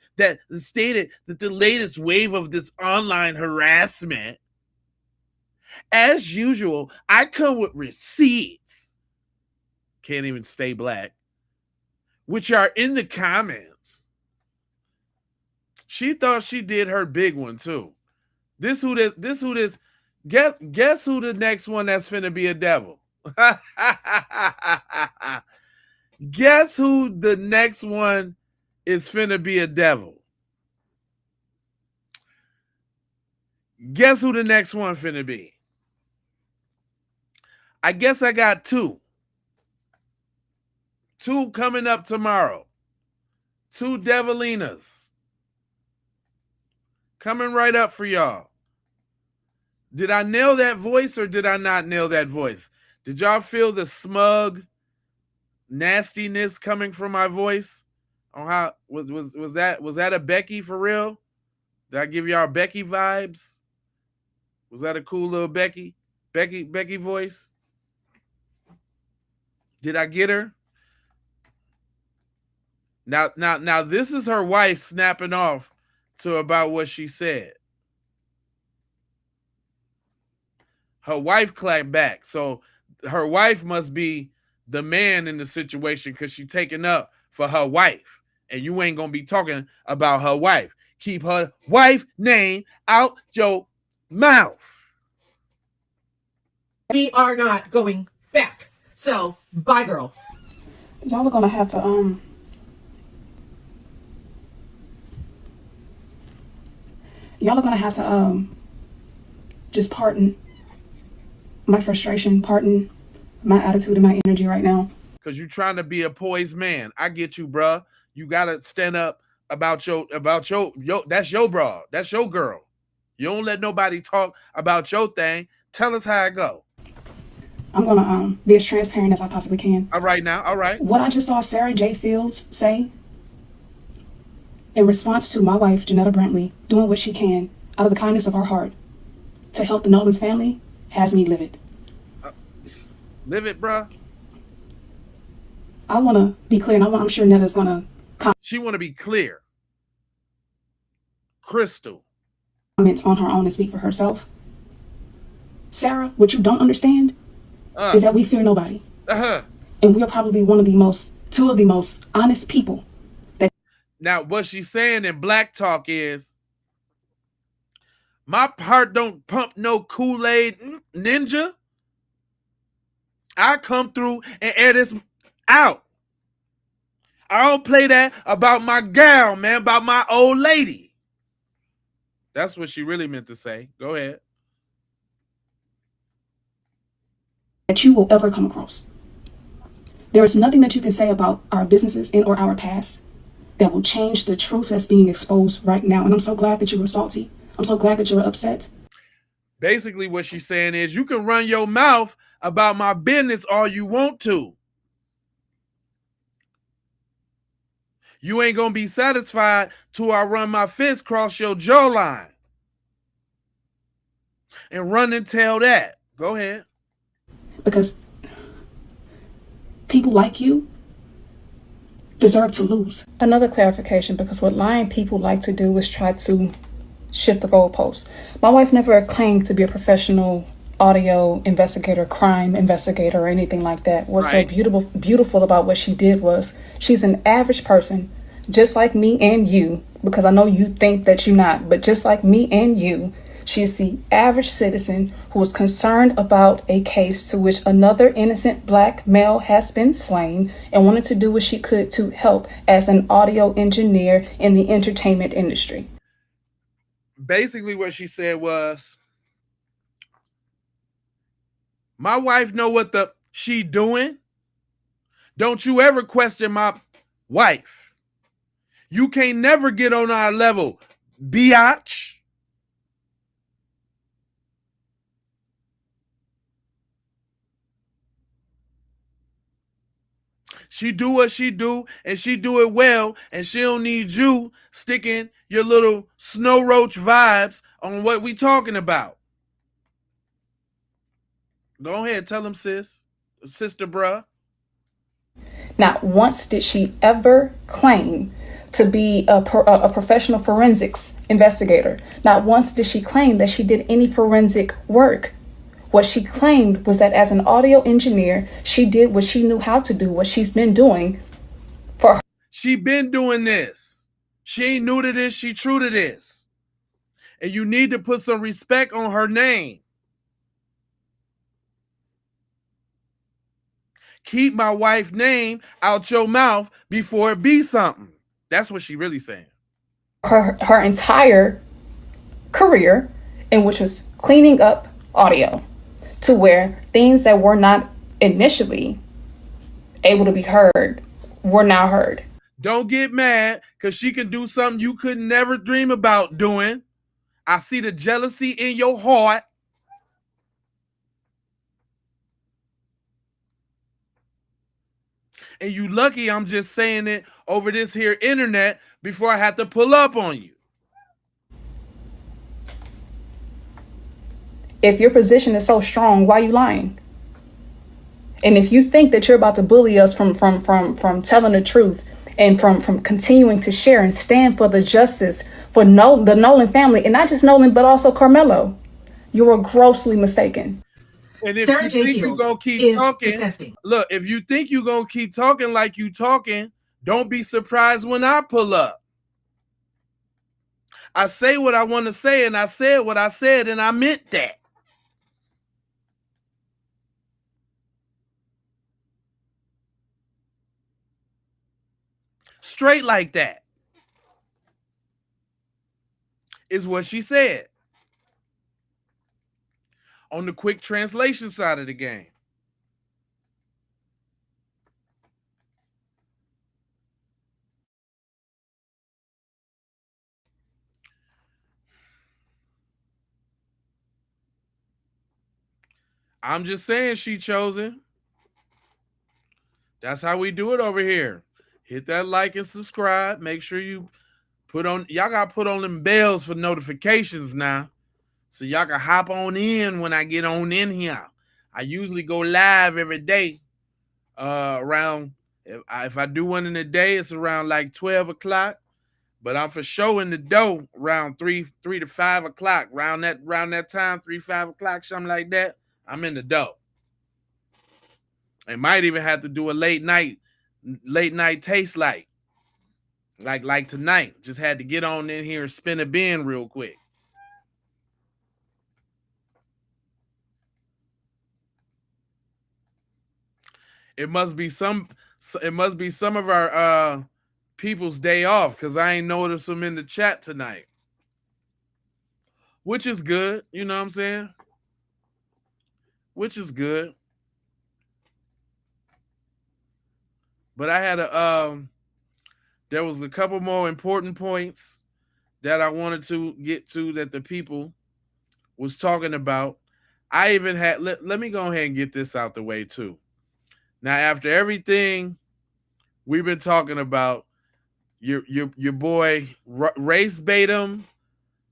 stated that the latest wave of this online harassment. As usual, I come with receipts. Can't even stay black. Which are in the comments. She thought she did her big one too. Guess who the next one that's finna be a devil? Guess who the next one is finna be a devil? Guess who the next one finna be? I guess I got two. Two coming up tomorrow. Two devilinas. Coming right up for y'all. Did I nail that voice or did I not nail that voice? Did y'all feel the smug nastiness coming from my voice? On how was that a Becky for real? Did I give y'all Becky vibes? Was that a cool little Becky voice? Did I get her? Now this is her wife snapping off to about what she said. Her wife clapped back. So her wife must be the man in the situation because she's taking up for her wife. And you ain't going to be talking about her wife. Keep her wife name out your mouth. We are not going back. So, bye, girl. Y'all are gonna have to just pardon my frustration, pardon my attitude and my energy right now. Because you're trying to be a poised man. I get you, bruh. You gotta stand up about your that's your bra. That's your girl. You don't let nobody talk about your thing. Tell us how it go. I'm gonna be as transparent as I possibly can. All right now, all right. What I just saw Sarah J. Fields say in response to my wife, Janetta Brantley, doing what she can out of the kindness of her heart to help the Nolan's family has me livid. Livid, bruh? I want to be clear, and I'm sure Netta's going to She want to be clear. Crystal. Comment on her own and speak for herself. Sarah, what you don't understand is that we fear nobody. And we are probably two of the most honest people. Now, what she's saying in Black Talk is, my heart don't pump no Kool-Aid ninja. I come through and air this out. I don't play that about my gal, man, about my old lady. That's what she really meant to say. Go ahead. That you will ever come across. There is nothing that you can say about our businesses and or our past that will change the truth that's being exposed right now. And I'm so glad that you were salty. I'm so glad that you were upset. Basically, what she's saying is you can run your mouth about my business all you want to. You ain't going to be satisfied till I run my fist across your jawline. And run and tell that. Go ahead. Because people like you deserve to lose. Another clarification, because what lying people like to do is try to shift the goalposts. My wife never claimed to be a professional audio investigator, crime investigator, or anything like that. What's so Right. beautiful about what she did was she's an average person, just like me and you, because I know you think that you're not, but just like me and you, she's the average citizen who is concerned about a case to which another innocent black male has been slain and wanted to do what she could to help as an audio engineer in the entertainment industry. Basically, what she said was, my wife know what the she doing. Don't you ever question my wife. You can't never get on our level, biatch. She do what she do, and she do it well, and she don't need you sticking your little snow roach vibes on what we talking about. Go ahead, tell him, sis, sister, bruh. Not once did she ever claim to be a professional forensics investigator. Not once did she claim that she did any forensic work. What she claimed was that as an audio engineer, she did what she knew how to do, what she's been doing for her. She been doing this. She ain't new to this, she true to this. And you need to put some respect on her name. Keep my wife's name out your mouth before it be something. That's what she really saying. Her entire career, in which was cleaning up audio to where things that were not initially able to be heard were now heard. Don't get mad because she can do something you could never dream about doing. I see the jealousy in your heart. And you lucky I'm just saying it over this here internet before I have to pull up on you. If your position is so strong, why are you lying? And if you think that you're about to bully us from telling the truth and from continuing to share and stand for the justice for the Nolan family, and not just Nolan, but also Carmelo, you are grossly mistaken. And if Sarah you J. think you're Fields going to keep is talking, disgusting. look, if you think you're going to keep talking like you talking, don't be surprised when I pull up. I say what I want to say, and I said what I said, and I meant that. Straight like that is what she said. On the quick translation side of the game. I'm just saying, she chosen. That's how we do it over here. Hit that like and subscribe. Make sure you put on, y'all got to put on them bells for notifications now. So y'all can hop on in when I get on in here. I usually go live every day around, if I do one in a day, it's around like 12 o'clock. But I'm for sure in the dough around 3 to 5 o'clock. Around that time, 3, 5 o'clock, something like that. I'm in the dough. I might even have to do a late night taste like tonight. Just had to get on in here and spin a bin real quick. It must be some of our people's day off because I ain't noticed them in the chat tonight. Which is good, you know what I'm saying? Which is good. But I had there was a couple more important points that I wanted to get to that the people was talking about. I even had, let me go ahead and get this out the way too. Now, after everything we've been talking about, your boy race bait him.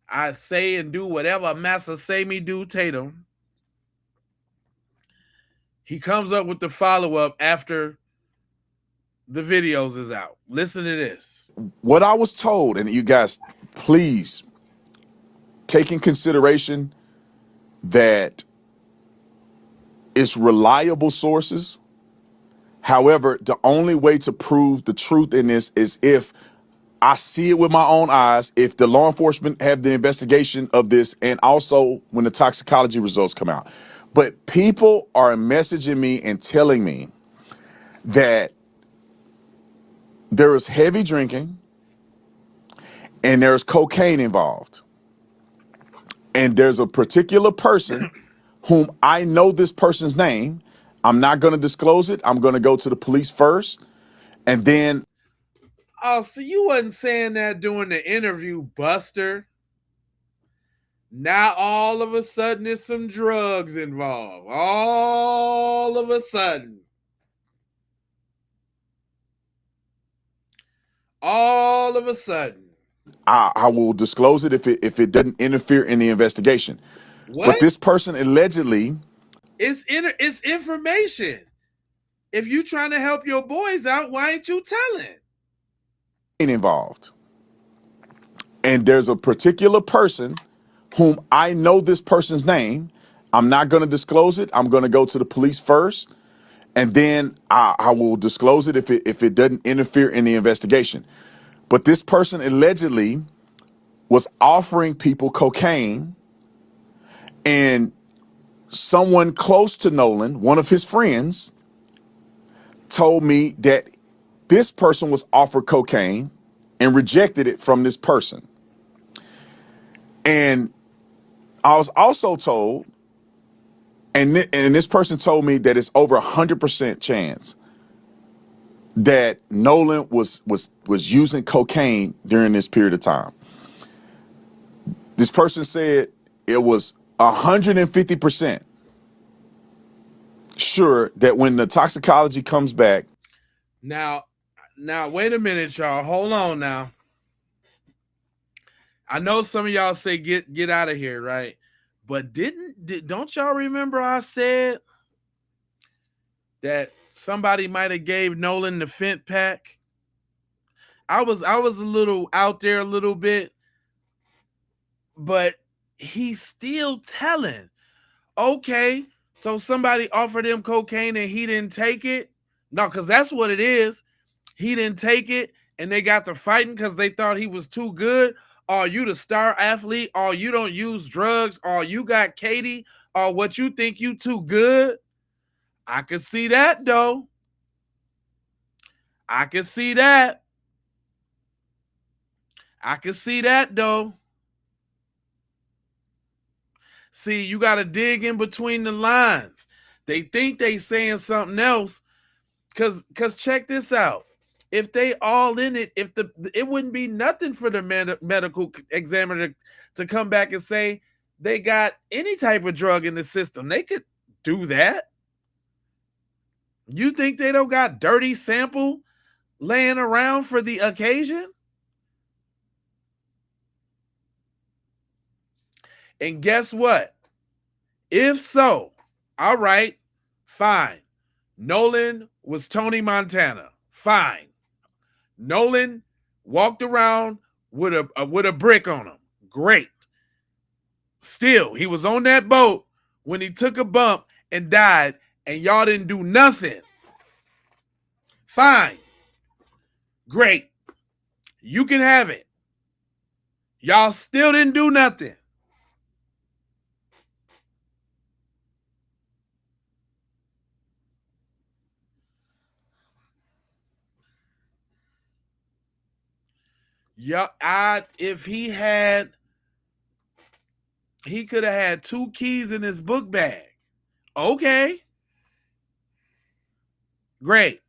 I say and do whatever Massa say me do, Tatum. He comes up with the follow-up after the videos is out. Listen to this. What I was told, and you guys, please take in consideration that It's reliable sources. However, the only way to prove the truth in this is if I see it with my own eyes, if the law enforcement have the investigation of this, and also when the toxicology results come out. But people are messaging me and telling me that there is heavy drinking and there's cocaine involved. And there's a particular person whom I know this person's name. I'm not going to disclose it. I'm going to go to the police first. And then. Oh, so you wasn't saying that during the interview, Buster. Now all of a sudden there's some drugs involved. All of a sudden. All of a sudden. I will disclose it if it doesn't interfere in the investigation. What? But this person allegedly. It's information. If you trying to help your boys out, why ain't you telling? Involved. And there's a particular person whom I know this person's name. I'm not going to disclose it. I'm going to go to the police first. And then I will disclose it if it doesn't interfere in the investigation. But this person allegedly was offering people cocaine, and someone close to Nolan, one of his friends, told me that this person was offered cocaine and rejected it from this person. And I was also told, and this person told me that it's over 100% chance that Nolan was using cocaine during this period of time. This person said it was 150% sure that when the toxicology comes back. Now, wait a minute, y'all. Hold on now. I know some of y'all say get out of here, right? But don't y'all remember I said that somebody might have gave Nolan the Fent pack? I was a little out there a little bit, but he's still telling. Okay, so somebody offered him cocaine and he didn't take it? No, because that's what it is. He didn't take it and they got to fighting because they thought he was too good. Or you the star athlete, or you don't use drugs, or you got Katie, or what you think you too good. I could see that though. I could see that. I could see that though. See, you got to dig in between the lines. They think they saying something else. Cause check this out. If they all in it, it wouldn't be nothing for the medical examiner to come back and say they got any type of drug in the system. They could do that. You think they don't got dirty sample laying around for the occasion? And guess what? If so, all right, fine. Nolan was Tony Montana. Fine. Nolan walked around with a brick on him. Great. Still, he was on that boat when he took a bump and died, and y'all didn't do nothing. Fine. Great. You can have it. Y'all still didn't do nothing. Yeah, if he could have had 2 keys in his book bag. Okay. Great.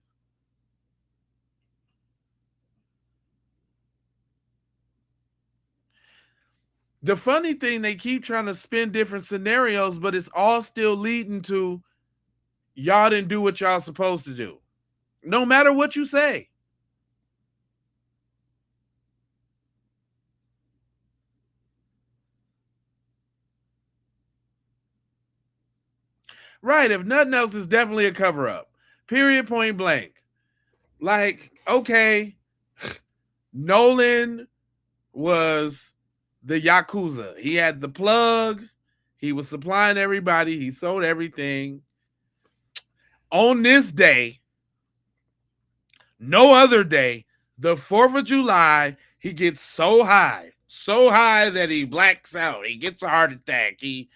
The funny thing, they keep trying to spin different scenarios, but it's all still leading to y'all didn't do what y'all supposed to do. No matter what you say. Right. If nothing else, it's definitely a cover up. Period, point blank. Like, okay, Nolan was the Yakuza. He had the plug. He was supplying everybody. He sold everything. on this day, no other day, the 4th of July, he gets so high that he blacks out. He gets a heart attack. He,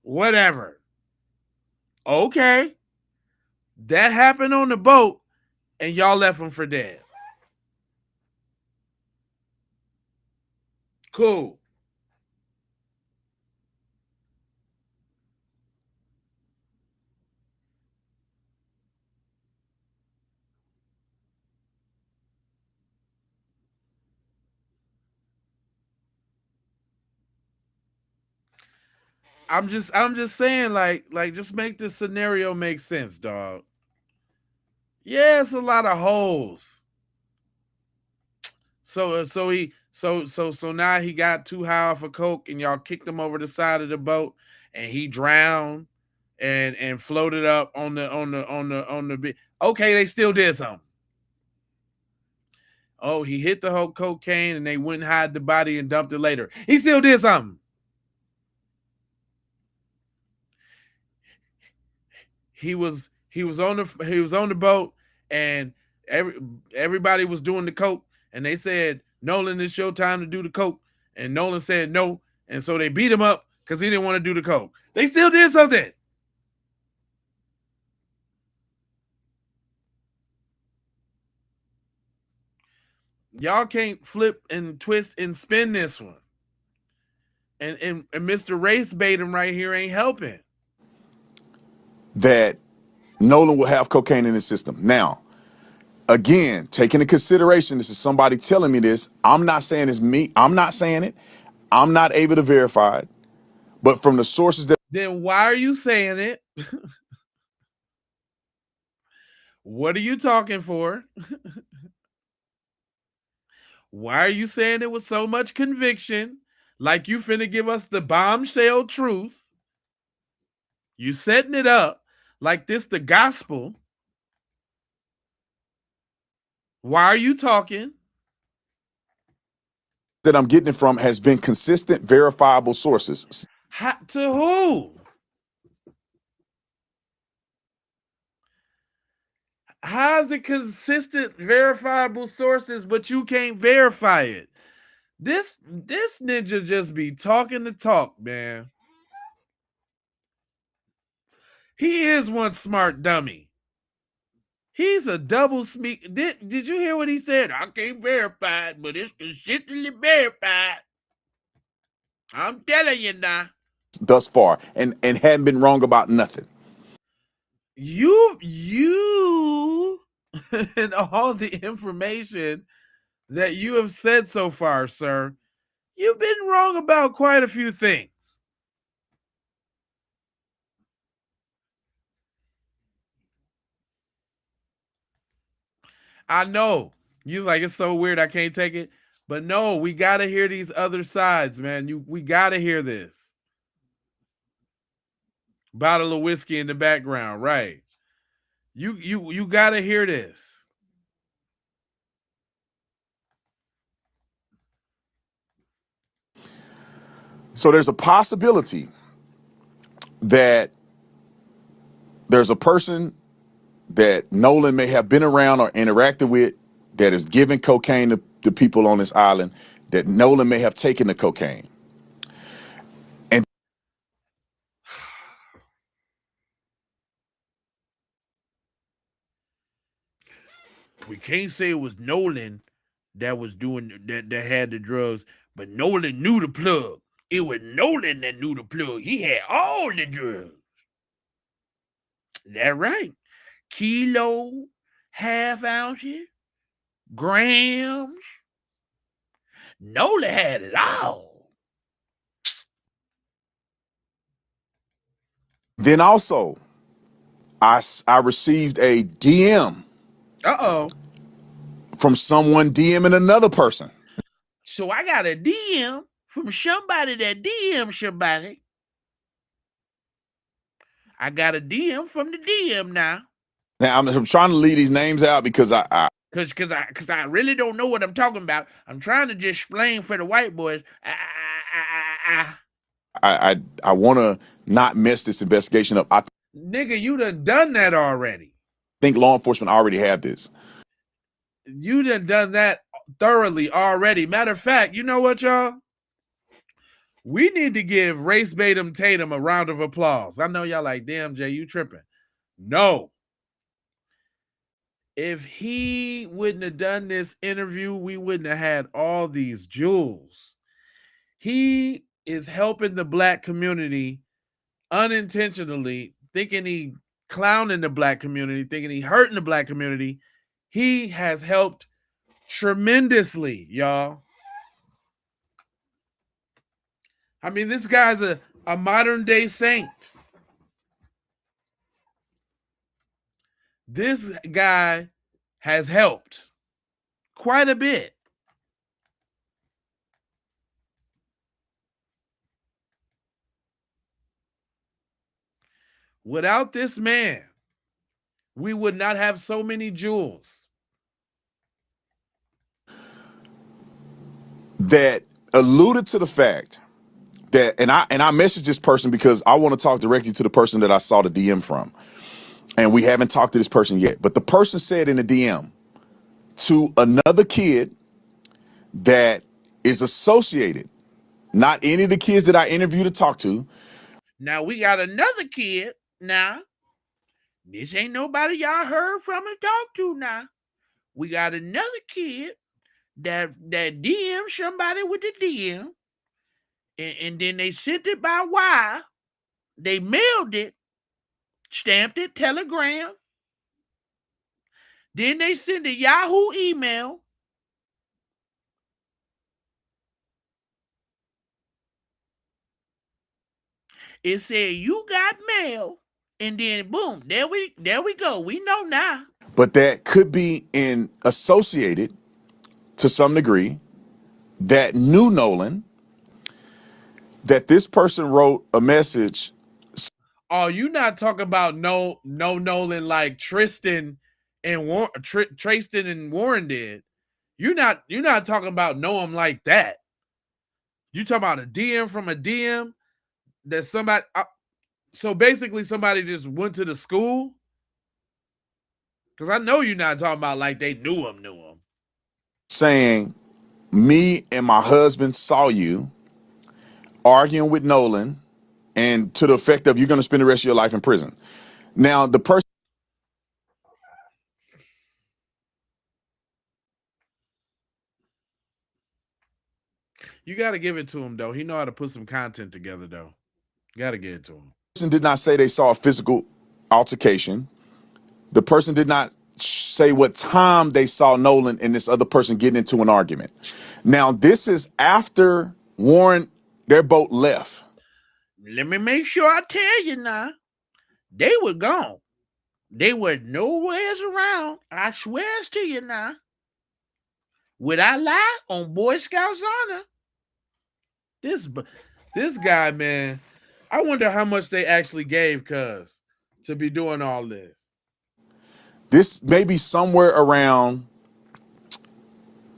whatever. Okay. That happened on the boat, and y'all left him for dead. Cool. I'm just saying, like just make this scenario make sense, dog. Yeah, it's a lot of holes. So now he got too high off of coke, and y'all kicked him over the side of the boat, and he drowned and floated up on the. Okay, they still did something. Oh, he hit the whole cocaine, and they went and hid the body and dumped it later. He still did something. He was on the boat, and everybody was doing the coke, and they said, Nolan, it's your time to do the coke, and Nolan said no, and so they beat him up because he didn't want to do the coke. They still did something. Y'all can't flip and twist and spin this one. And Mr. Race Baiting right here ain't helping. That Nolan will have cocaine in his system. Now, again, taking into consideration, this is somebody telling me this. I'm not saying it's me. I'm not saying it. I'm not able to verify it. But from the sources that... Then why are you saying it? What are you talking for? Why are you saying it with so much conviction? Like you finna give us the bombshell truth. You setting it up like this the gospel. Why are you talking? that I'm getting it from has been consistent, verifiable sources. To who? How's it consistent, verifiable sources, but you can't verify it? This ninja just be talking the talk, man. He is one smart dummy. He's a double speak. Did you hear what he said? I can't verify it, but it's consistently verified. I'm telling you now. Thus far, and hadn't been wrong about nothing. You and all the information that you have said so far, sir, you've been wrong about quite a few things. I know. You like, it's so weird, I can't take it. But no, we got to hear these other sides, man. We got to hear this. Bottle of whiskey in the background, right? You got to hear this. So there's a possibility that there's a person that Nolan may have been around or interacted with that is giving cocaine to people on this island, that Nolan may have taken the cocaine. And we can't say it was Nolan that was doing that had the drugs, but Nolan knew the plug. It was Nolan that knew the plug. He had all the drugs. That right. Kilo, half ounces, grams. Nolan had it all. then also, I received a DM. From someone DMing another person. So I got a DM from somebody that DM somebody. I got a DM from the DM now. Now I'm trying to leave these names out because I really don't know what I'm talking about. I'm trying to just explain for the white boys. I want to not mess this investigation up. Nigga, you done that already. think law enforcement already have this. You done that thoroughly already. Matter of fact, you know what, y'all? We need to give Race Batum Tatum a round of applause. I know y'all like, damn, Jay, you tripping. No. If he wouldn't have done this interview, we wouldn't have had all these jewels. He is helping the black community unintentionally, thinking he clowning the black community, thinking he hurting the black community. He has helped tremendously, y'all. I mean, this guy's a modern day saint. This guy has helped quite a bit. Without this man, we would not have so many jewels. That alluded to the fact that, and I messaged this person because I want to talk directly to the person that I saw the DM from. And we haven't talked to this person yet. But the person said in the DM to another kid that is associated, not any of the kids that I interviewed to talk to. Now we got another kid now. This ain't nobody y'all heard from and talked to now. We got another kid that DM somebody with the DM, and then they sent it by wire. They mailed it, stamped it, telegram. Then they sent a Yahoo email. It said you got mail, and then boom, there we go. We know now. But that could be associated to some degree that knew Nolan, that this person wrote a message. Oh, you not talking about no Nolan like Tristan and Tristan and Warren did. You're not talking about know him like that. You talking about a DM from a DM that somebody. So basically, somebody just went to the school. Because I know you're not talking about like they knew him. Saying, me and my husband saw you arguing with Nolan, and to the effect of you're going to spend the rest of your life in prison. Now, the person. You got to give it to him, though. He know how to put some content together, though. You got to give it to him. The person did not say they saw a physical altercation. The person did not say what time they saw Nolan and this other person getting into an argument. Now, this is after Warren, their boat left. Let me make sure I tell you now. They were gone. They were nowhere around. I swear to you now. Would I lie on Boy Scouts honor? This guy, man, I wonder how much they actually gave Cuz to be doing all this. This may be somewhere around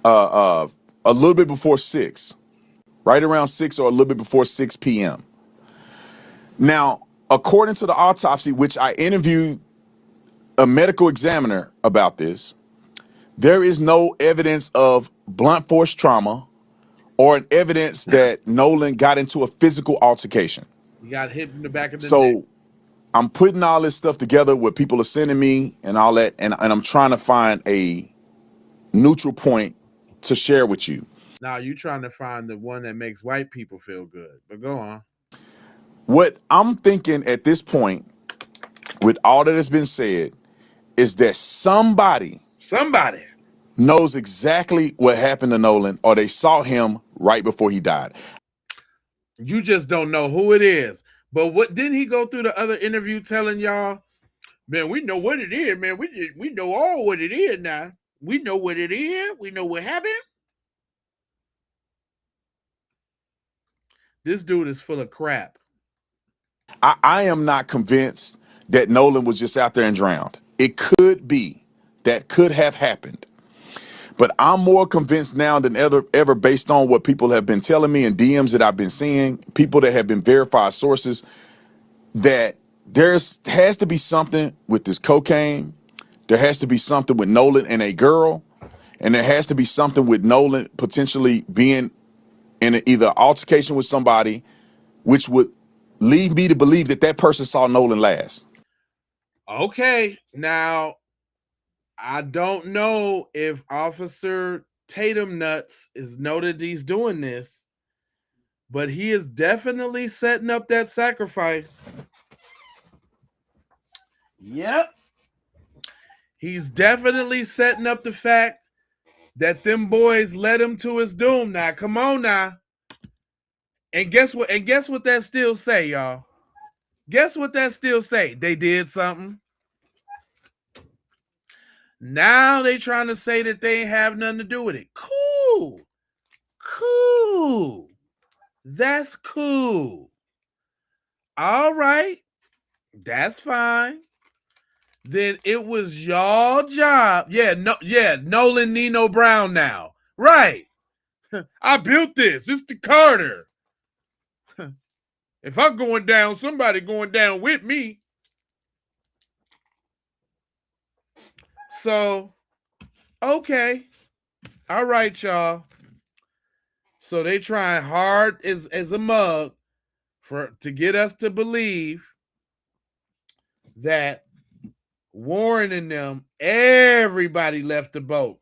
a little bit before 6. Right around 6 or a little bit before 6 p.m. Now, according to the autopsy, which I interviewed a medical examiner about this, there is no evidence of blunt force trauma or an evidence that Nolan got into a physical altercation. He got hit in the back of the neck. So I'm putting all this stuff together, what people are sending me and all that, and I'm trying to find a neutral point to share with you. Now you trying to find the one that makes white people feel good, but go on. What I'm thinking at this point, with all that has been said, is that somebody knows exactly what happened to Nolan, or they saw him right before he died. You just don't know who it is. But what didn't he go through the other interview telling y'all, man, we know what it is, man. We know all what it is now. We know what it is. We know what happened. This dude is full of crap. I am not convinced that Nolan was just out there and drowned. It could be. That could have happened. But I'm more convinced now than ever based on what people have been telling me and DMs that I've been seeing, people that have been verified sources, that has to be something with this cocaine, There has to be something with Nolan and a girl, and there has to be something with Nolan potentially being in either altercation with somebody, which would lead me to believe that that person saw Nolan last. Okay, now I don't know if Officer Tatum Nuts is noted he's doing this, but he is definitely setting up that sacrifice. Yep. He's definitely setting up the fact that them boys led him to his doom. Now, come on now. And guess what? And guess what that still say, y'all? Guess what that still say? They did something. Now they trying to say that they ain't have nothing to do with it. Cool. Cool. That's cool. All right. That's fine. Then it was y'all job. Yeah, Nolan Nino Brown now. Right. I built this. It's the Carter. If I'm going down, somebody going down with me. So, okay. All right, y'all. So they trying hard as a mug to get us to believe that Warren and them, everybody left the boat.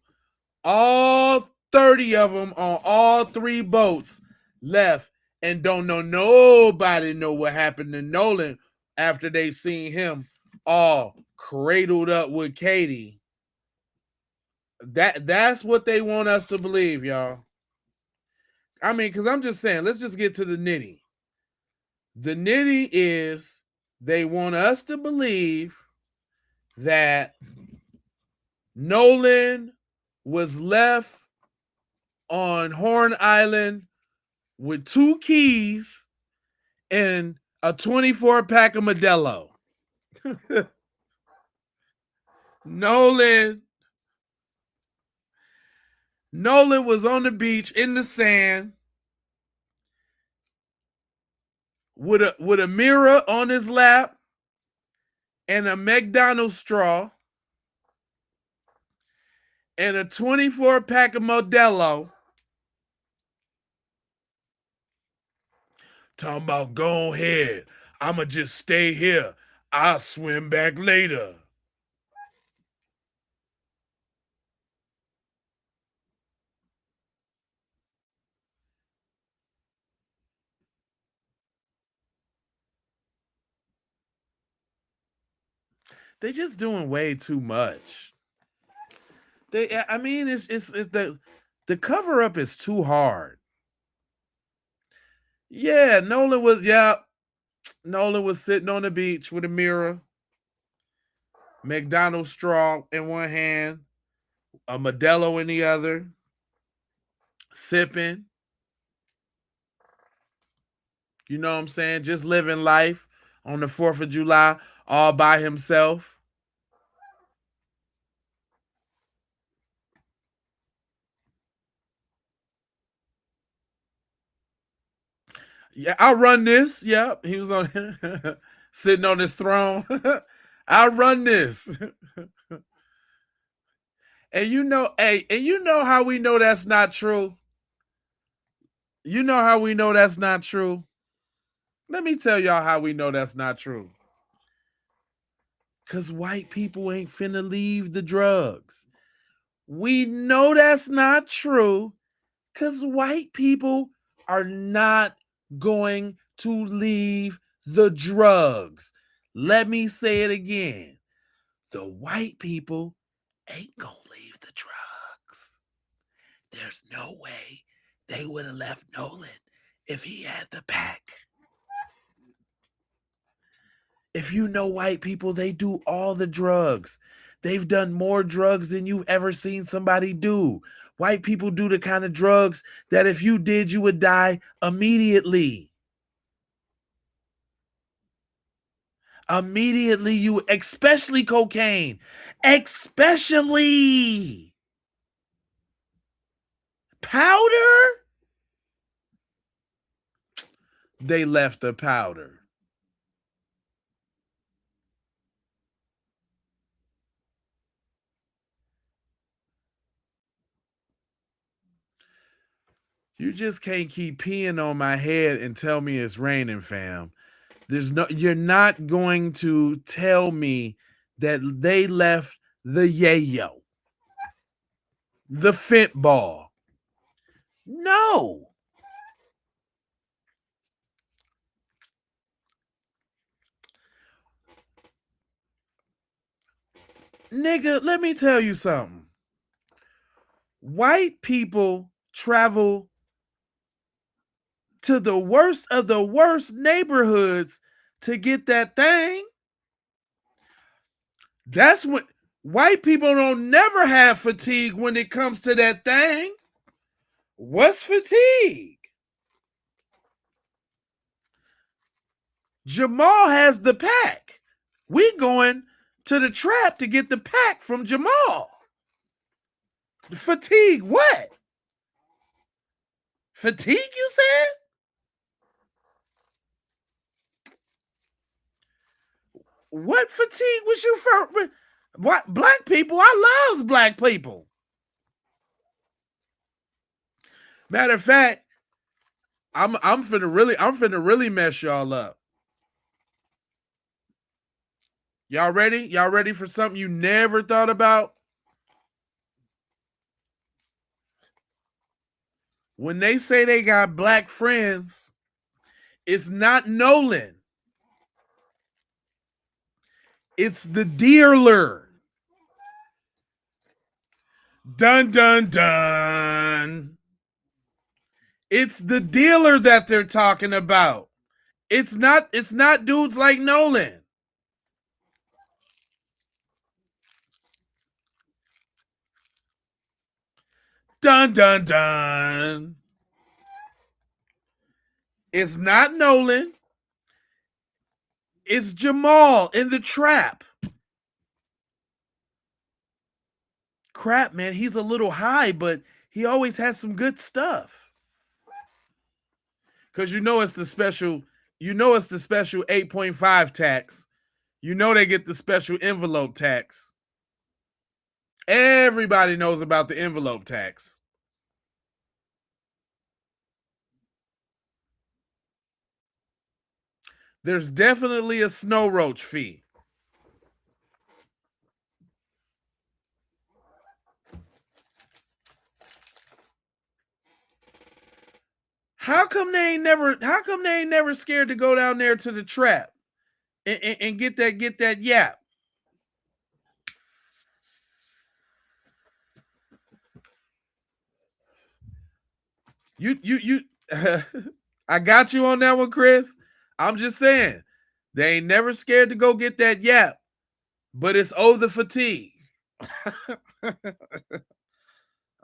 All 30 of them on all 3 boats left and don't know nobody know what happened to Nolan after they seen him all cradled up with Katie. That's what they want us to believe, y'all. I mean, because I'm just saying, let's just get to the nitty. The nitty is they want us to believe that Nolan was left on Horn Island with 2 keys and a 24 pack of Modelo. Nolan was on the beach in the sand with a mirror on his lap and a McDonald's straw and a 24 pack of Modelo. Talking about, go ahead. I'ma just stay here. I'll swim back later. They just doing way too much. I mean, it's the cover up is too hard. Yeah, Nolan was sitting on the beach with a mirror, McDonald's straw in one hand, a Modelo in the other, sipping. You know what I'm saying? Just living life on the 4th of July all by himself. Yeah, I'll run this. Yep. He was on sitting on his throne. I'll run this. And you know how we know that's not true? You know how we know that's not true? Let me tell y'all how we know that's not true. Because white people ain't finna leave the drugs. We know that's not true because white people are not going to leave the drugs. Let me say it again. The white people ain't gonna leave the drugs. There's no way they would have left Nolan if he had the pack. If you know white people, they do all the drugs. They've done more drugs than you've ever seen somebody do. White people do the kind of drugs that if you did, you would die immediately. Immediately, especially cocaine. Especially powder. They left the powder. You just can't keep peeing on my head and tell me it's raining, fam. You're not going to tell me that they left the yayo, the fent ball. No. Nigga, let me tell you something. White people travel to the worst of the worst neighborhoods to get that thing. That's what white people don't never have fatigue when it comes to that thing. What's fatigue? Jamal has the pack. We going to the trap to get the pack from Jamal. Fatigue what? Fatigue, you said? What fatigue was you for? What black people? I love black people. Matter of fact, I'm finna really mess y'all up. Y'all ready? Y'all ready for something you never thought about? When they say they got black friends, it's not Nolan. It's the dealer. Dun dun dun. It's the dealer that they're talking about. It's not dudes like Nolan. Dun dun dun. It's not Nolan. It's Jamal in the trap. Crap, man, he's a little high, but he always has some good stuff. Because it's the special 8.5 tax. They get the special envelope tax. Everybody knows about the envelope tax. There's definitely a snow roach fee. How come they ain't never scared to go down there to the trap and get that yap? You I got you on that one, Chris. I'm just saying, they ain't never scared to go get that yap, but it's the fatigue.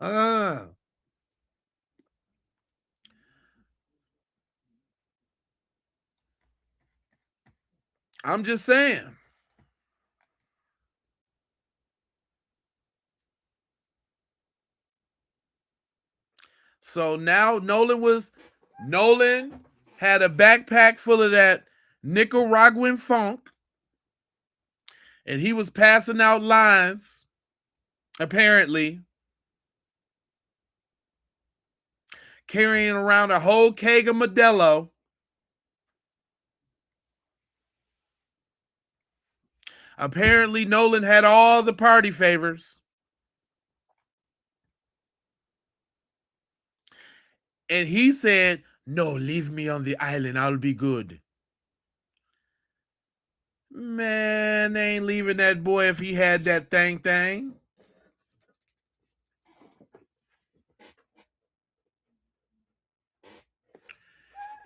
I'm just saying. So now Nolan had a backpack full of that Nicaraguan funk, and he was passing out lines, apparently, carrying around a whole keg of Modelo. Apparently, Nolan had all the party favors. And he said, "No, leave me on the island. I'll be good." Man, they ain't leaving that boy if he had that thing.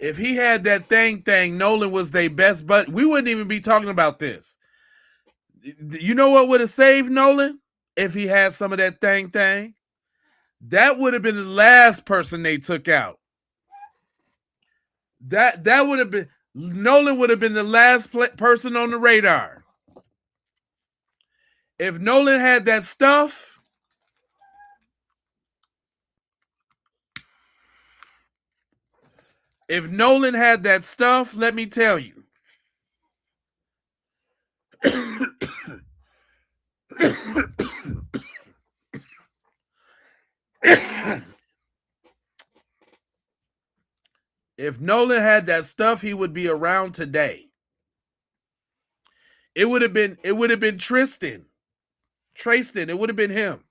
If he had that thing, Nolan was their best buddy. We wouldn't even be talking about this. You know what would have saved Nolan? If he had some of that thing? That would have been the last person they took out. That would have been, Nolan would have been the last person on the radar. If Nolan had that stuff, let me tell you. If Nolan had that stuff, he would be around today. It would have been Tristan. It would have been him.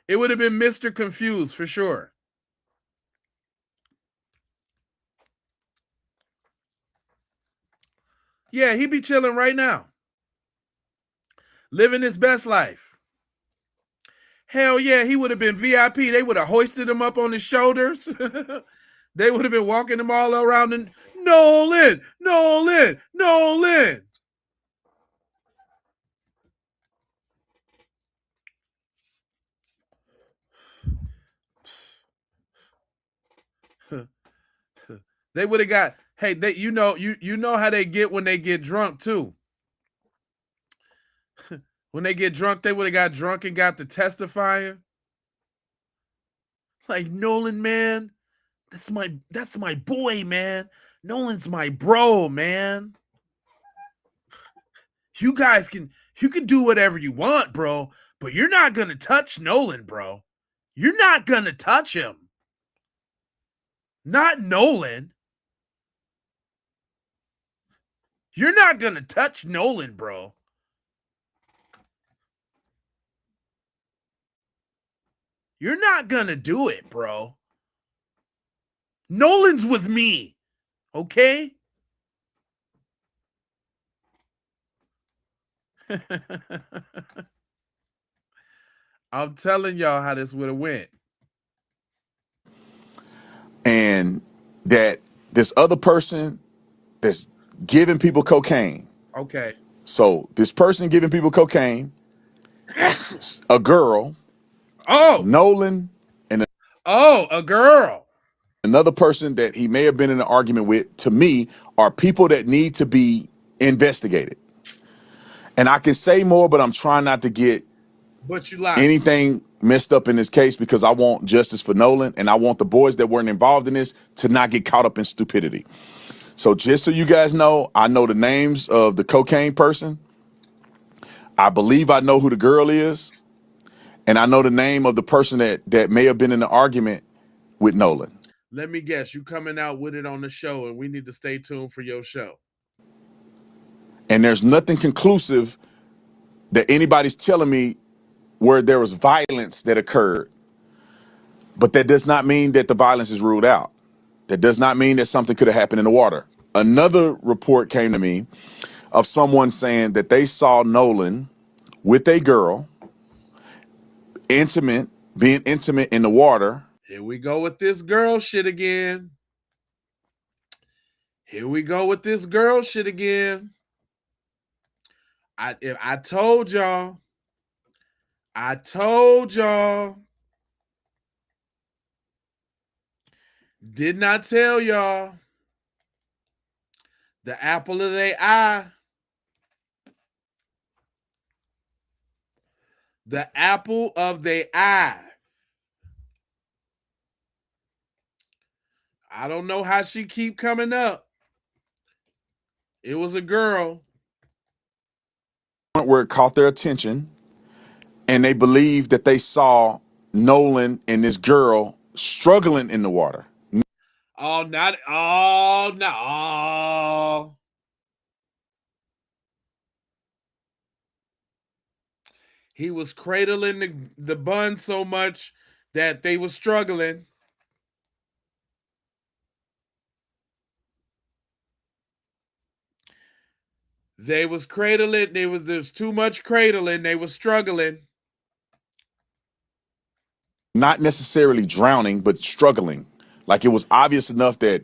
It would have been Mr. Confused for sure. Yeah, he'd be chilling right now. Living his best life. Hell yeah, he would have been VIP. They would have hoisted him up on his shoulders. They would have been walking him all around and Nolan, Nolan, Nolan. They would have got, hey, they you know how they get when they get drunk too. When they get drunk, they would have got drunk and got to testifying. Like, Nolan, man, that's my boy, man. Nolan's my bro, man. You can do whatever you want, bro, but you're not gonna touch Nolan, bro. You're not gonna touch him. Not Nolan. You're not gonna touch Nolan, bro. You're not gonna do it, bro. Nolan's with me, okay? I'm telling y'all how this would have went. And that this other person that's giving people cocaine. Okay. So this person giving people cocaine, a girl, Nolan, and a girl. Another person that he may have been in an argument with, to me, are people that need to be investigated. And I can say more, but I'm trying not to get But you lied. anything messed up in this case because I want justice for Nolan and I want the boys that weren't involved in this to not get caught up in stupidity. So just so you guys know, I know the names of the cocaine person. I believe I know who the girl is. And I know the name of the person that may have been in an argument with Nolan. Let me guess, you coming out with it on the show, and we need to stay tuned for your show. And there's nothing conclusive that anybody's telling me where there was violence that occurred. But that does not mean that the violence is ruled out. That does not mean that something could have happened in the water. Another report came to me of someone saying that they saw Nolan with a girl, being intimate in the water. Here we go with this girl shit again. Here we go with this girl shit again. I told y'all. I told y'all. Did not tell y'all. The apple of their eye. The apple of their eye. I don't know how she keep coming up. It was a girl. Where it caught their attention, and they believed that they saw Nolan and this girl struggling in the water. Oh, no. He was cradling the bun so much that they were struggling. They was cradling. There was too much cradling. They was struggling. Not necessarily drowning, but struggling. Like it was obvious enough that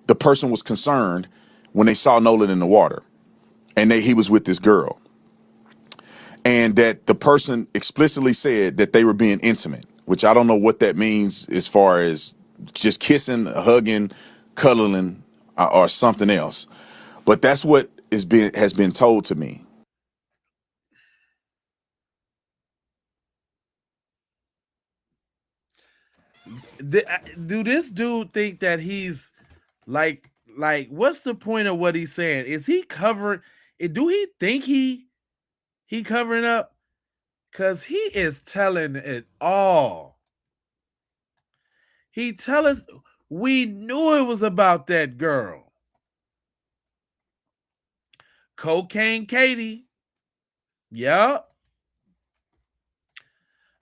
the person was concerned when they saw Nolan in the water, and he was with this girl. And that the person explicitly said that they were being intimate, which I don't know what that means as far as just kissing, hugging, cuddling, or something else. But that's what has been told to me. Do this dude think that he's like what's the point of what he's saying? Is he covering? Do he think he covering up? Because he is telling it all. He tell us We knew it was about that girl. Cocaine Katie. Yup.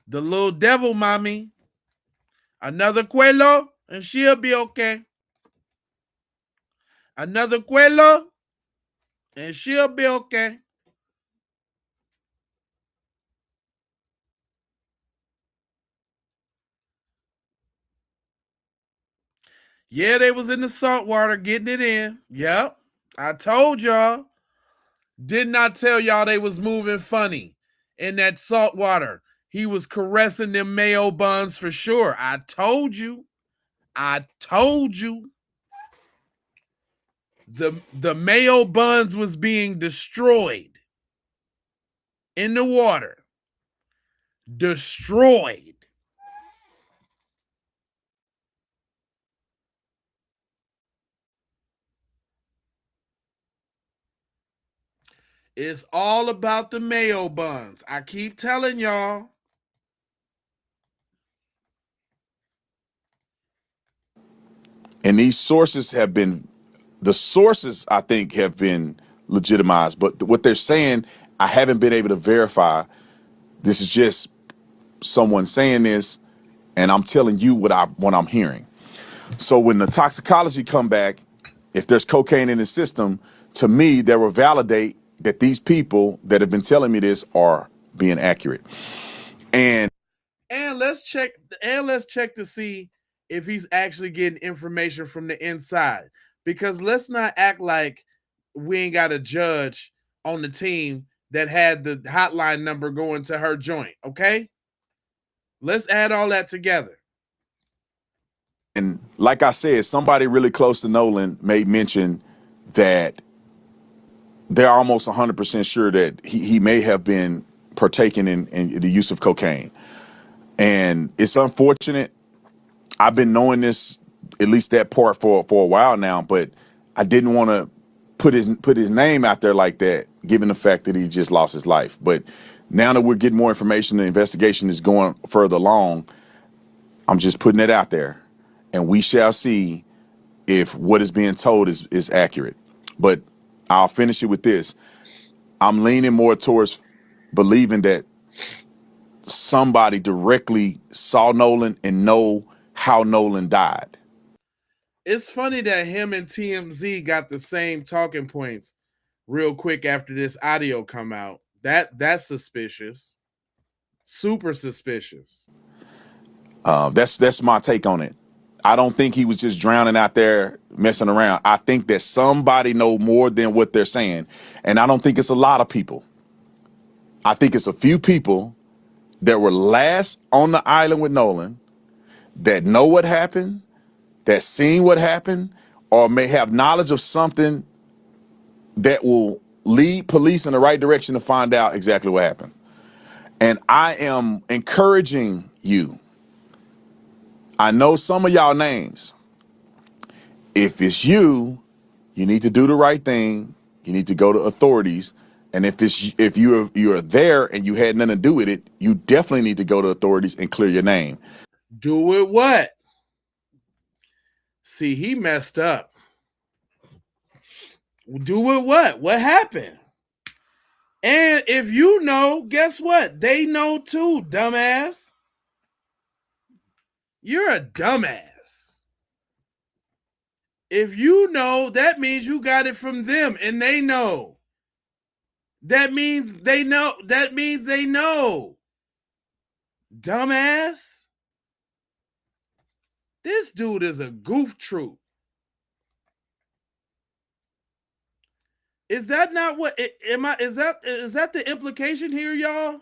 The little devil mommy. Another Quello, and she'll be okay. Another Quello, and she'll be okay. Yeah, they was in the salt water getting it in. Yep. I told y'all. Did not tell y'all they was moving funny in that salt water. He was caressing them mayo buns for sure. I told you. I told you. The mayo buns was being destroyed in the water. Destroyed. It's all about the mayo buns. I keep telling y'all. And these sources have been, the sources I think have been legitimized, but what they're saying, I haven't been able to verify. This is just someone saying this, and I'm telling you what I'm hearing. So when the toxicology come back, if there's cocaine in the system, to me, that will validate that these people that have been telling me this are being accurate. And let's check to see if he's actually getting information from the inside. Because let's not act like we ain't got a judge on the team that had the hotline number going to her joint, okay? Let's add all that together. And like I said, somebody really close to Nolan made mention that they're almost 100% sure that he may have been partaking in the use of cocaine. And it's unfortunate. I've been knowing this, at least that part for a while now, but I didn't want to put his name out there like that, given the fact that he just lost his life. But now that we're getting more information, the investigation is going further along, I'm just putting it out there. And we shall see if what is being told is accurate. But I'll finish it with this. I'm leaning more towards believing that somebody directly saw Nolan and know how Nolan died. It's funny that him and TMZ got the same talking points real quick after this audio come out. That's suspicious. Super suspicious. That's my take on it. I don't think he was just drowning out there messing around. I think that somebody know more than what they're saying. And I don't think it's a lot of people. I think it's a few people that were last on the island with Nolan that know what happened, that seen what happened, or may have knowledge of something that will lead police in the right direction to find out exactly what happened. And I am encouraging you. I know some of y'all names. If it's you, you need to do the right thing. You need to go to authorities. And if you're there and you had nothing to do with it, you definitely need to go to authorities and clear your name. Do it what? See, he messed up. Do it what? What happened? And if you know, guess what? They know too, dumbass. You're a dumbass. If you know, that means you got it from them and they know. That means they know. That means they know. Dumbass. This dude is a goof troop. Is that not what is that the implication here, y'all?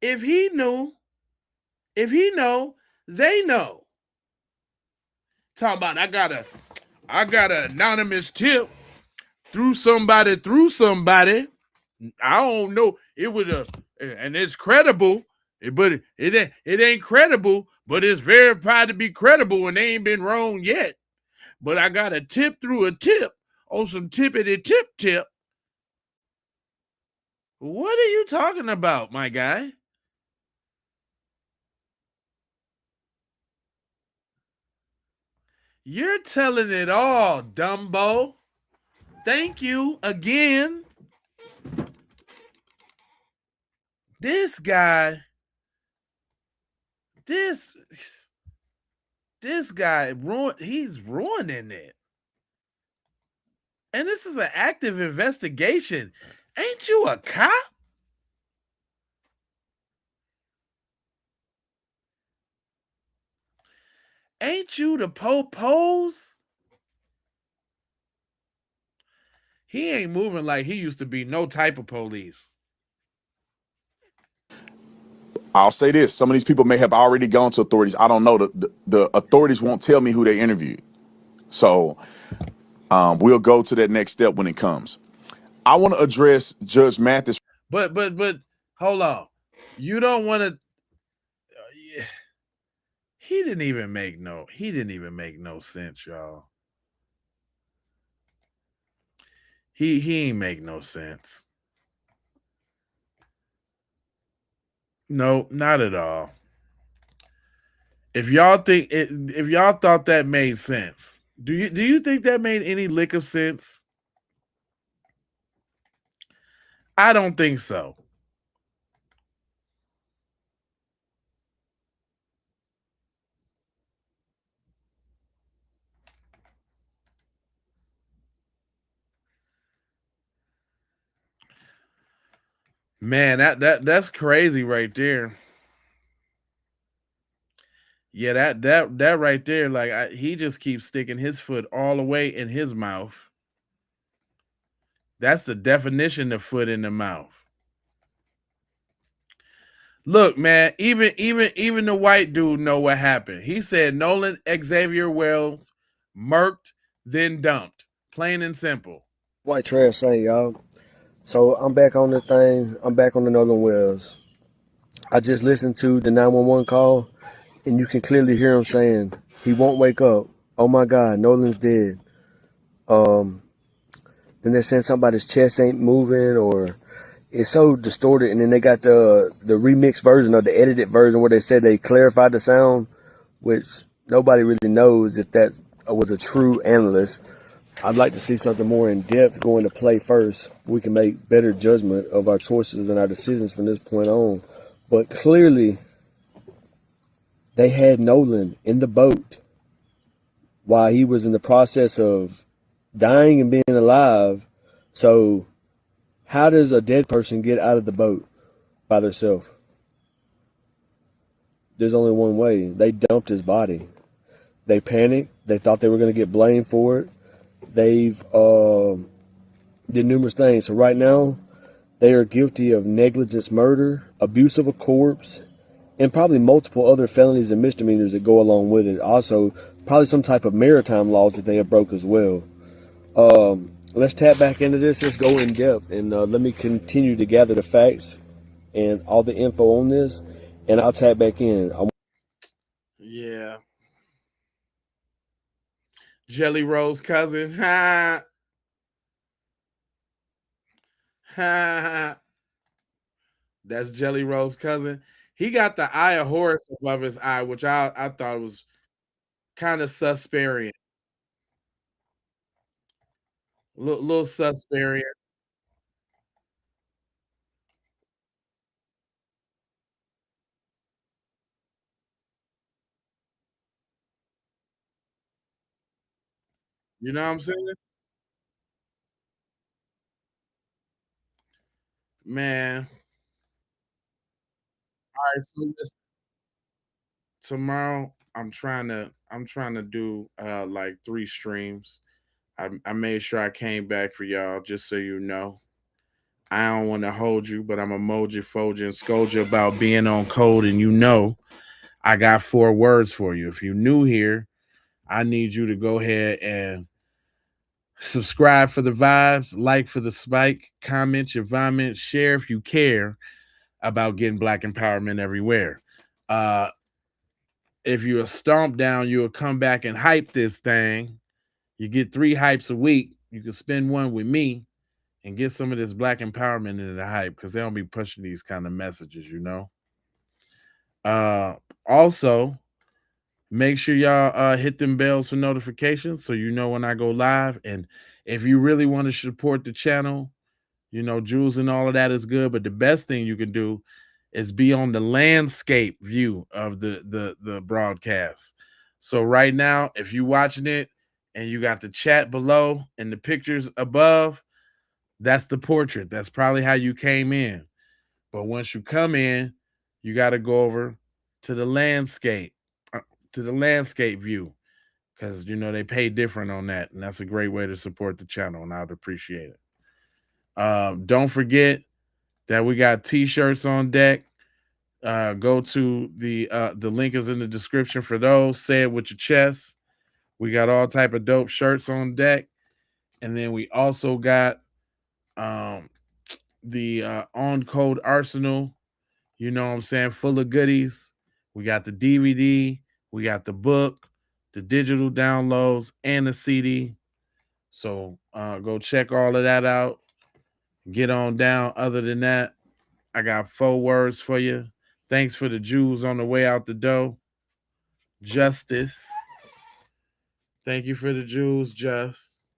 If he know, they know. Talk about I got an anonymous tip through somebody. I don't know. It was and it's credible, but it ain't credible, but it's verified to be credible, and they ain't been wrong yet. But I got a tip through a tip on some tippity tip. What are you talking about, my guy? You're telling it all, Dumbo. Thank you again. This guy, this guy, he's ruining it. And this is an active investigation. Ain't you a cop? Ain't you the po-pos? He ain't moving like he used to be no type of police. I'll say this: some of these people may have already gone to authorities. I don't know. The authorities won't tell me who they interviewed, so we'll go to that next step when it comes. I want to address Judge Mathis. But hold on. You don't want to. He didn't even make no sense, y'all. He ain't make no sense. No, not at all. If y'all thought that made sense, do you think that made any lick of sense? I don't think so. Man, that's crazy right there. Yeah, that right there, like he just keeps sticking his foot all the way in his mouth. That's the definition of foot in the mouth. Look, man, even the white dude know what happened. He said Nolan Xavier Wells murked, then dumped. Plain and simple. White trash saying, y'all. So I'm back on the thing. I'm back on the Nolan Wells. I just listened to the 911 call, and you can clearly hear him saying he won't wake up. Oh my God, Nolan's dead. Then they're saying somebody's chest ain't moving, or it's so distorted. And then they got the remixed version or the edited version where they said they clarified the sound, which nobody really knows if that was a true analyst. I'd like to see something more in depth go into play first. We can make better judgment of our choices and our decisions from this point on. But clearly, they had Nolan in the boat while he was in the process of dying and being alive. So how does a dead person get out of the boat by themselves? There's only one way. They dumped his body. They panicked. They thought they were going to get blamed for it. They've did numerous things. So right now, they are guilty of negligence murder, abuse of a corpse, and probably multiple other felonies and misdemeanors that go along with it. Also, probably some type of maritime laws that they have broke as well. Let's tap back into this. Let's go in depth, and let me continue to gather the facts and all the info on this, and I'll tap back in. Yeah. Jelly Roll's cousin. Ha. Ha. That's Jelly Roll's cousin. He got the eye of Horus above his eye, which I thought was kind of susparian. Little susparian. You know what I'm saying? Man. All right, so listen, tomorrow I'm trying to do like 3 streams. I made sure I came back for y'all, just so you know. I don't want to hold you, but I'm emoji, fold you, and scold you about being on code, and you know I got 4 words for you. If you're new here, I need you to go ahead and subscribe for the vibes, like for the spike, comment your vomit, share if you care about getting black empowerment everywhere. Uh, if you're a stomp down, you'll come back and hype this thing. You get 3 hypes a week. You can spend one with me and get some of this black empowerment into the hype because they don't be pushing these kind of messages, you know. Also, Make sure y'all hit them bells for notifications so you know when I go live. And if you really want to support the channel, Jules and all of that is good. But the best thing you can do is be on the landscape view of the broadcast. So right now, if you're watching it and you got the chat below and the pictures above, that's the portrait. That's probably how you came in. But once you come in, you got to go over to the landscape view, because they pay different on that, and that's a great way to support the channel, and I'd appreciate it. Don't forget that we got t-shirts on deck. Go to the link is in the description for those. Say it with your chest. We got all type of dope shirts on deck, and then we also got the on code arsenal. You know what I'm saying? Full of goodies. We got the DVD, we got the book, the digital downloads, and the CD. So go check all of that out. Get on down. Other than that, I got 4 words for you. Thanks for the Jews on the way out the door. Justice. Thank you for the Jews, Just.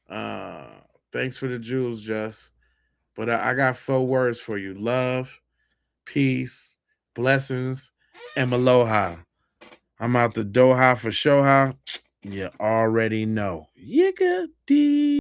Thanks for the Jews, Just. But I got 4 words for you. Love, peace, blessings, and aloha. I'm out the Doha for Shoha. You already know. Yiggity.